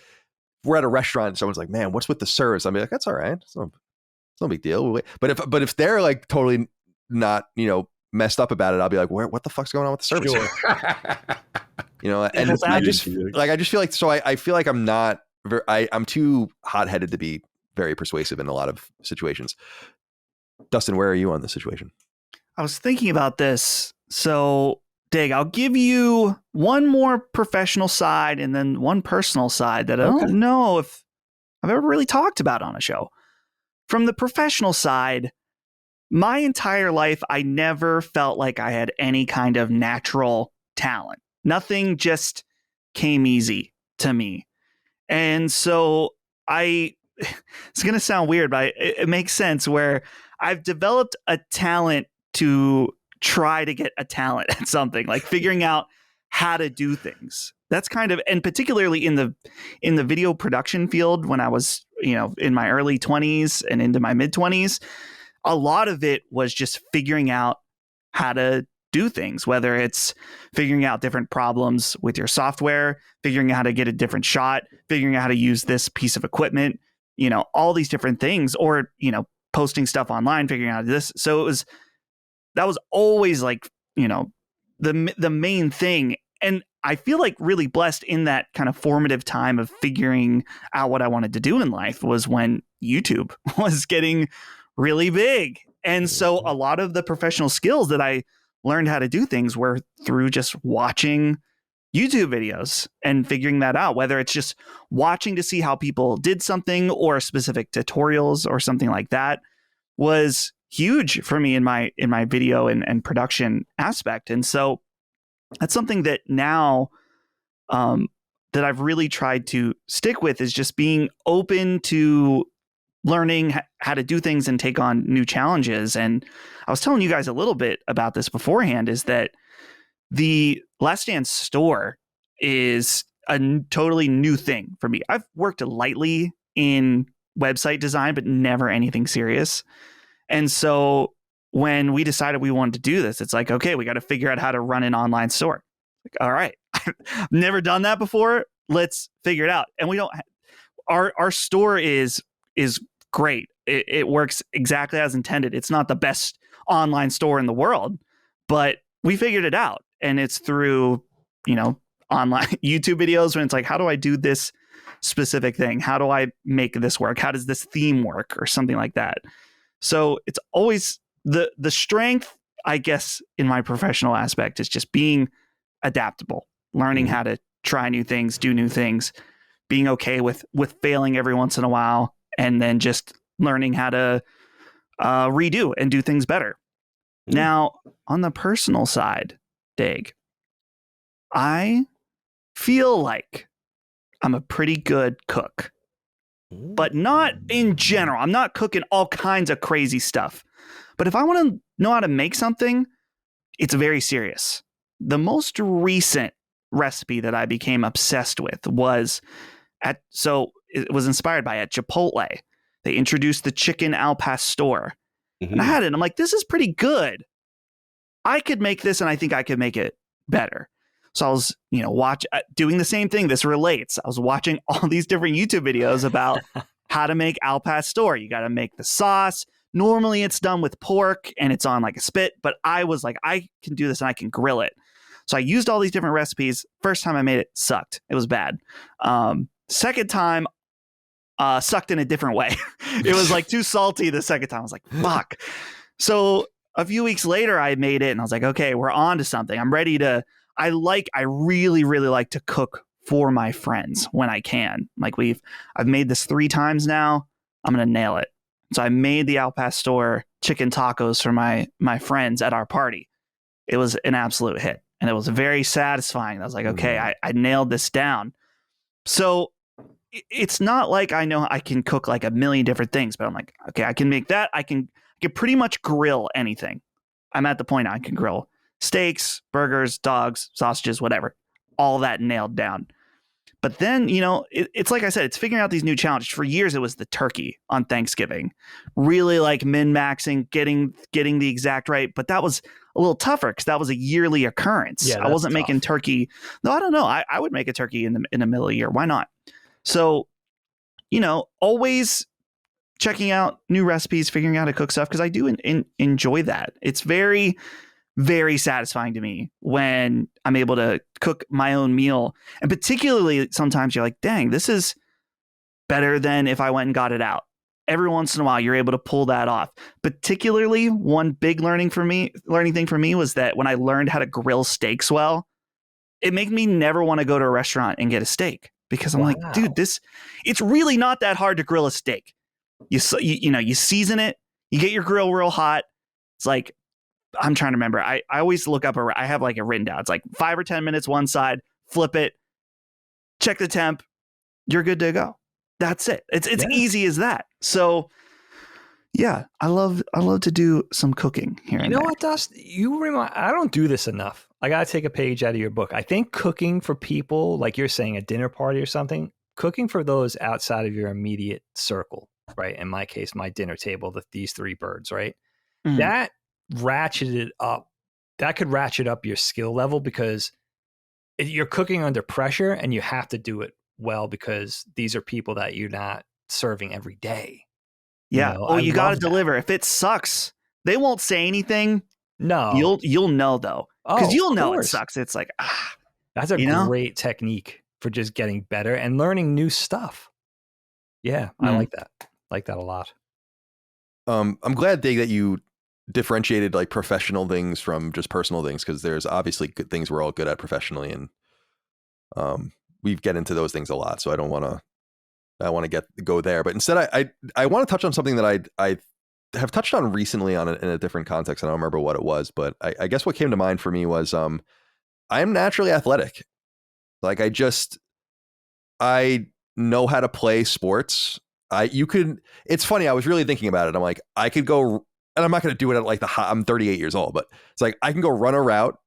we're at a restaurant and someone's like, man, what's with the serves? I'm like, that's all right. It's no big deal. But if they're like totally not, messed up about it, I'll be like, what the fuck's going on with the service? Sure. And I just feel like, so I feel like I'm not I'm too hot-headed to be very persuasive in a lot of situations. Dustin, where are you on this situation? I was thinking about this. So, Dig, I'll give you one more professional side and then one personal side that I don't know if I've ever really talked about on a show. From the professional side, my entire life, I never felt like I had any kind of natural talent. Nothing just came easy to me. And so it's going to sound weird, but it makes sense where I've developed a talent to try to get a talent at something, like figuring out how to do things. That's kind of, and particularly in the video production field, when I was, in my early 20s and into my mid 20s, a lot of it was just figuring out how to do things, whether it's figuring out different problems with your software, figuring out how to get a different shot, figuring out how to use this piece of equipment, all these different things, or, posting stuff online, figuring out this. So that was always like, the main thing. And I feel like really blessed in that kind of formative time of figuring out what I wanted to do in life was when YouTube was getting really big. And so a lot of the professional skills that I learned how to do things were through just watching YouTube videos and figuring that out, whether it's just watching to see how people did something or specific tutorials or something like that was huge for me in my video and production aspect. And so that's something that now that I've really tried to stick with, is just being open to learning how to do things and take on new challenges. And I was telling you guys a little bit about this beforehand, is that the Last Stand store is a totally new thing for me. I've worked lightly in website design, but never anything serious. And so when we decided we wanted to do this, it's like, okay, we got to figure out how to run an online store. Like, all right, I've never done that before. Let's figure it out. And we don't, our store is great. It works exactly as intended. It's not the best online store in the world, but we figured it out. And it's through, online YouTube videos when it's like, how do I do this specific thing? How do I make this work? How does this theme work, or something like that? So it's always the strength, I guess, in my professional aspect is just being adaptable, learning how to try new things, do new things, being okay with failing every once in a while, and then just learning how to redo and do things better. Now, on the personal side, Dag, I feel like I'm a pretty good cook. but not in general. I'm not cooking all kinds of crazy stuff. But if I want to know how to make something, it's very serious. The most recent recipe that I became obsessed with was it was inspired by at Chipotle. They introduced the chicken al pastor. And I had it. And I'm like, this is pretty good. I could make this, and I think I could make it better. So I was, doing the same thing. This relates. I was watching all these different YouTube videos about how to make al pastor. You got to make the sauce. Normally it's done with pork and it's on like a spit, but I was like, I can do this and I can grill it. So I used all these different recipes. First time I made it sucked. It was bad. Second time, sucked in a different way. It was like too salty the second time. I was like, fuck. So a few weeks later I made it and I was like, okay, we're on to something. I'm ready to, I really, really like to cook for my friends when I can. Like I've made this 3 times now. I'm going to nail it. So I made the al pastor chicken tacos for my friends at our party. It was an absolute hit and it was very satisfying. I was like, okay, I nailed this down. So it's not like I know I can cook like a million different things, but I'm like, okay, I can make that. I can pretty much grill anything. I'm at the point I can grill steaks, burgers, dogs, sausages, whatever, all that nailed down. But then, it's like I said, it's figuring out these new challenges. For years, it was the turkey on Thanksgiving, really like min-maxing, getting the exact right. But that was a little tougher because that was a yearly occurrence. Yeah, I wasn't making turkey. No, I don't know. I would make a turkey in the middle of the year. Why not? So, always checking out new recipes, figuring out how to cook stuff because I do enjoy that. It's very, very satisfying to me when I'm able to cook my own meal. And particularly sometimes you're like, dang, this is better than if I went and got it out. Every once in a while, you're able to pull that off. Particularly one big learning thing for me was that when I learned how to grill steaks well, it made me never want to go to a restaurant and get a steak because I'm like, dude, it's really not that hard to grill a steak. You season it, you get your grill real hot. It's like, I'm trying to remember. I always look up, I have like it written down. It's like 5 or 10 minutes one side, flip it, check the temp, you're good to go. That's it. It's easy as that. So yeah, I love to do some cooking here. You know what, Dust? I don't do this enough. I got to take a page out of your book. I think cooking for people, like you're saying, a dinner party or something, cooking for those outside of your immediate circle, right? In my case, my dinner table, these 3 birds, right? Mm-hmm. That could ratchet up your skill level because you're cooking under pressure and you have to do it well because these are people that you're not serving every day. Yeah. You got to deliver. If it sucks, they won't say anything. No. You'll know though. Because you'll know it sucks. It's like, that's a great technique for just getting better and learning new stuff. Yeah. I like that. Like that a lot. I'm glad, Dig, that you differentiated like professional things from just personal things because there's obviously good things we're all good at professionally and we get into those things a lot, so I want to go there, but instead I want to touch on something that I have touched on recently in a different context. I don't remember what it was, but I guess what came to mind for me was I am naturally athletic. Like I know how to play sports. It's funny, I was really thinking about it. I'm like, I could go. And I'm not going to do it at like I'm 38 years old, but it's like I can go run a route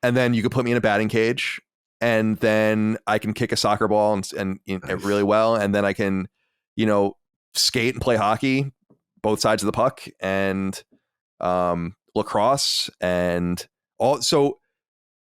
and then you could put me in a batting cage and then I can kick a soccer ball and really well. And then I can, skate and play hockey, both sides of the puck and lacrosse and all. So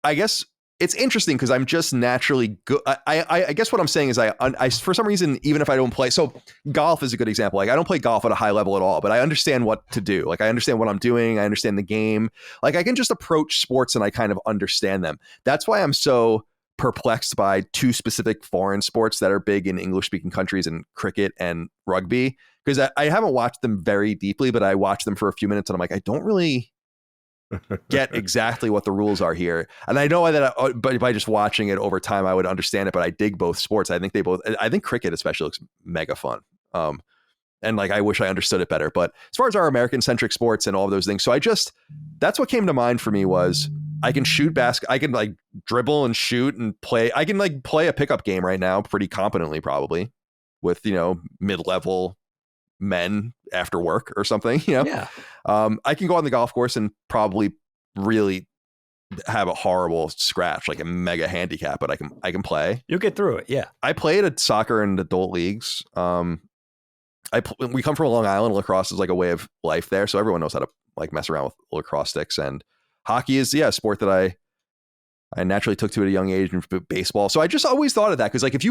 I guess it's interesting because I'm just naturally good. I guess what I'm saying is I for some reason, even if I don't play, so golf is a good example. Like I don't play golf at a high level at all, but I understand what to do. Like I understand what I'm doing. I understand the game. Like I can just approach sports and I kind of understand them. That's why I'm so perplexed by 2 specific foreign sports that are big in English speaking countries and cricket and rugby. Because I haven't watched them very deeply, but I watched them for a few minutes and I'm like, I don't really get exactly what the rules are here. And I know that but by just watching it over time, I would understand it, but I dig both sports. I think cricket especially looks mega fun. And like, I wish I understood it better, but as far as our American centric sports and all of those things. So that's what came to mind for me was I can shoot basket. I can like dribble and shoot and play. I can like play a pickup game right now pretty competently, probably with, mid-level men after work or something, Yeah. I can go on the golf course and probably really have a horrible scratch, like a mega handicap, but I can play. You'll get through it. Yeah. I played at soccer and adult leagues. We come from Long Island. Lacrosse is like a way of life there, so everyone knows how to like mess around with lacrosse sticks. And hockey is a sport that I naturally took to at a young age, and baseball. So I just always thought of that because like if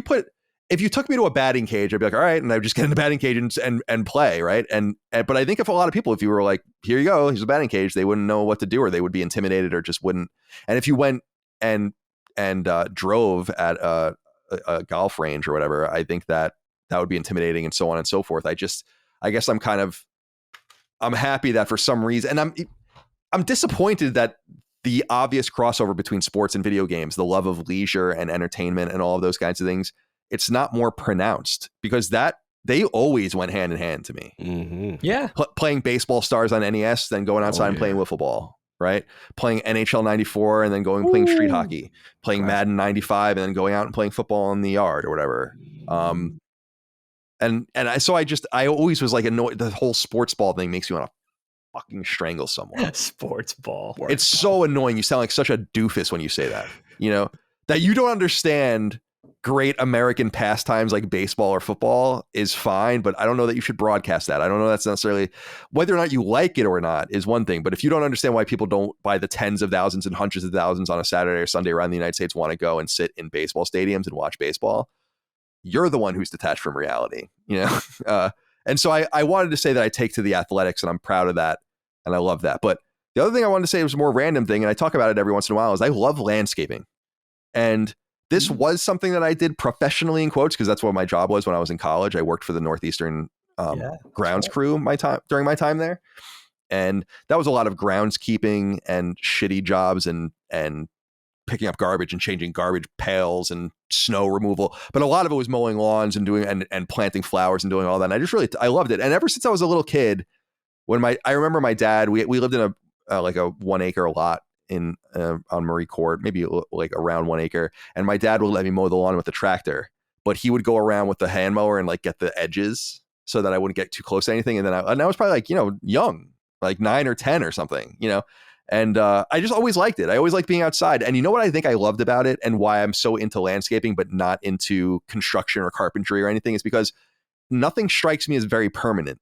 you took me to a batting cage, I'd be like, all right, and I'd just get in the batting cage and play, right? And but I think if a lot of people, if you were like, here you go, here's a batting cage, they wouldn't know what to do, or they would be intimidated, or just wouldn't. And if you went and drove at a golf range or whatever, I think that would be intimidating, and so on and so forth. I guess I'm happy that for some reason, and I'm disappointed that the obvious crossover between sports and video games, the love of leisure and entertainment and all of those kinds of things, it's not more pronounced, because that they always went hand in hand to me. Mm-hmm. Yeah. Playing Baseball Stars on NES, then going outside and playing wiffle ball, right? Playing NHL 94 and then going playing street hockey, playing Madden 95 and then going out and playing football in the yard or whatever. I always was like annoyed. The whole sports ball thing makes you want to fucking strangle someone. Sports ball. It's so annoying. You sound like such a doofus when you say that, that you don't understand great American pastimes like baseball or football is fine, but I don't know that you should broadcast that. I don't know that's necessarily, whether or not you like it or not is one thing, but if you don't understand why people don't, by the tens of thousands and hundreds of thousands on a Saturday or Sunday around the United States, want to go and sit in baseball stadiums and watch baseball, you're the one who's detached from reality, and so I wanted to say that I take to the athletics, and I'm proud of that, and I love that. But the other thing I wanted to say was a more random thing, and I talk about it every once in a while, is I love landscaping. And this was something that I did professionally in quotes, because that's what my job was when I was in college. I worked for the Northeastern grounds crew during my time there. And that was a lot of groundskeeping and shitty jobs and picking up garbage and changing garbage pails and snow removal. But a lot of it was mowing lawns and doing and planting flowers and doing all that. And I loved it. And ever since I was a little kid, I remember my dad, we lived in a 1 acre lot on Murray Court, maybe like around 1 acre. And my dad would let me mow the lawn with the tractor, but he would go around with the hand mower and like get the edges so that I wouldn't get too close to anything. And then I was probably like, young, like 9 or 10 or something, and I just always liked it. I always liked being outside. And you know what I think I loved about it and why I'm so into landscaping, but not into construction or carpentry or anything, is because nothing strikes me as very permanent.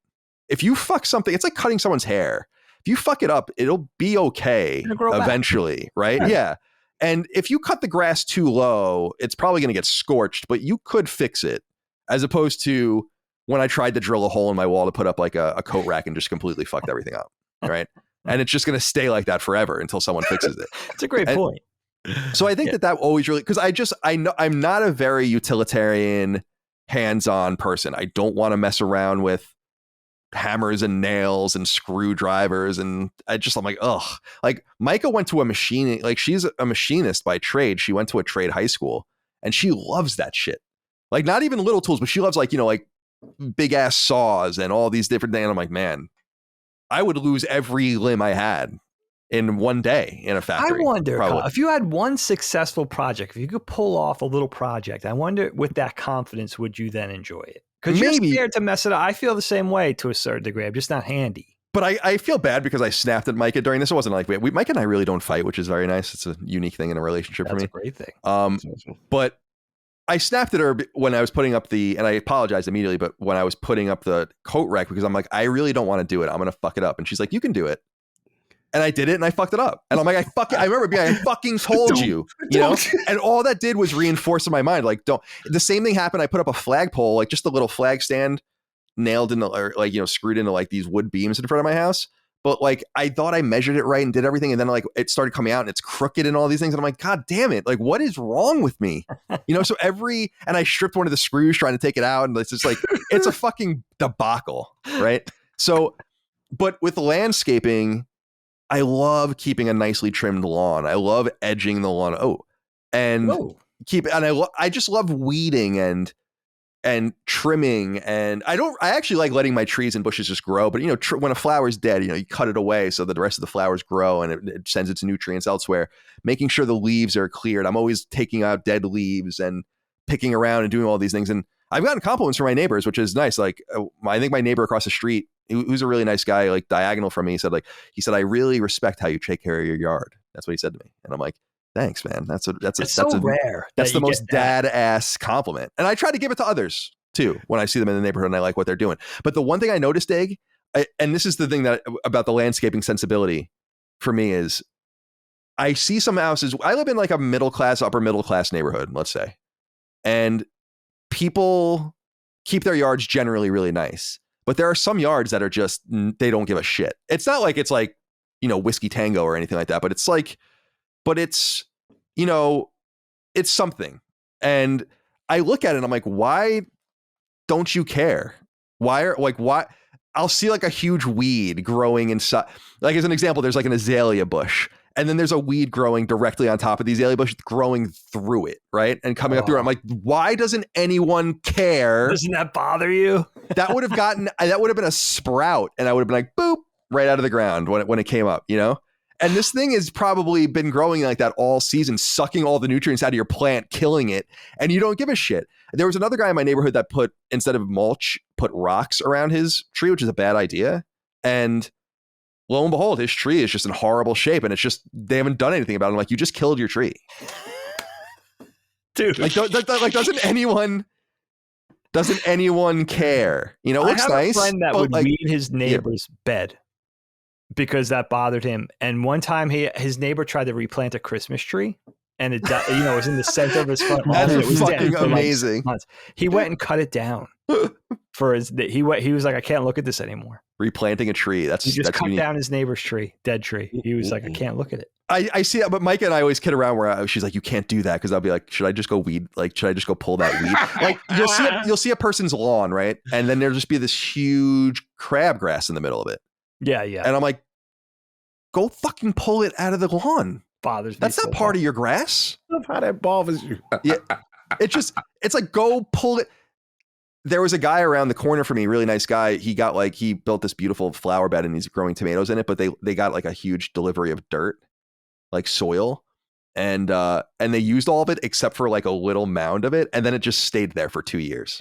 If you fuck something, it's like cutting someone's hair. If you fuck it up, it'll be okay eventually, right? Yeah. And if you cut the grass too low, it's probably going to get scorched, but you could fix it, as opposed to when I tried to drill a hole in my wall to put up like a coat rack and just completely fucked everything up, right? And it's just going to stay like that forever until someone fixes it. It's a great point. So I think that always really, because I know I'm not a very utilitarian, hands-on person. I don't want to mess around with hammers and nails and screwdrivers, and I'm like, ugh. Like Micah went to a machine, like she's a machinist by trade. She went to a trade high school and she loves that shit. Like not even little tools, but she loves like big ass saws and all these different things. And I'm like, man, I would lose every limb I had in one day in a factory. I wonder, Colin, if you had one successful project, if you could pull off a little project, I wonder with that confidence, would you then enjoy it? Because you're scared to mess it up. I feel the same way to a certain degree. I'm just not handy. But I feel bad because I snapped at Micah during this. It wasn't like Micah and I really don't fight, which is very nice. It's a unique thing in a relationship for me. That's a great thing. But I snapped at her when I was putting up and I apologized immediately, but when I was putting up the coat rack, because I'm like, I really don't want to do it. I'm going to fuck it up. And she's like, you can do it. And I did it and I fucked it up. And I'm like, I remember being like, I fucking told you, and all that did was reinforce in my mind, like, don't. The same thing happened. I put up a flagpole, like just a little flag stand nailed into, or like, screwed into like these wood beams in front of my house. But like, I thought I measured it right and did everything. And then like it started coming out and it's crooked and all these things. And I'm like, God damn it. Like, what is wrong with me? So and I stripped one of the screws trying to take it out. And it's just like, it's a fucking debacle. Right. So, but with landscaping, I love keeping a nicely trimmed lawn. I love edging the lawn. I just love weeding and trimming. And I actually like letting my trees and bushes just grow. But, when a flower's dead, you cut it away so that the rest of the flowers grow and it sends its nutrients elsewhere, making sure the leaves are cleared. I'm always taking out dead leaves and picking around and doing all these things. And I've gotten compliments from my neighbors, which is nice. Like, I think my neighbor across the street, who's a really nice guy, like diagonal from me, he said, I really respect how you take care of your yard. That's what he said to me. And I'm like, thanks, man. That's rare. That's the most dad ass compliment. And I try to give it to others too when I see them in the neighborhood and I like what they're doing. But the one thing I noticed, Dag, and this is the thing that about the landscaping sensibility for me is I see some houses. I live in like a middle class, upper middle class neighborhood, let's say, and people keep their yards generally really nice. But there are some yards that are just, they don't give a shit. It's not like it's like, Whiskey Tango or anything like that, but it's like, it's something. And I look at it and I'm like, why don't you care? Why? I'll see like a huge weed growing inside. Like as an example, there's like an azalea bush. And then there's a weed growing directly on top of the azalea bush, growing through it, right? And coming up through it. I'm like, why doesn't anyone care? Doesn't that bother you? That would have been a sprout. And I would have been like, boop, right out of the ground when it came up, And this thing has probably been growing like that all season, sucking all the nutrients out of your plant, killing it. And you don't give a shit. There was another guy in my neighborhood that instead of mulch, put rocks around his tree, which is a bad idea. And lo and behold, his tree is just in horrible shape. And it's just, they haven't done anything about it. I'm like, you just killed your tree. Dude. Like, doesn't anyone care? It looks nice. I have a friend that would weed his neighbor's bed because that bothered him. And one time his neighbor tried to replant a Christmas tree and it was in the center of his front lawn. That's fucking amazing. He went and cut it down for he was like, I can't look at this anymore. Replanting a tree. He just cut down his neighbor's tree, dead tree. He was like, I can't look at it. I see that, but Micah and I always kid around where she's like, you can't do that, because I'll be like, should I just go weed? Like, should I just go pull that weed? Like, you'll see a person's lawn, right? And then there'll just be this huge crabgrass in the middle of it. Yeah, yeah. And I'm like, go fucking pull it out of the lawn. Bothers me. That's not part of your grass. I love how that bothers you. Yeah, it's like, go pull it. There was a guy around the corner from me, really nice guy. He built this beautiful flower bed and he's growing tomatoes in it, but they got like a huge delivery of dirt, like soil, and they used all of it except for like a little mound of it, and then it just stayed there for 2 years.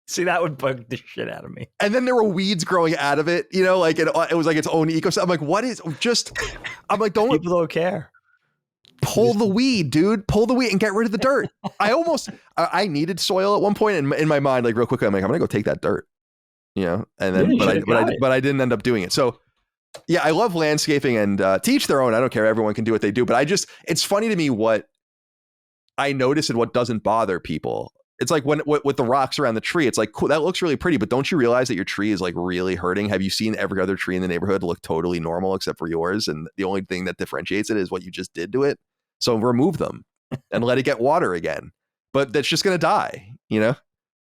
See, that would bug the shit out of me. And then there were weeds growing out of it, like it was like its own ecosystem. I'm like, I'm like, people don't care. Pull the weed, dude. Pull the weed and get rid of the dirt. I needed soil at one point, and in my mind, like real quickly, I'm like, I'm gonna go take that dirt, and then, but I didn't end up doing it. So yeah, I love landscaping, and to each their own. I don't care. Everyone can do what they do, but it's funny to me what I notice and what doesn't bother people. It's like with the rocks around the tree, it's like, cool, that looks really pretty, but don't you realize that your tree is like really hurting? Have you seen every other tree in the neighborhood look totally normal except for yours? And the only thing that differentiates it is what you just did to it. So remove them and let it get water again. But that's just going to die,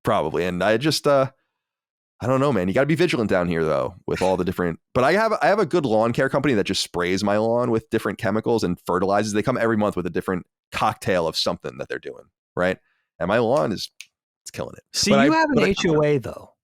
probably. And I just, I don't know, man. You got to be vigilant down here though, with all the different, but I have a good lawn care company that just sprays my lawn with different chemicals and fertilizes. They come every month with a different cocktail of something that they're doing. Right. And my lawn it's killing it. See, you have an HOA though.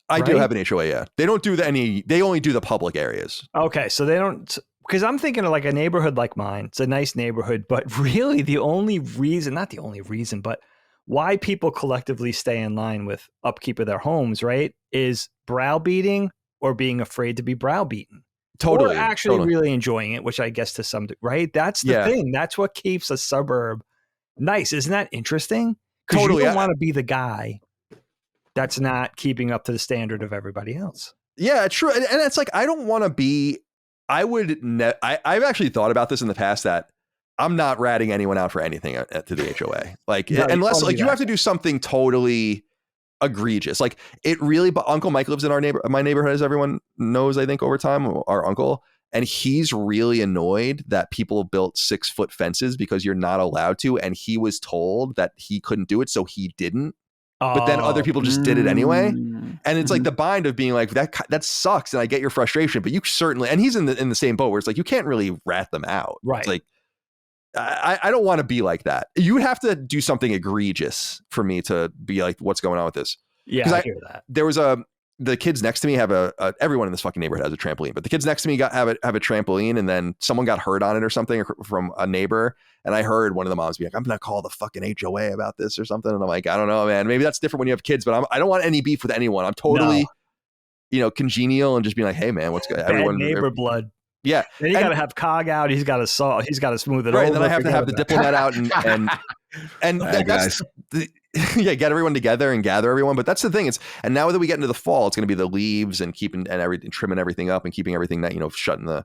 I do have an HOA. Yeah. They don't do they only do the public areas. Okay. So they don't, because I'm thinking of like a neighborhood like mine. It's a nice neighborhood, but really the only reason, not the only reason, but why people collectively stay in line with upkeep of their homes, right, is browbeating or being afraid to be browbeaten. Totally. Or actually really enjoying it, which I guess to some degree, right? That's the thing. That's what keeps a suburb nice. Isn't that interesting? Because you don't want to be the guy that's not keeping up to the standard of everybody else. Yeah, true. And it's like, I don't want to be, I've actually thought about this in the past that I'm not ratting anyone out for anything to the HOA. Like, no, unless like you have to do something totally egregious. Like it really, but Uncle Mike lives in my neighborhood, as everyone knows, I think over time, our uncle. And he's really annoyed that people built 6-foot fences because you're not allowed to. And he was told that he couldn't do it, so he didn't. But then other people just did it anyway. And it's like the bind of being like, that sucks. And I get your frustration, but you certainly, and he's in the same boat where it's like, you can't really rat them out. Right. It's like, I don't want to be like that. You would have to do something egregious for me to be like, what's going on with this? Yeah, I hear that. There was a the kids next to me have everyone in this fucking neighborhood has a trampoline, but the kids next to me have a trampoline, and then someone got hurt on it or something from a neighbor. And I heard one of the moms be like, I'm going to call the fucking HOA about this or something. And I'm like, I don't know, man, maybe that's different when you have kids, but I don't want any beef with anyone. I'm totally, congenial and just being like, hey man, what's good? Everyone neighbor blood. Yeah. Then you got to have Cog out. He's got to smooth it over. Right. And then I have to have the diplomat out and that's get everyone together and gather everyone. But that's the thing. And now that we get into the fall, it's going to be the leaves and trimming everything up and keeping everything that, shutting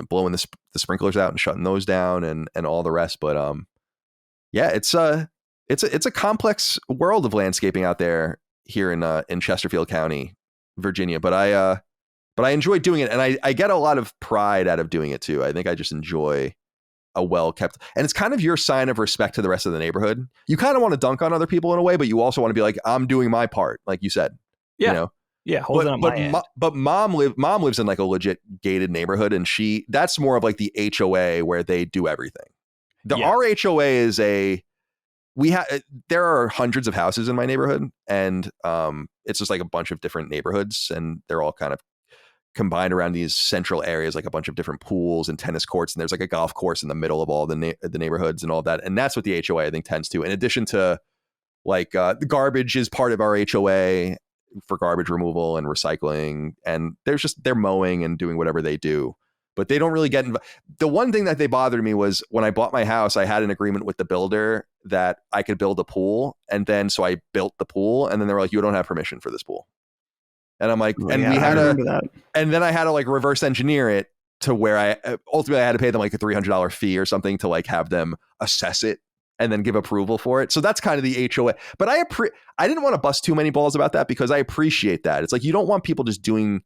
blowing the sprinklers out and shutting those down and all the rest. But it's a complex world of landscaping out there here in Chesterfield County, Virginia. But I enjoy doing it, and I get a lot of pride out of doing it too. I think I just enjoy a well-kept, and it's kind of your sign of respect to the rest of the neighborhood. You kind of want to dunk on other people in a way, but you also want to be like, I'm doing my part, like you said. Yeah. Yeah, hold on my end. But mom lives in like a legit gated neighborhood, and that's more of like the HOA where they do everything. Our HOA is there are hundreds of houses in my neighborhood, and it's just like a bunch of different neighborhoods, and they're all kind of combined around these central areas, like a bunch of different pools and tennis courts, and there's like a golf course in the middle of all the neighborhoods and all that. And that's what the HOA I think tends to, in addition to like the garbage is part of our HOA for garbage removal and recycling, and they're mowing and doing whatever they do, but they don't really get involved. The one thing that they bothered me was when I bought my house, I had an agreement with the builder that I could build a pool, and then so I built the pool, and then they were like, you don't have permission for this pool. And I'm like, and then I had to like reverse engineer it to where I had to pay them like a $300 fee or something to like have them assess it and then give approval for it. So that's kind of the HOA. But I didn't want to bust too many balls about that, because I appreciate that. It's like, you don't want people just doing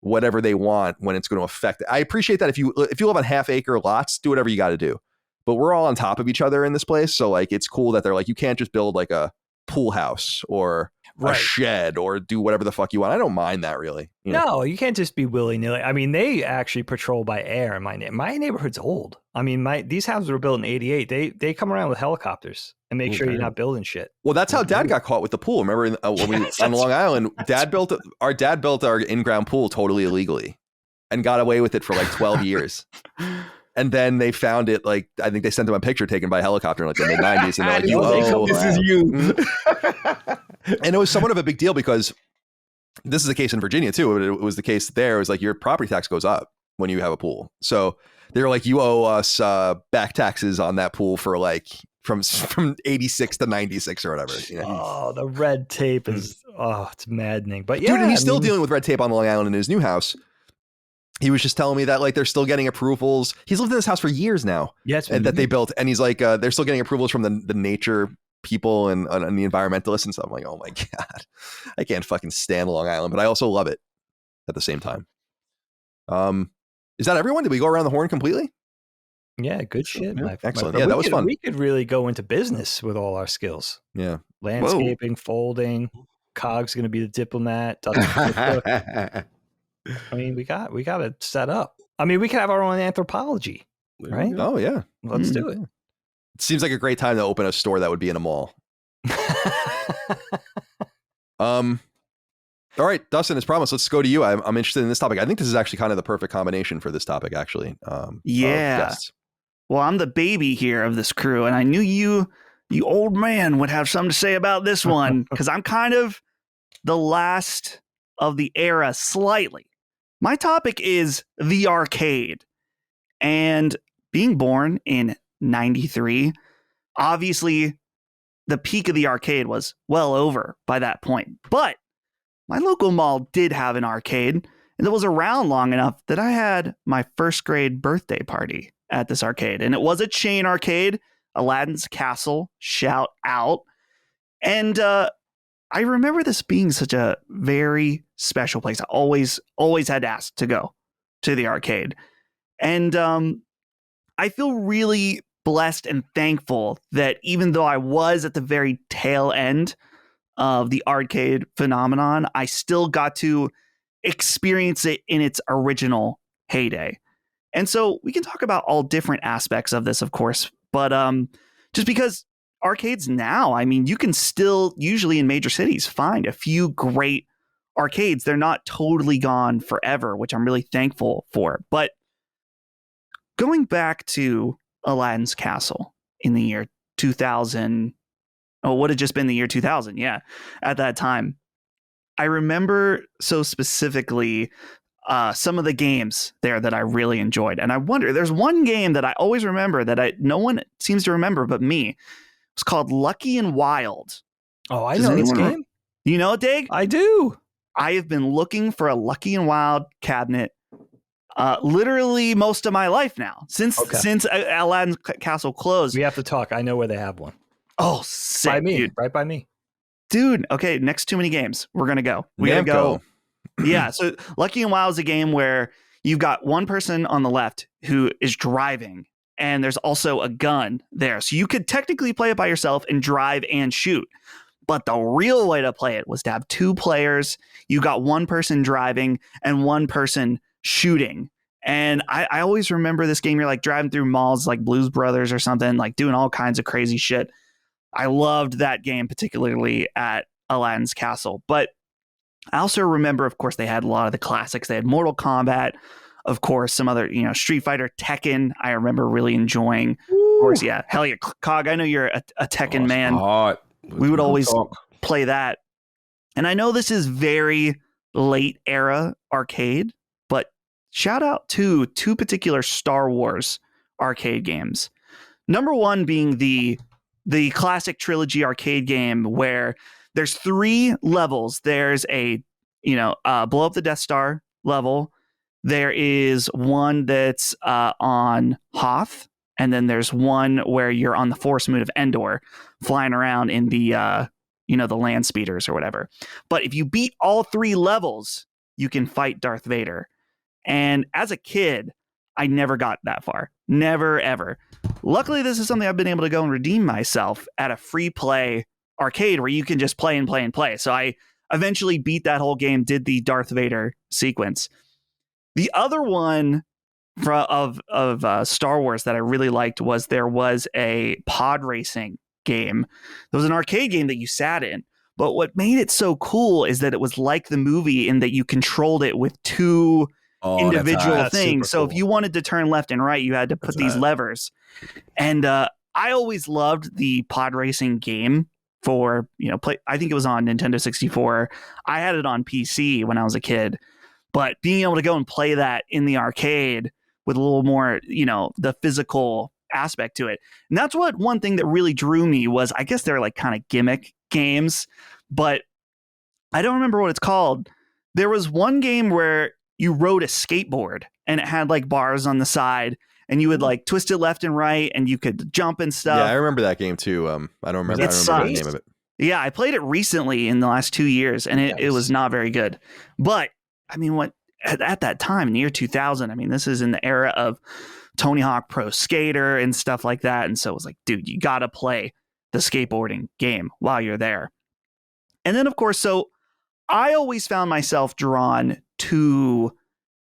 whatever they want when it's going to affect it. I appreciate that if you live on half-acre lots, do whatever you got to do. But we're all on top of each other in this place. So like, it's cool that they're like, you can't just build like a pool house or a shed or do whatever the fuck you want. I don't mind that really. No, you can't just be willy-nilly. I mean, they actually patrol by air in my neighborhood's old. I mean, these houses were built in 88. They come around with helicopters and make sure you're not building shit. Well, that's how Dad got caught with the pool. Remember when we on Long Island, Dad built our in-ground pool totally illegally and got away with it for like 12 years. And then they found it, like, I think they sent them a picture taken by helicopter in like the mid-90s. And they're like, this is you. And it was somewhat of a big deal because this is the case in Virginia too. It was the case there. It was like your property tax goes up when you have a pool. So they were like, you owe us back taxes on that pool for like from 86 to 96 or whatever. Oh, the red tape is, it's maddening. But yeah. Dude, and he's still dealing with red tape on Long Island in his new house. He was just telling me that like they're still getting approvals. He's lived in this house for years now. Yes, that they built, and he's like they're still getting approvals from the nature people and the environmentalists and stuff. I'm like, oh my god, I can't fucking stand Long Island, but I also love it at the same time. Is that everyone? Did we go around the horn completely? Yeah, good shit. Excellent. Yeah, that was fun. We could really go into business with all our skills. Yeah, landscaping, folding. Cog's going to be the diplomat. I mean, we got it set up. I mean, we could have our own anthropology, right? Oh yeah, let's do it. It seems like a great time to open a store that would be in a mall. All right, Dustin, as promised, let's go to you. I'm interested in this topic. I think this is actually kind of the perfect combination for this topic, actually. Yeah. Well, I'm the baby here of this crew, and I knew you old man would have something to say about this one, because I'm kind of the last of the era slightly. My topic is the arcade. And being born in 93, obviously the peak of the arcade was well over by that point. But my local mall did have an arcade, and it was around long enough that I had my first grade birthday party at this arcade. And it was a chain arcade, Aladdin's Castle, shout out. And I remember this being such a very special place. I always had to ask to go to the arcade. And I feel really blessed and thankful that even though I was at the very tail end of the arcade phenomenon, I still got to experience it in its original heyday. And so we can talk about all different aspects of this, of course, but just because arcades now, I mean, you can still usually in major cities find a few great arcades, they're not totally gone forever, which I'm really thankful for. But going back to Aladdin's Castle in the year 2000, would have just been the year 2000. Yeah. At that time, I remember so specifically some of the games there that I really enjoyed. And I wonder, there's one game that I always remember that no one seems to remember but me. It's called Lucky and Wild. Oh, I know this game. You know it, Dag? I do. I have been looking for a Lucky and Wild cabinet literally most of my life now. Since Aladdin's Castle closed. We have to talk. I know where they have one. Oh, sick, by me, dude. Right by me. Dude, okay, next Too Many Games. We're going to go. We got to go. Yeah, so Lucky and Wild is a game where you've got one person on the left who is driving, and there's also a gun there. So you could technically play it by yourself and drive and shoot. But the real way to play it was to have two players. You got one person driving and one person shooting. And I always remember this game. You're like driving through malls like Blues Brothers or something, like doing all kinds of crazy shit. I loved that game, particularly at Aladdin's Castle. But I also remember, of course, they had a lot of the classics. They had Mortal Kombat, of course, some other, Street Fighter, Tekken. I remember really enjoying. Ooh. Of course, yeah. Hell yeah. Cog, I know you're a Tekken man. Hot. We would always play that. And I know this is very late era arcade, but shout out to two particular Star Wars arcade games. Number one being the classic trilogy arcade game where there's 3 levels. There's a, blow up the Death Star level. There is one that's on Hoth. And then there's one where you're on the Force Moon of Endor flying around in the, the land speeders or whatever. But if you beat all 3 levels, you can fight Darth Vader. And as a kid, I never got that far. Never, ever. Luckily, this is something I've been able to go and redeem myself at a free play arcade where you can just play and play and play. So I eventually beat that whole game, did the Darth Vader sequence. The other one of Star Wars that I really liked was there was a pod racing game. There was an arcade game that you sat in. But what made it so cool is that it was like the movie in that you controlled it with 2 individual things. So if you wanted to turn left and right, you had to put these levers. And I always loved the pod racing game for, play. I think it was on Nintendo 64. I had it on PC when I was a kid. But being able to go and play that in the arcade with a little more, the physical aspect to it. And that's one thing that really drew me was, I guess they're like kind of gimmick games, but I don't remember what it's called. There was one game where you rode a skateboard and it had like bars on the side and you would like twist it left and right and you could jump and stuff. Yeah, I remember that game too. I don't remember the name of it. Yeah, I played it recently in the last 2 years and it was not very good. But I mean, at that time in the year 2000, I mean, this is in the era of Tony Hawk Pro Skater and stuff like that. And so it was like, dude, you got to play the skateboarding game while you're there. And then, of course, so I always found myself drawn to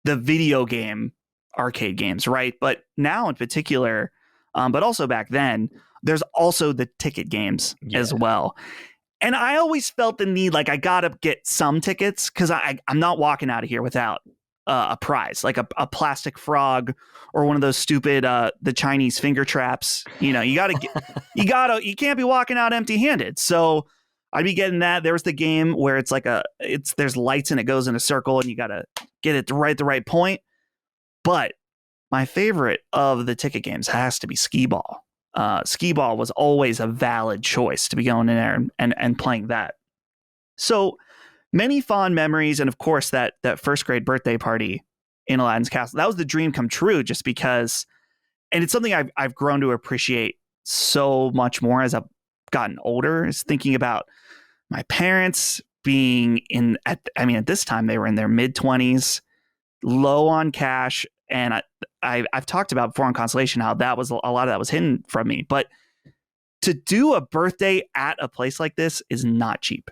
the video game arcade games, right? But now in particular, but also back then, there's also the ticket games as well. And I always felt the need, like I got to get some tickets because I'm not walking out of here without a prize, like a plastic frog or one of those stupid, the Chinese finger traps. You can't be walking out empty handed. So I'd be getting that. There was the game where it's like there's lights and it goes in a circle and you got to get it right the right point. But my favorite of the ticket games has to be Skee Ball. Skee Ball was always a valid choice to be going in there and playing that. So many fond memories. And of course, that first grade birthday party in Aladdin's Castle, that was the dream come true just because, and it's something I've grown to appreciate so much more as I've gotten older, is thinking about my parents being at this time they were in their mid-20s, low on cash. And I've talked about before on Constellation how that was a lot of that was hidden from me. But to do a birthday at a place like this is not cheap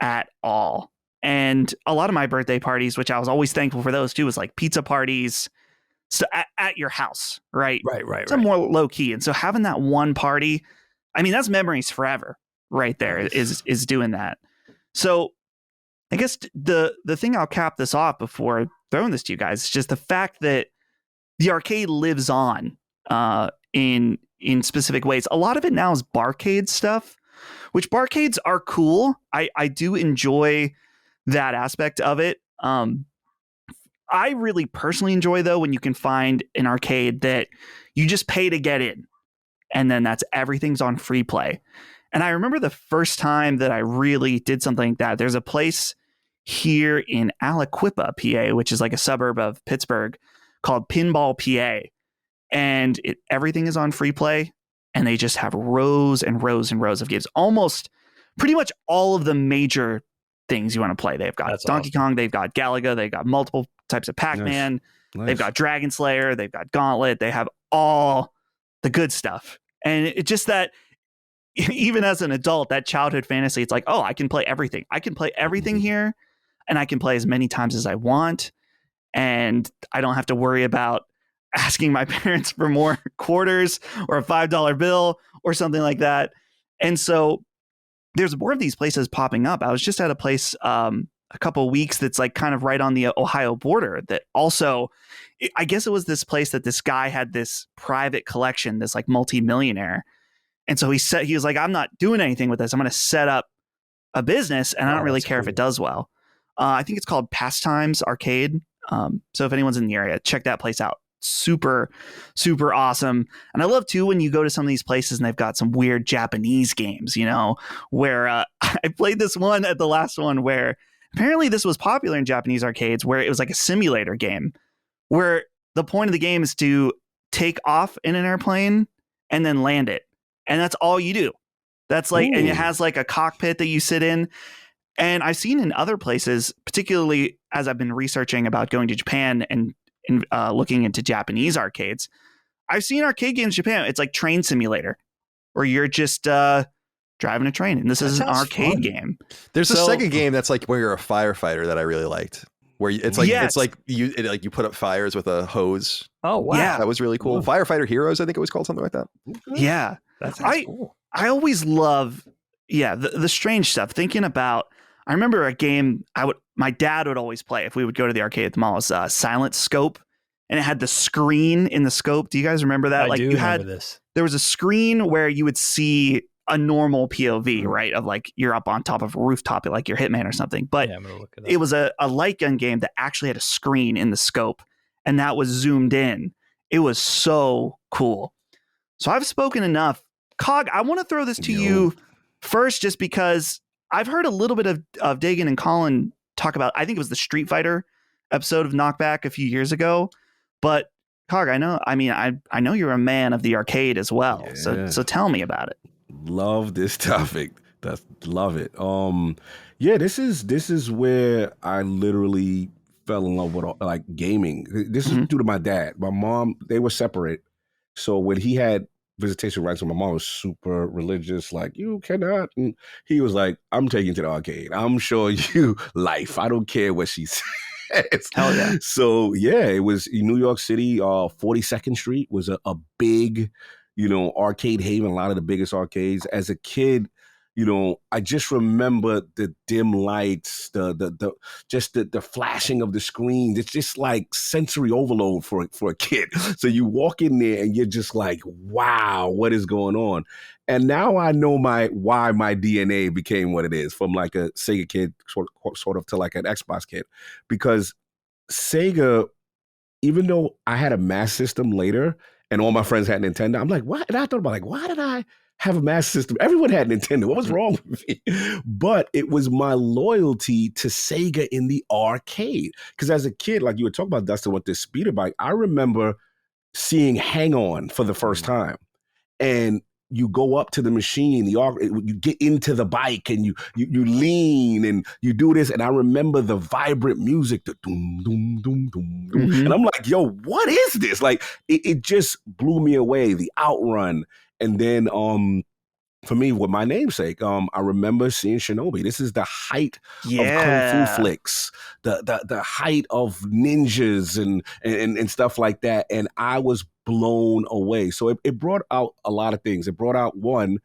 at all. And a lot of my birthday parties, which I was always thankful for those too, was like pizza parties so at your house, right? Right. Some more low key. And so having that one party, I mean, that's memories forever right there is doing that. So I guess the thing I'll cap this off before throwing this to you guys is just the fact that the arcade lives on in specific ways. A lot of it now is barcade stuff, which barcades are cool. I do enjoy that aspect of it. I really personally enjoy, though, when you can find an arcade that you just pay to get in, and then everything's on free play. And I remember the first time that I really did something like that. There's a place here in Aliquippa, PA, which is like a suburb of Pittsburgh, called Pinball PA. And everything is on free play, and they just have rows and rows and rows of games. Almost pretty much all of the major things you want to play. They've got Donkey Kong, they've got Galaga, they've got multiple types of Pac-Man, they've got Dragon Slayer, they've got Gauntlet, they have all the good stuff. And it's just that even as an adult, that childhood fantasy, it's like, oh, I can play everything. I can play everything here, and I can play as many times as I want. And I don't have to worry about asking my parents for more quarters or a $5 bill or something like that. And so there's more of these places popping up. I was just at a place a couple of weeks that's like kind of right on the Ohio border that also, I guess it was this place that this guy had this private collection, this like multi-millionaire. And so he was like, I'm not doing anything with this. I'm going to set up a business, and I don't really care if it does well. I think it's called Pastimes Arcade. So if anyone's in the area, check that place out. Super, super awesome. And I love too when you go to some of these places and they've got some weird Japanese games, you know, where I played this one at the last one where apparently this was popular in Japanese arcades, where it was like a simulator game where the point of the game is to take off in an airplane and then land it. And that's all you do. That's like, and it has like a cockpit that you sit in. And I've seen in other places, particularly as I've been researching about going to Japan and looking into Japanese arcades, I've seen arcade games in Japan. It's like Train Simulator, where you're just driving a train, and this is an arcade game. There's a second game that's like where you're a firefighter that I really liked, where it's like you put up fires with a hose. Oh wow, yeah, that was really cool. Firefighter Heroes, I think it was called, something like that. Yeah, that's cool. I always love the strange stuff. Thinking about, I remember a game my dad would always play if we would go to the arcade at the mall. It was Silent Scope, and it had the screen in the scope. Do you guys remember that? I do remember this. There was a screen where you would see a normal POV, right? Of like you're up on top of a rooftop, like you're Hitman or something. But I'm gonna look it up. It was a light gun game that actually had a screen in the scope, and that was zoomed in. It was so cool. So I've spoken enough. Cog, I want to throw this to you first, just because I've heard a little bit of Dagan and Colin talk about, I think it was the Street Fighter episode of Knockback a few years ago. But Cog, I know you're a man of the arcade as well. Yeah. So tell me about it. Love this topic. Love it. This is where I literally fell in love with like gaming. This is due to my dad. My mom, they were separate. So when he had visitation rights, when my mom was super religious, like, you cannot, and he was like, I'm taking you to the arcade. I'm showing you life. I don't care what she says. Hell yeah. So yeah, it was in New York City. 42nd Street was a big, arcade haven. A lot of the biggest arcades. As a kid, I just remember the dim lights, the flashing of the screens. It's just like sensory overload for a kid. So you walk in there and you're just like, wow, what is going on? And now I know why my DNA became what it is, from like a Sega kid sort of to like an Xbox kid, because Sega, even though I had a Master System later and all my friends had Nintendo, I'm like, what? And I thought about like, why did I have a Master System? Everyone had Nintendo. What was wrong with me? But it was my loyalty to Sega in the arcade. Because as a kid, like you were talking about, Dustin, with this speeder bike, I remember seeing Hang On for the first time. And you go up to the machine, you get into the bike and you lean and you do this. And I remember the vibrant music, the doom, doom, doom, doom, doom. And I'm like, yo, what is this? Like, it just blew me away, the Outrun. And then for me, with my namesake, I remember seeing Shinobi. This is the height of kung fu flicks, the height of ninjas and stuff like that. And I was blown away. So it brought out a lot of things. It brought out, one,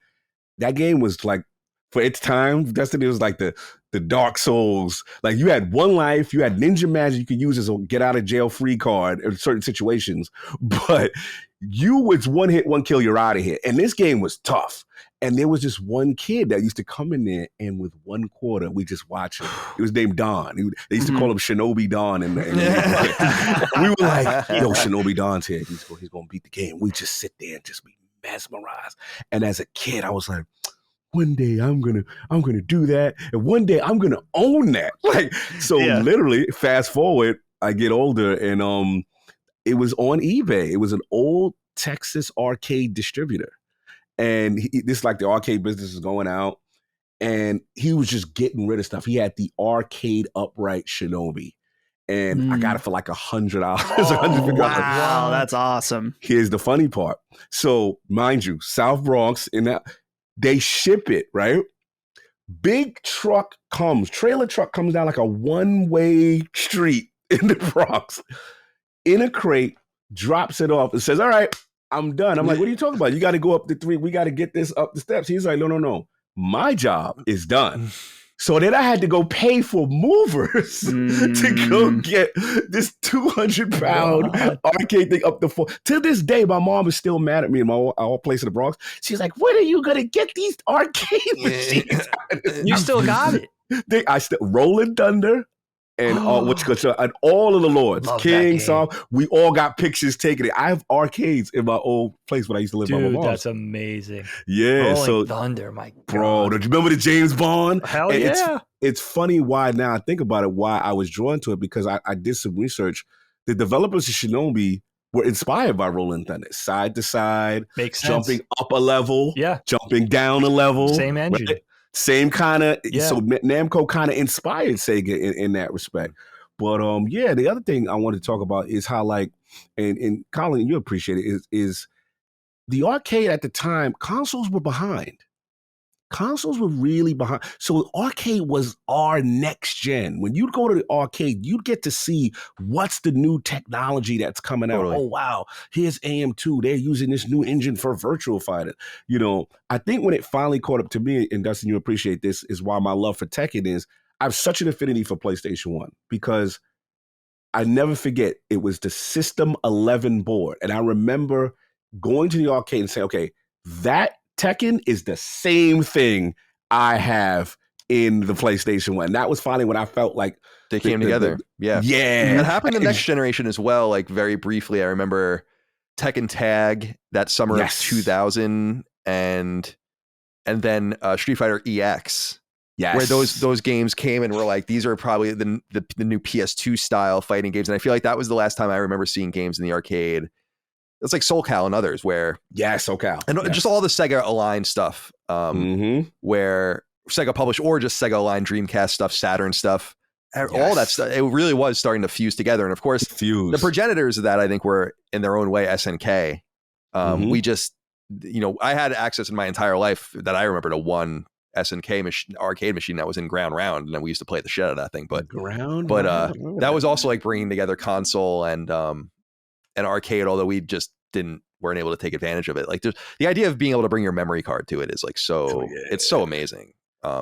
that game was like, for its time, Destiny was like the the Dark Souls. Like you had one life, you had ninja magic you could use as a get out of jail free card in certain situations, but you was one hit, one kill, you're out of here. And this game was tough. And there was just one kid that used to come in there, and with one quarter, we just watch him. He was named Don. They used to call him Shinobi Don. And we were like, yo, Shinobi Don's here. He's going to beat the game. We just sit there and just be mesmerized. And as a kid, I was like, one day I'm gonna do that, and one day I'm gonna own that. Like, so literally, fast forward, I get older, and it was on eBay. It was an old Texas arcade distributor. And this like the arcade business is going out, and he was just getting rid of stuff. He had the arcade upright Shinobi, and I got it for like $100. Wow, that's awesome. Here's the funny part. So mind you, South Bronx, in that they ship it, right? Big trailer truck comes down like a one-way street in the Bronx in a crate, drops it off and says, all right, I'm done. I'm like, what are you talking about? You got to go up the 3. We got to get this up the steps. He's like, no. My job is done. So then I had to go pay for movers to go get this 200-pound arcade thing up the floor. To this day, my mom is still mad at me in our place in the Bronx. She's like, when are you going to get these arcade machines? You still got it. I still Rolling Thunder. And and all of the Lords, Love King, Song, we all got pictures taken. I have arcades in my old place when I used to live by my mom. That's amazing. Yeah, Rolling Thunder, my God. Bro, don't you remember the James Bond? Hell yeah. It's funny why now I think about it, why I was drawn to it, because I did some research. The developers of Shinobi were inspired by Rolling Thunder. Side to side, makes sense. Jumping up a level, jumping down a level. Same engine. Right? Same kind of, so Namco kind of inspired Sega in that respect. But the other thing I wanted to talk about is how, like, and Colin, you appreciate it, is the arcade at the time, consoles were behind. Consoles were really behind. So arcade was our next gen. When you'd go to the arcade, you'd get to see what's the new technology that's coming out. Totally. Oh, wow, here's AM2. They're using this new engine for Virtual Fighter. You know, I think when it finally caught up to me, and Dustin, you appreciate this, is why my love for Tekken is I have such an affinity for PlayStation 1, because I never forget, it was the System 11 board. And I remember going to the arcade and saying, okay, that Tekken is the same thing I have in the PlayStation 1. That was finally when I felt like they came together. Yeah. That happened in the next generation as well. Like very briefly, I remember Tekken Tag that summer of 2000 and then Street Fighter EX. Yes. Where those games came and were like, these are probably the new PS2 style fighting games. And I feel like that was the last time I remember seeing games in the arcade. It's like Soul Cal and others where Soul Cal and just all the Sega aligned stuff where Sega published, or just Sega aligned Dreamcast stuff, Saturn stuff, all that stuff. It really was starting to fuse together. And of course, the progenitors of that, I think, were in their own way SNK. We just, I had access in my entire life that I remember to one SNK arcade machine that was in Ground Round, and then we used to play the shit out of that thing. But that was also like bringing together console and arcade, although we just weren't able to take advantage of it. Like the idea of being able to bring your memory card to it is like it's so amazing.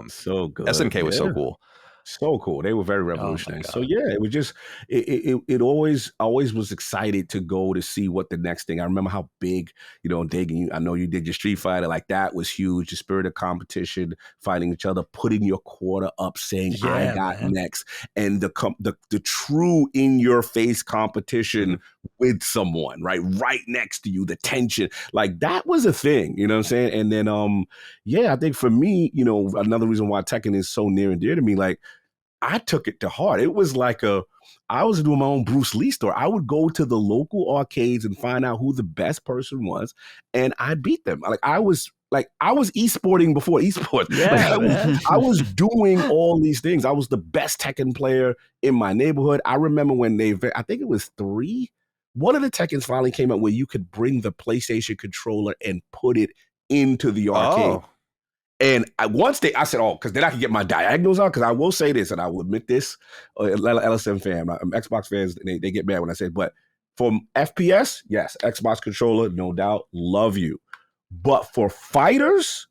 So good. SNK was so cool. So cool. They were very revolutionary. So it was just, it always was excited to go to see what the next thing. I remember how big, Dagan, I know you did your Street Fighter, like that was huge. The spirit of competition, fighting each other, putting your quarter up, saying, I got next. And the true in your face competition with someone, right next to you, the tension, like that was a thing, you know what I'm saying? And then, I think for me, another reason why Tekken is so near and dear to me, like, I took it to heart. It was like I was doing my own Bruce Lee story. I would go to the local arcades and find out who the best person was, and I'd beat them. I was esporting before esports. I was doing all these things. I was the best Tekken player in my neighborhood. I remember when I think it was 3. One of the Tekkens finally came out where you could bring the PlayStation controller and put it into the arcade. And I said, because then I could get my diagonals out. Because I will say this, and I will admit this, LSM fan, Xbox fans, they get mad when I say it. But for FPS, yes, Xbox controller, no doubt, love you. But for fighters,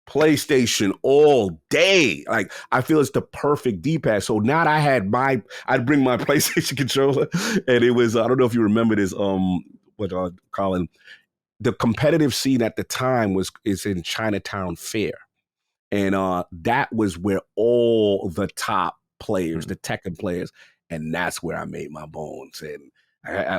PlayStation all day. Like, I feel it's the perfect D-pad. So now I'd bring my PlayStation controller, and it was, I don't know if you remember this, Colin, the competitive scene at the time is in Chinatown Fair. And that was where all the top players, the Tekken players, and that's where I made my bones. And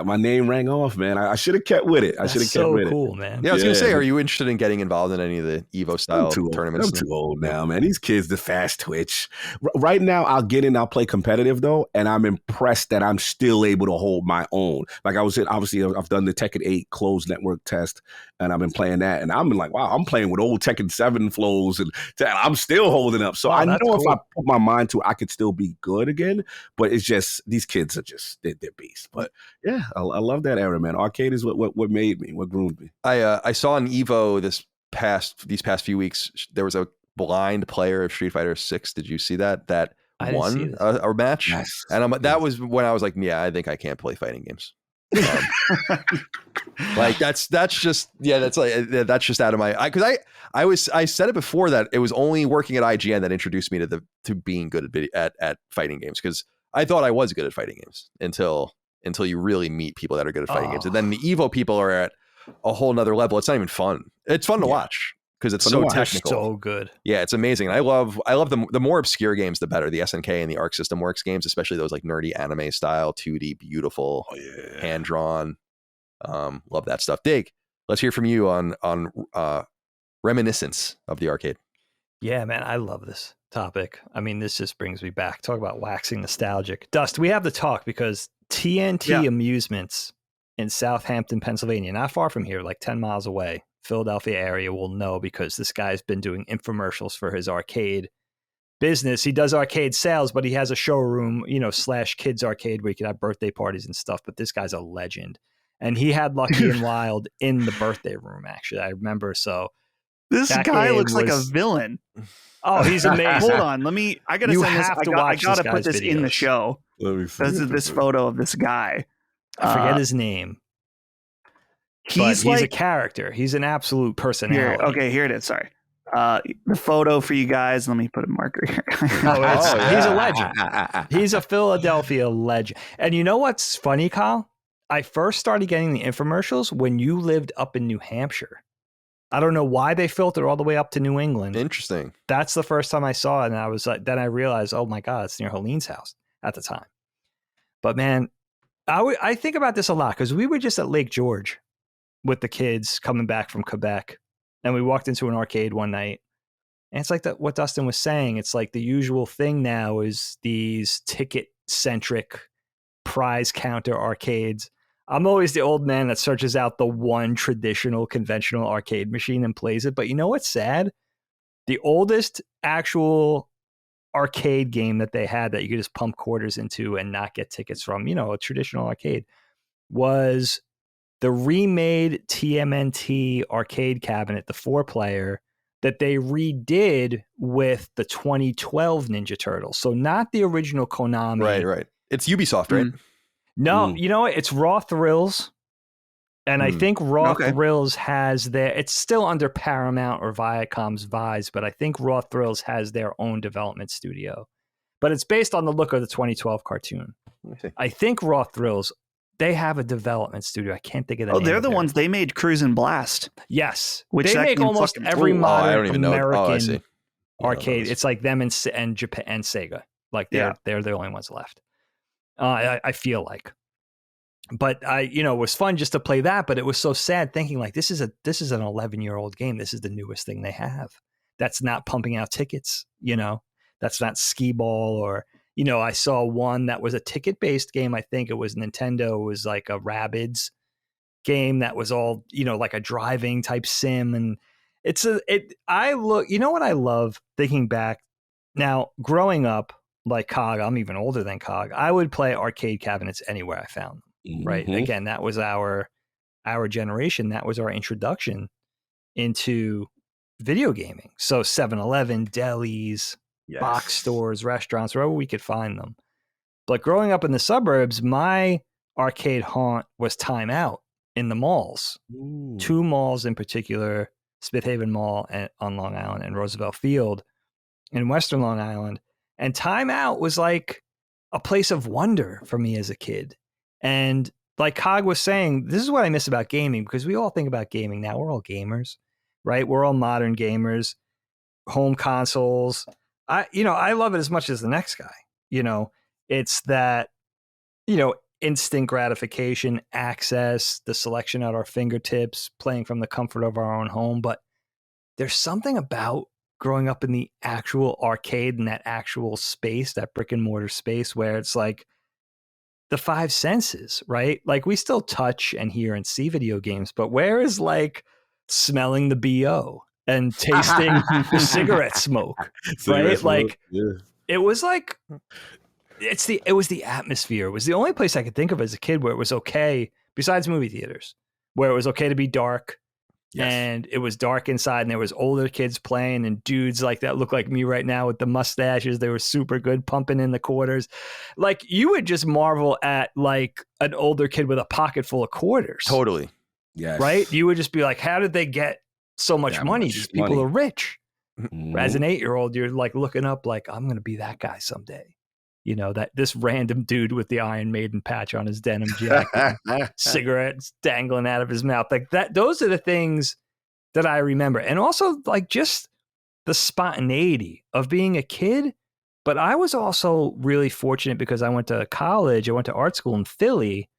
my name rang off, man. I should have kept with it. I should have kept with it. Cool, man. Yeah, I was gonna say, are you interested in getting involved in any of the Evo style tournaments? I'm too old now, man. These kids, the fast twitch. Right now, I'll get in. I'll play competitive though, and I'm impressed that I'm still able to hold my own. Like I was in, obviously, I've done the Tekken 8 closed network test, and I've been playing that, and I'm like, wow, I'm playing with old Tekken 7 flows, and I'm still holding up. So I know if I put my mind to it, I could still be good again. But it's just these kids are just they're beasts. But yeah, I love that era, man. Arcade is what made me, what groomed me. I saw an Evo these past few weeks. There was a blind player of Street Fighter 6. Did you see that? That won a match? Yes. And that was when I was like, yeah, I think I can't play fighting games. Like that's just out of my, because I said it before that it was only working at IGN that introduced me to being good at fighting games, because I thought I was good at fighting games until you really meet people that are good at fighting games. And then the Evo people are at a whole nother level. It's not even fun. It's fun to watch because it's so technical. So good. Yeah, it's amazing. I love the more obscure games, the better. The SNK and the Arc System Works games, especially those like nerdy anime style, 2D, beautiful, hand drawn. Love that stuff. Dig, let's hear from you on reminiscence of the arcade. Yeah, man, I love this topic. I mean, this just brings me back. Talk about waxing nostalgic. Dust, we have to talk because TNT Amusements in Southampton, Pennsylvania, not far from here, like 10 miles away, Philadelphia area will know because this guy's been doing infomercials for his arcade business. He does arcade sales, but he has a showroom, / kids arcade where you can have birthday parties and stuff. But this guy's a legend. And he had Lucky and Wild in the birthday room, actually. I remember. So this guy looks like a villain. Oh, he's amazing. Hold on. I got to send this. I got to put this in the show. This photo of this guy. I forget his name. He's a character. He's an absolute personality. Here it is. Sorry. The photo for you guys. Let me put a marker here. He's a legend. He's a Philadelphia legend. And you know what's funny, Kyle? I first started getting the infomercials when you lived up in New Hampshire. I don't know why they filtered all the way up to New England. Interesting. That's the first time I saw it. And I was like, then I realized, oh my God, it's near Helene's house at the time. But man, I think about this a lot because we were just at Lake George with the kids coming back from Quebec. And we walked into an arcade one night. And it's like what Dustin was saying. It's like the usual thing now is these ticket-centric prize counter arcades. I'm always the old man that searches out the one traditional conventional arcade machine and plays it. But you know what's sad? The oldest actual arcade game that they had that you could just pump quarters into and not get tickets from, a traditional arcade, was the remade TMNT arcade cabinet, the 4-player, that they redid with the 2012 Ninja Turtles. So not the original Konami. Right. It's Ubisoft, right? No, you know what? It's Raw Thrills. And I think Raw Thrills has it's still under Paramount or Viacom's Vice, but I think Raw Thrills has their own development studio. But it's based on the look of the 2012 cartoon. I think Raw Thrills, they have a development studio. I can't think of that. Oh, they're the ones they made Cruise and Blast. Yes. Which they make almost every modern American arcade. It's like them and Japan and Sega. Like they're the only ones left. I feel like. But it was fun just to play that, but it was so sad thinking like this is an 11-year-old game. This is the newest thing they have. That's not pumping out tickets, That's not skee ball or I saw one that was a ticket-based game. I think it was Nintendo. It was like a Rabbids game that was all, like a driving type sim. And what I love thinking back now, growing up like Cog, I'm even older than Cog. I would play arcade cabinets anywhere I found them, right? Again, that was our generation. That was our introduction into video gaming. So 7-Eleven, delis, box stores, restaurants, wherever we could find them. But growing up in the suburbs, my arcade haunt was Time Out in the malls. 2 malls in particular, Smith Haven Mall on Long Island and Roosevelt Field in Western Long Island. And Time Out was like a place of wonder for me as a kid. And like Cog was saying, this is what I miss about gaming, because we all think about gaming now. We're all gamers, right? We're all modern gamers, home consoles. I love it as much as the next guy. It's that, instant gratification, access, the selection at our fingertips, playing from the comfort of our own home. But there's something about growing up in the actual arcade, in that actual space, that brick and mortar space, where it's like the five senses, right? Like we still touch and hear and see video games, but where is like smelling the BO and tasting the cigarette smoke, right? Like it was like, it was the atmosphere. It was the only place I could think of as a kid where it was okay, besides movie theaters, where it was okay to be dark. Yes. And it was dark inside, and there was older kids playing, and dudes like that look like me right now with the mustaches. They were super good, pumping in the quarters. Like you would just marvel at like an older kid with a pocket full of quarters. Totally. Yes. Right? You would just be like, how did they get so much money? These people are rich. Mm-hmm. As an 8-year-old, you're like looking up like, I'm going to be that guy someday. That this random dude with the Iron Maiden patch on his denim jacket, cigarettes dangling out of his mouth, like that. Those are the things that I remember. And also like just the spontaneity of being a kid. But I was also really fortunate because I went to college. I went to art school in Philly,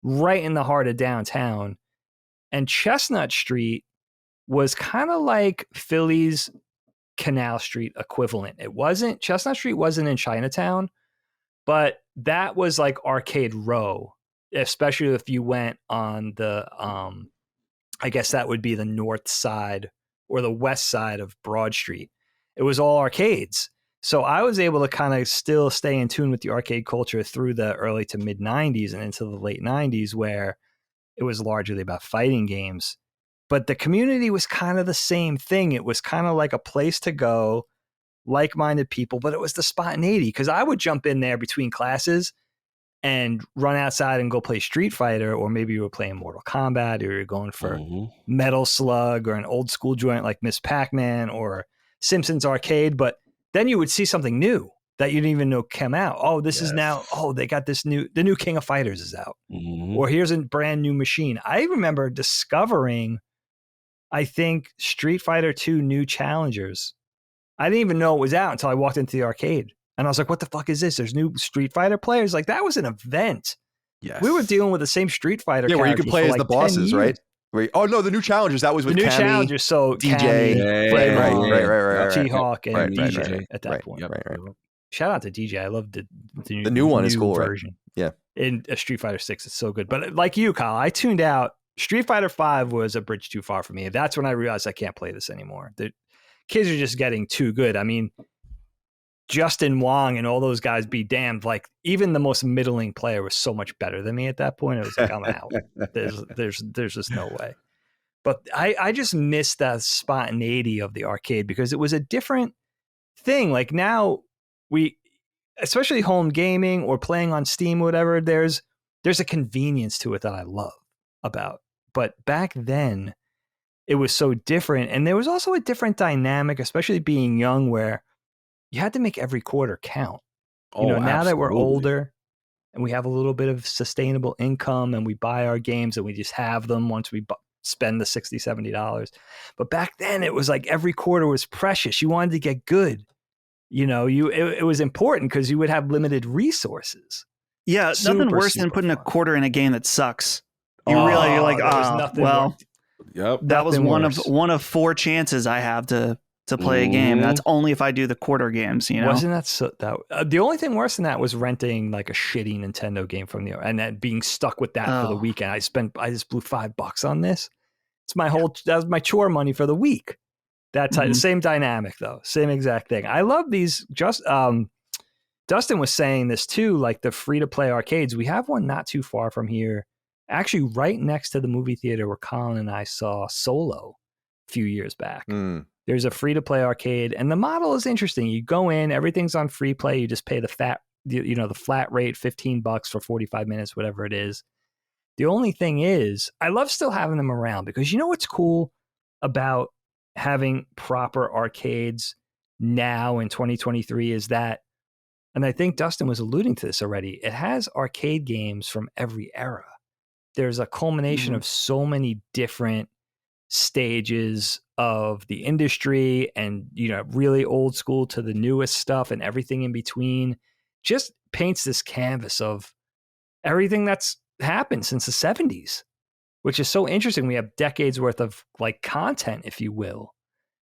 right in the heart of downtown. And Chestnut Street was kind of like Philly's Canal Street equivalent. Chestnut Street wasn't in Chinatown, but that was like Arcade Row, especially if you went on the, I guess that would be the north side or the west side of Broad Street. It was all arcades. So I was able to kind of still stay in tune with the arcade culture through the early to mid 90s and into the late 90s, where it was largely about fighting games. But the community was kind of the same thing. It was kind of like a place to go, like-minded people, but it was the spontaneity, because I would jump in there between classes and run outside and go play Street Fighter, or maybe you were playing Mortal Kombat, or you're going for Metal Slug or an old school joint like Miss Pac-Man or Simpsons Arcade. But then you would see something new that you didn't even know came out. Oh, this is now, they got the new King of Fighters is out. Or here's a brand new machine. I remember discovering, I think, Street Fighter 2 New Challengers. I didn't even know it was out until I walked into the arcade. And I was like, what the fuck is this? There's new Street Fighter players? Like, that was an event. Yes. We were dealing with the same Street Fighter where you could play as the bosses, right? The New Challengers. That was with the New Cammy, Challengers. So DJ, right. T-Hawk and DJ at that point. Right. Shout out to DJ. I love the new one is cool, version. Right? Yeah. In Street Fighter 6, it's so good. But like you, Kyle, I tuned out. Street Fighter 5 was a bridge too far for me. That's when I realized I can't play this anymore. The kids are just getting too good. I mean, Justin Wong and all those guys be damned. Like, even the most middling player was so much better than me at that point. It was like, I'm out. There's just no way. But I just miss that spontaneity of the arcade, because it was a different thing. Like now especially home gaming or playing on Steam or whatever, there's a convenience to it that I love about. But back then it was so different. And there was also a different dynamic, especially being young, where you had to make every quarter count. Now that we're older and we have a little bit of sustainable income and we buy our games and we just have them once we spend the $60, $70. But back then it was like every quarter was precious. You wanted to get good. It was important because you would have limited resources. Yeah, nothing worse than putting a quarter in a game that sucks. You're like, that was one of 4 chances I have to play a game. That's only if I do the quarter games, Wasn't that so? The only thing worse than that was renting like a shitty Nintendo game from and then being stuck with that for the weekend. I just blew $5 on this. That was my chore money for the week. That same dynamic though, same exact thing. I love these. Dustin was saying this too, like the free to play arcades. We have one not too far from here, actually right next to the movie theater where Colin and I saw Solo a few years back. There's a free to play arcade, and the model is interesting. You go in, everything's on free play. You just pay the flat rate, $15 for 45 minutes, whatever it is. The only thing is, I love still having them around, because you know what's cool about having proper arcades now in 2023 is that, and I think Dustin was alluding to this already, it has arcade games from every era. There's a culmination of so many different stages of the industry, and really old school to the newest stuff and everything in between. Just paints this canvas of everything that's happened since the 70s, which is so interesting. We have decades worth of like content, if you will,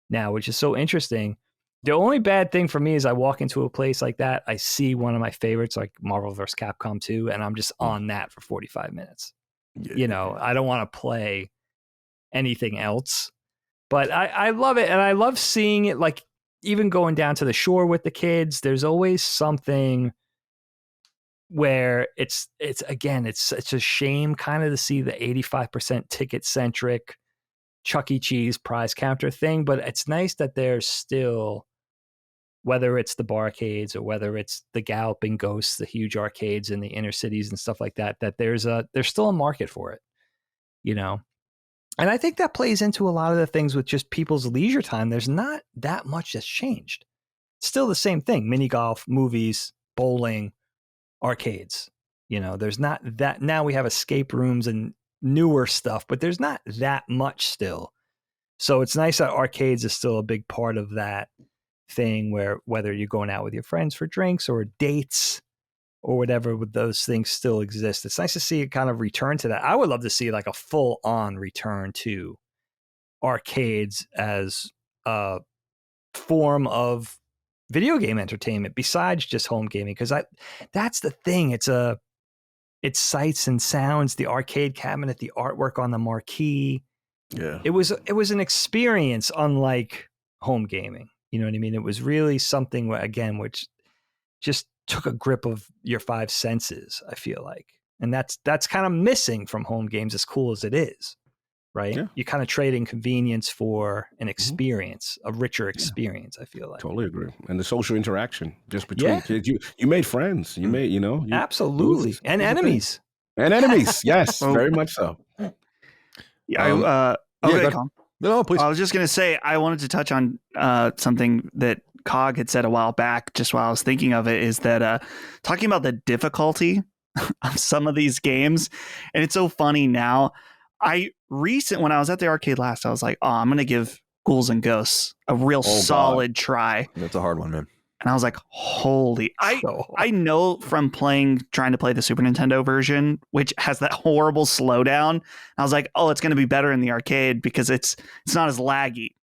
now, which is so interesting. The only bad thing for me is I walk into a place like that, I see one of my favorites like Marvel vs. Capcom 2, and I'm just on that for 45 minutes. I don't want to play anything else, but I love it. And I love seeing it, like even going down to the shore with the kids, there's always something where it's a shame kind of to see the 85% ticket centric Chuck E. Cheese prize counter thing, but it's nice that there's still, whether it's the barcades or whether it's the Galloping Ghosts, the huge arcades in the inner cities and stuff like that, that there's still a market for it, And I think that plays into a lot of the things with just people's leisure time. There's not that much that's changed. It's still the same thing: mini golf, movies, bowling, arcades. There's not that. Now we have escape rooms and newer stuff, but there's not that much still. So it's nice that arcades is still a big part of that thing, where whether you're going out with your friends for drinks or dates or whatever, with those things still exist. It's nice to see it kind of return to that. I would love to see like a full on return to arcades as a form of video game entertainment besides just home gaming. Cause that's the thing. It's sights and sounds, the arcade cabinet, the artwork on the marquee. Yeah. It was an experience unlike home gaming. You know what I mean? It was really something, again, which just took a grip of your five senses, I feel like. And that's kind of missing from home games, as cool as it is, right? Yeah. You're kind of trading convenience for an experience, a richer experience, I feel like. Totally agree. And the social interaction just between kids. You made friends. You made, Absolutely. And enemies. And enemies. Yes, very much so. Yeah. Okay, Colin. No, please. I was just going to say, I wanted to touch on something that Cog had said a while back, just while I was thinking of it, is that talking about the difficulty of some of these games. And it's so funny now. When I was at the arcade last, I was like, I'm going to give Ghouls and Ghosts a real solid try. That's a hard one, man. And I was like, holy, I know from trying to play the Super Nintendo version, which has that horrible slowdown. I was like, it's going to be better in the arcade because it's not as laggy.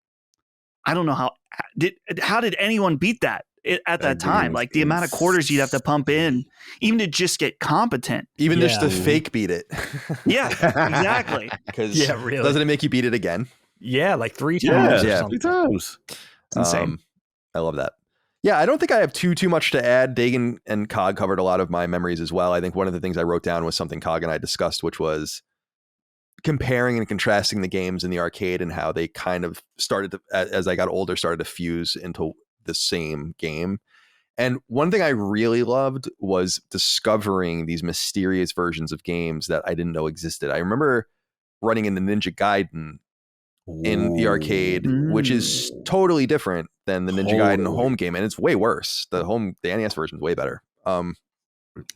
I don't know how did anyone beat that at that time? Like the amount of quarters you'd have to pump in, even to just get competent. Even just to fake beat it. Yeah, exactly. Because really. Doesn't it make you beat it again? Yeah, like 3 times. Yeah, 3 times. It's insane. I love that. Yeah, I don't think I have too much to add. Dagan and Cog covered a lot of my memories as well. I think one of the things I wrote down was something Cog and I discussed, which was comparing and contrasting the games in the arcade and how they kind of started to, as I got older, started to fuse into the same game. And one thing I really loved was discovering these mysterious versions of games that I didn't know existed. I remember running into Ninja Gaiden in the arcade, which is totally different than the Ninja Gaiden home game, and it's way worse. The NES version is way better.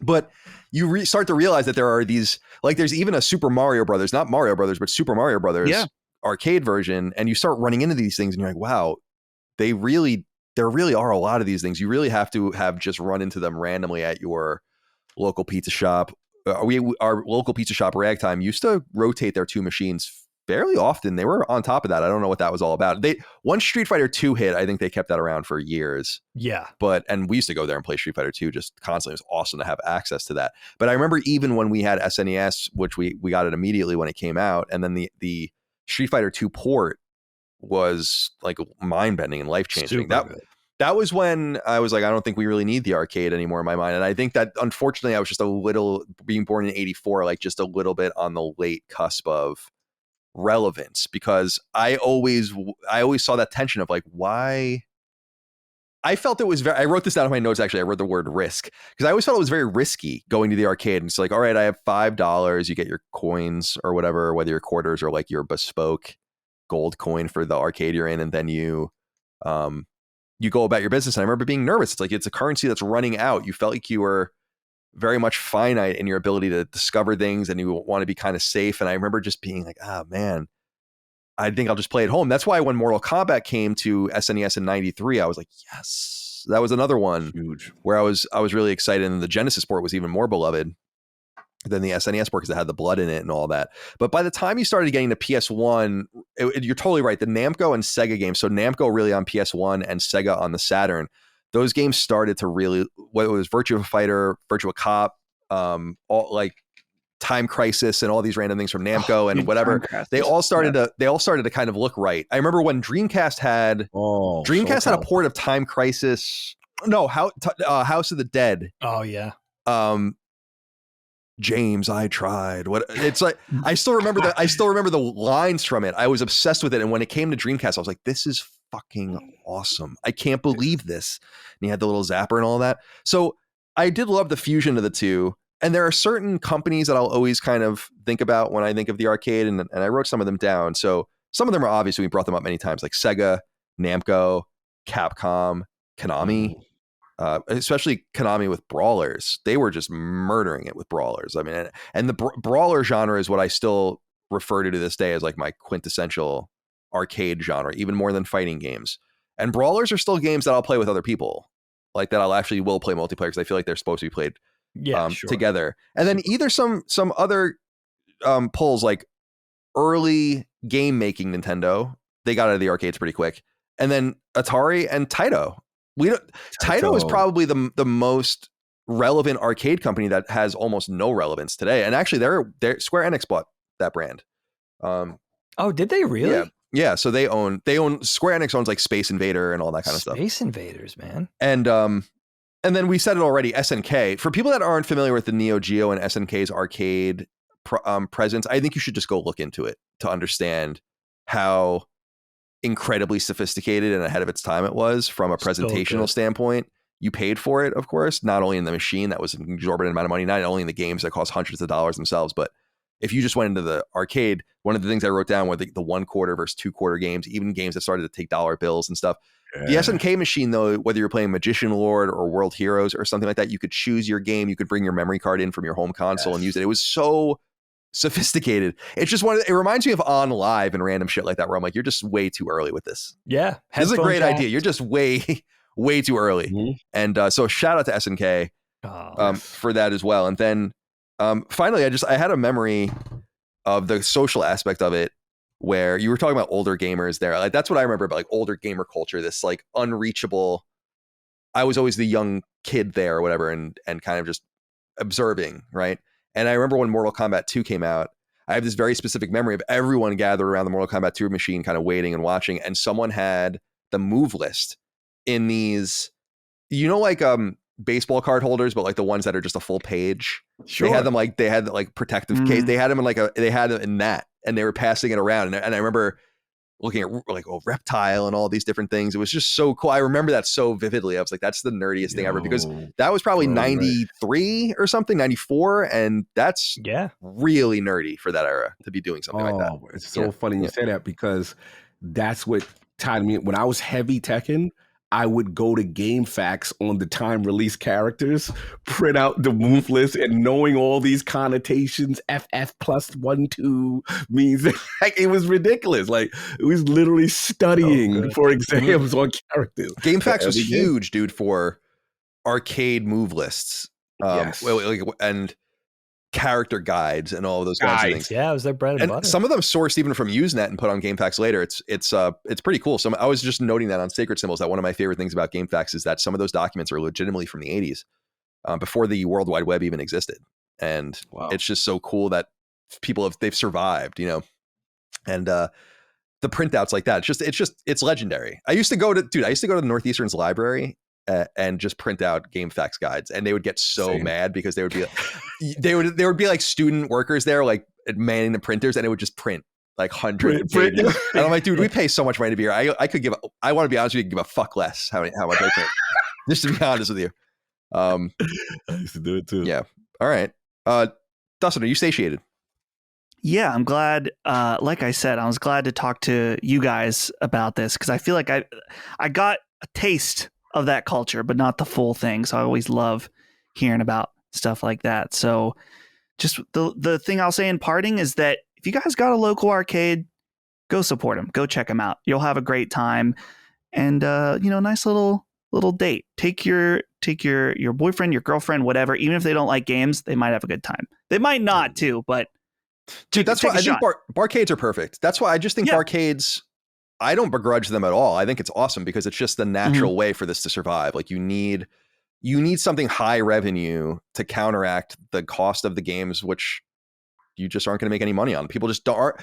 But you start to realize that there are these, like, there's even a Super Mario Brothers, not Mario Brothers, but Super Mario Brothers arcade version, and you start running into these things, and you're like, wow, there really are a lot of these things. You really have to have just run into them randomly at your local pizza shop. Our local pizza shop, Ragtime, used to rotate their 2 machines fairly often. They were on top of that. I don't know what that was all about. Once Street Fighter 2 hit, I think they kept that around for years. Yeah. And we used to go there and play Street Fighter 2 just constantly. It was awesome to have access to that. But I remember even when we had SNES, which we got it immediately when it came out, and then the Street Fighter 2 port was like mind-bending and life-changing. That was when I was like, I don't think we really need the arcade anymore in my mind. And I think that unfortunately I was just a little, being born in 84, like just a little bit on the late cusp of relevance, because I always saw that tension of like, why I felt it was I wrote this down in my notes. Actually, I wrote the word risk because I always felt it was very risky going to the arcade. And it's like, all right, I have $5. You get your coins or whatever, whether your quarters or like your bespoke gold coin for the arcade you're in, and then you go about your business. And I remember being nervous. It's like it's a currency that's running out. You felt like you were very much finite in your ability to discover things, and you want to be kind of safe. And I remember just being like, oh man, I think I'll just play at home. That's why when Mortal Kombat came to SNES in '93, I was like, yes, that was another one Huge. where I was really excited. And the Genesis port was even more beloved than the SNES port because it had the blood in it and all that. But by the time you started getting to PS1, you're totally right. The Namco and Sega games. So Namco really on PS1 and Sega on the Saturn. Those games started to really, what it was Virtua Fighter, Virtua Cop, all like Time Crisis and all these random things from Namco and whatever. They all started to kind of look right. I remember when Dreamcast had had a port of Time Crisis. No, House of the Dead. Oh yeah. James, I tried. What it's like. I still remember the lines from it. I was obsessed with it. And when it came to Dreamcast, I was like, this is fucking awesome. I can't believe this. And you had the little zapper and all that. So I did love the fusion of the two. And there are certain companies that I'll always kind of think about when I think of the arcade. And I wrote some of them down. So some of them are obvious. We brought them up many times, like Sega, Namco, Capcom, Konami. Especially Konami with brawlers. They were just murdering it with brawlers. I mean, and the brawler genre is what I still refer to this day as like my quintessential arcade genre, even more than fighting games. And brawlers are still games that I'll play with other people, like that will play multiplayer because I feel like they're supposed to be played together. And then either some other pulls like early game making Nintendo, they got out of the arcades pretty quick. And then Atari and Taito. Taito is probably the most relevant arcade company that has almost no relevance today. And actually, they're Square Enix bought that brand. Oh, did they really? Yeah. So they own Square Enix owns like Space Invader and all that kind of stuff. Space Invaders, man. And then we said it already. SNK. For people that aren't familiar with the Neo Geo and SNK's arcade presence, I think you should just go look into it to understand how incredibly sophisticated and ahead of its time it was from a presentational standpoint. You paid for it, of course, not only in the machine that was an exorbitant amount of money, not only in the games that cost hundreds of dollars themselves, but if you just went into the arcade, one of the things I wrote down were the 1 quarter versus 2 quarter games, even games that started to take dollar bills and stuff. Yeah. The SNK machine, though, whether you're playing Magician Lord or World Heroes or something like that, you could choose your game. You could bring your memory card in from your home console and use it. It was so sophisticated. It's just it reminds me of On Live and random shit like that, where I'm like, you're just way too early with this. Yeah. This is a great idea. You're just way too early. Mm-hmm. And so shout out to SNK for that as well. And then finally, I had a memory of the social aspect of it, where you were talking about older gamers there. Like that's what I remember about like older gamer culture, this like unreachable. I was always the young kid there or whatever, and kind of just observing, right? And I remember when Mortal Kombat 2 came out, I have this very specific memory of everyone gathered around the Mortal Kombat 2 machine, kind of waiting and watching. And someone had the move list in these, like baseball card holders, but like the ones that are just a full page. Sure. They had like protective case. They had them in they had them in that, and they were passing it around. And I remember looking at like Reptile and all these different things. It was just so cool. I remember that so vividly. I was like, that's the nerdiest thing ever, because that was probably 93 or something, 94. And that's really nerdy for that era to be doing something like that. It's so funny you say that, because that's what tied me. When I was heavy teching, I would go to GameFAQs on the time release characters, print out the move list, and knowing all these connotations, FF plus 1, 2 means like it was ridiculous. Like it was literally studying for exams on characters. GameFAQs was huge, dude, for arcade move lists. And character guides and all of those kinds of things. Yeah, it was their bread and butter. Some of them sourced even from Usenet and put on GameFAQs later. It's pretty cool. So I was just noting that on Sacred Symbols, that one of my favorite things about GameFAQs is that some of those documents are legitimately from the 80s, before the World Wide Web even existed. And it's just so cool that they've survived, and the printouts like that. It's legendary. I used to go to the Northeastern's library and just print out GameFAQs guides, and they would get so mad because they would be there would be like student workers there like manning the printers, and it would just print like hundreds of pages. And I'm like, dude, we pay so much money to be here. I want to be honest with you, give a fuck less how much I print. Just to be honest with you. I used to do it too. Yeah. All right. Dustin, are you satiated? Yeah, I'm glad. Like I said, I was glad to talk to you guys about this because I feel like I got a taste of that culture, but not the full thing. So I always love hearing about stuff like that. So just the thing I'll say in parting is that if you guys got a local arcade, go support them. Go check them out. You'll have a great time, and nice little date. Take your boyfriend, your girlfriend, whatever. Even if they don't like games, they might have a good time. They might not too, but. Dude, that's why I think barcades are perfect. That's why I just think barcades, I don't begrudge them at all. I think it's awesome because it's just the natural way for this to survive. Like you need something high revenue to counteract the cost of the games, which you just aren't going to make any money on. People just aren't.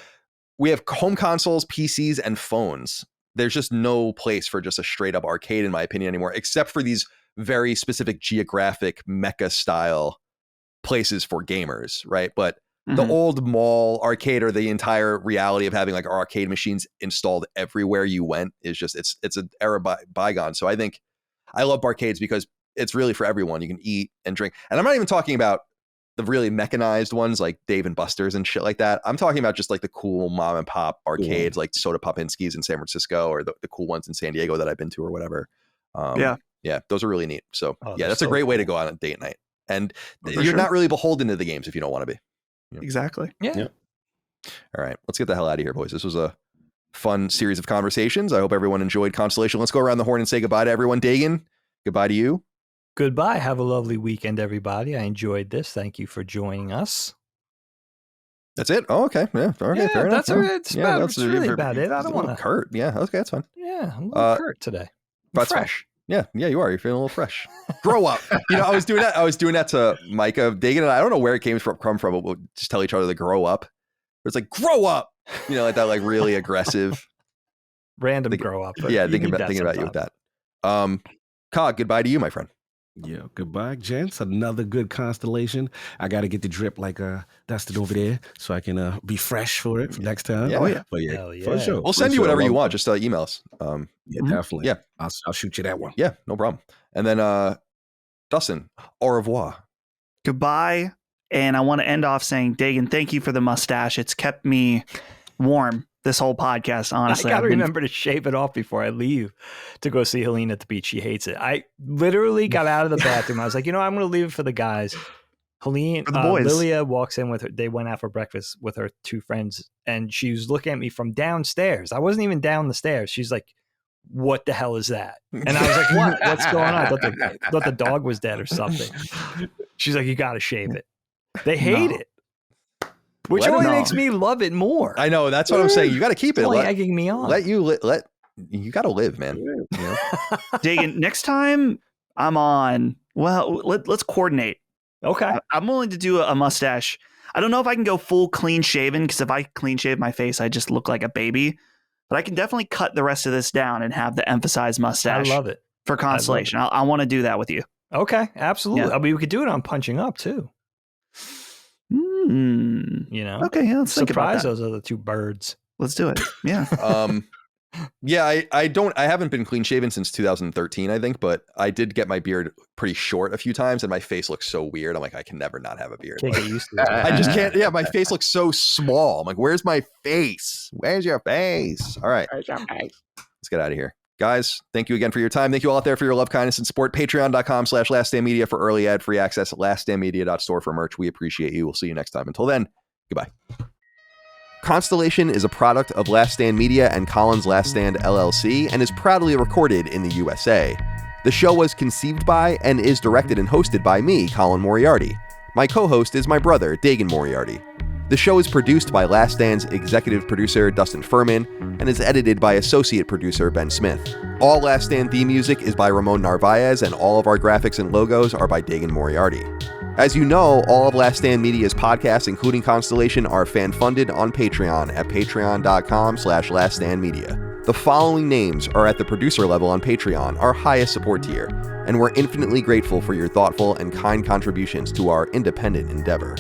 We have home consoles, PCs, and phones. There's just no place for just a straight up arcade, in my opinion, anymore, except for these very specific geographic Mecca style places for gamers, right? But the old mall arcade, or the entire reality of having like arcade machines installed everywhere you went, is just it's an era bygone. So I think I love arcades because it's really for everyone. You can eat and drink, and I'm not even talking about the really mechanized ones like Dave and Buster's and shit like that. I'm talking about just like the cool mom and pop arcades like Soda Popinski's in San Francisco, or the cool ones in San Diego that I've been to or whatever. Yeah, those are really neat. So that's a great way to go on a date night, and you're not really beholden to the games if you don't want to be. Exactly. Yeah. All right, let's get the hell out of here, boys. This was a fun series of conversations. I hope everyone enjoyed Constellation. Let's go around the horn and say goodbye to everyone. Dagan, goodbye to you. Goodbye. Have a lovely weekend, everybody. I enjoyed this. Thank you for joining us. That's it. Oh, okay. Yeah. Okay. Fair enough. That's really about it. I don't want to hurt. Yeah. Okay. That's fine. Yeah. I'm a little hurt today. That's fresh. Fine. Yeah, you are. You're feeling a little fresh. Grow up. I was doing that to Micah. Dagan and I don't know where it came from, but we'll just tell each other to grow up. It's like, grow up. Like that, like really aggressive. Random grow up. Yeah, thinking about you with that. Cog, goodbye to you, my friend. Yeah, goodbye, gents. Another good Constellation. I got to get the drip like Dustin over there so I can be fresh for it for next time. Yeah. Oh, yeah. But for sure. We'll send you whatever you want. Just email us. Yeah, definitely. Yeah. I'll shoot you that one. Yeah, no problem. And then Dustin, au revoir. Goodbye. And I want to end off saying, Dagan, thank you for the mustache. It's kept me warm this whole podcast, honestly. I got to remember to shave it off before I leave to go see Helene at the beach. She hates it. I literally got out of the bathroom. I was like, I'm going to leave it for the guys. Helene, Lilia walks in with her. They went out for breakfast with her two friends, and she was looking at me from downstairs. I wasn't even down the stairs. She's like, what the hell is that? And I was like, what? What's going on? I thought the dog was dead or something. She's like, you got to shave it. They hate it. Which only makes me love it more. I know. That's what I'm saying. You got to keep it. Egging me on. You got to live, man. Dagan, next time I'm on, well, let's coordinate. Okay. I'm willing to do a mustache. I don't know if I can go full clean shaven, because if I clean shave my face, I just look like a baby. But I can definitely cut the rest of this down and have the emphasized mustache. I love it. For Constellation. I want to do that with you. Okay. Absolutely. Yeah. I mean, we could do it on Punching Up too. Okay, yeah, let's surprise those other two birds. Let's do it. Yeah. I haven't been clean shaven since 2013, I think, but I did get my beard pretty short a few times, and my face looks so weird. I'm like, I can never not have a beard. Can't get used to it. I just can't. Yeah, my face looks so small. I'm like, where's my face? Where's your face? All right. Where's your face? Let's get out of here. Guys, thank you again for your time. Thank you all out there for your love, kindness, and support. Patreon.com/LastStandMedia for early ad-free access. LastStandMedia.store for merch. We appreciate you. We'll see you next time. Until then, goodbye. Constellation is a product of Last Stand Media and Colin's Last Stand LLC and is proudly recorded in the USA. The show was conceived by and is directed and hosted by me, Colin Moriarty. My co-host is my brother, Dagan Moriarty. The show is produced by Last Stand's executive producer, Dustin Furman, and is edited by associate producer, Ben Smith. All Last Stand theme music is by Ramon Narvaez, and all of our graphics and logos are by Dagan Moriarty. As you know, all of Last Stand Media's podcasts, including Constellation, are fan-funded on Patreon at patreon.com/laststandmedia. The following names are at the producer level on Patreon, our highest support tier, and we're infinitely grateful for your thoughtful and kind contributions to our independent endeavor.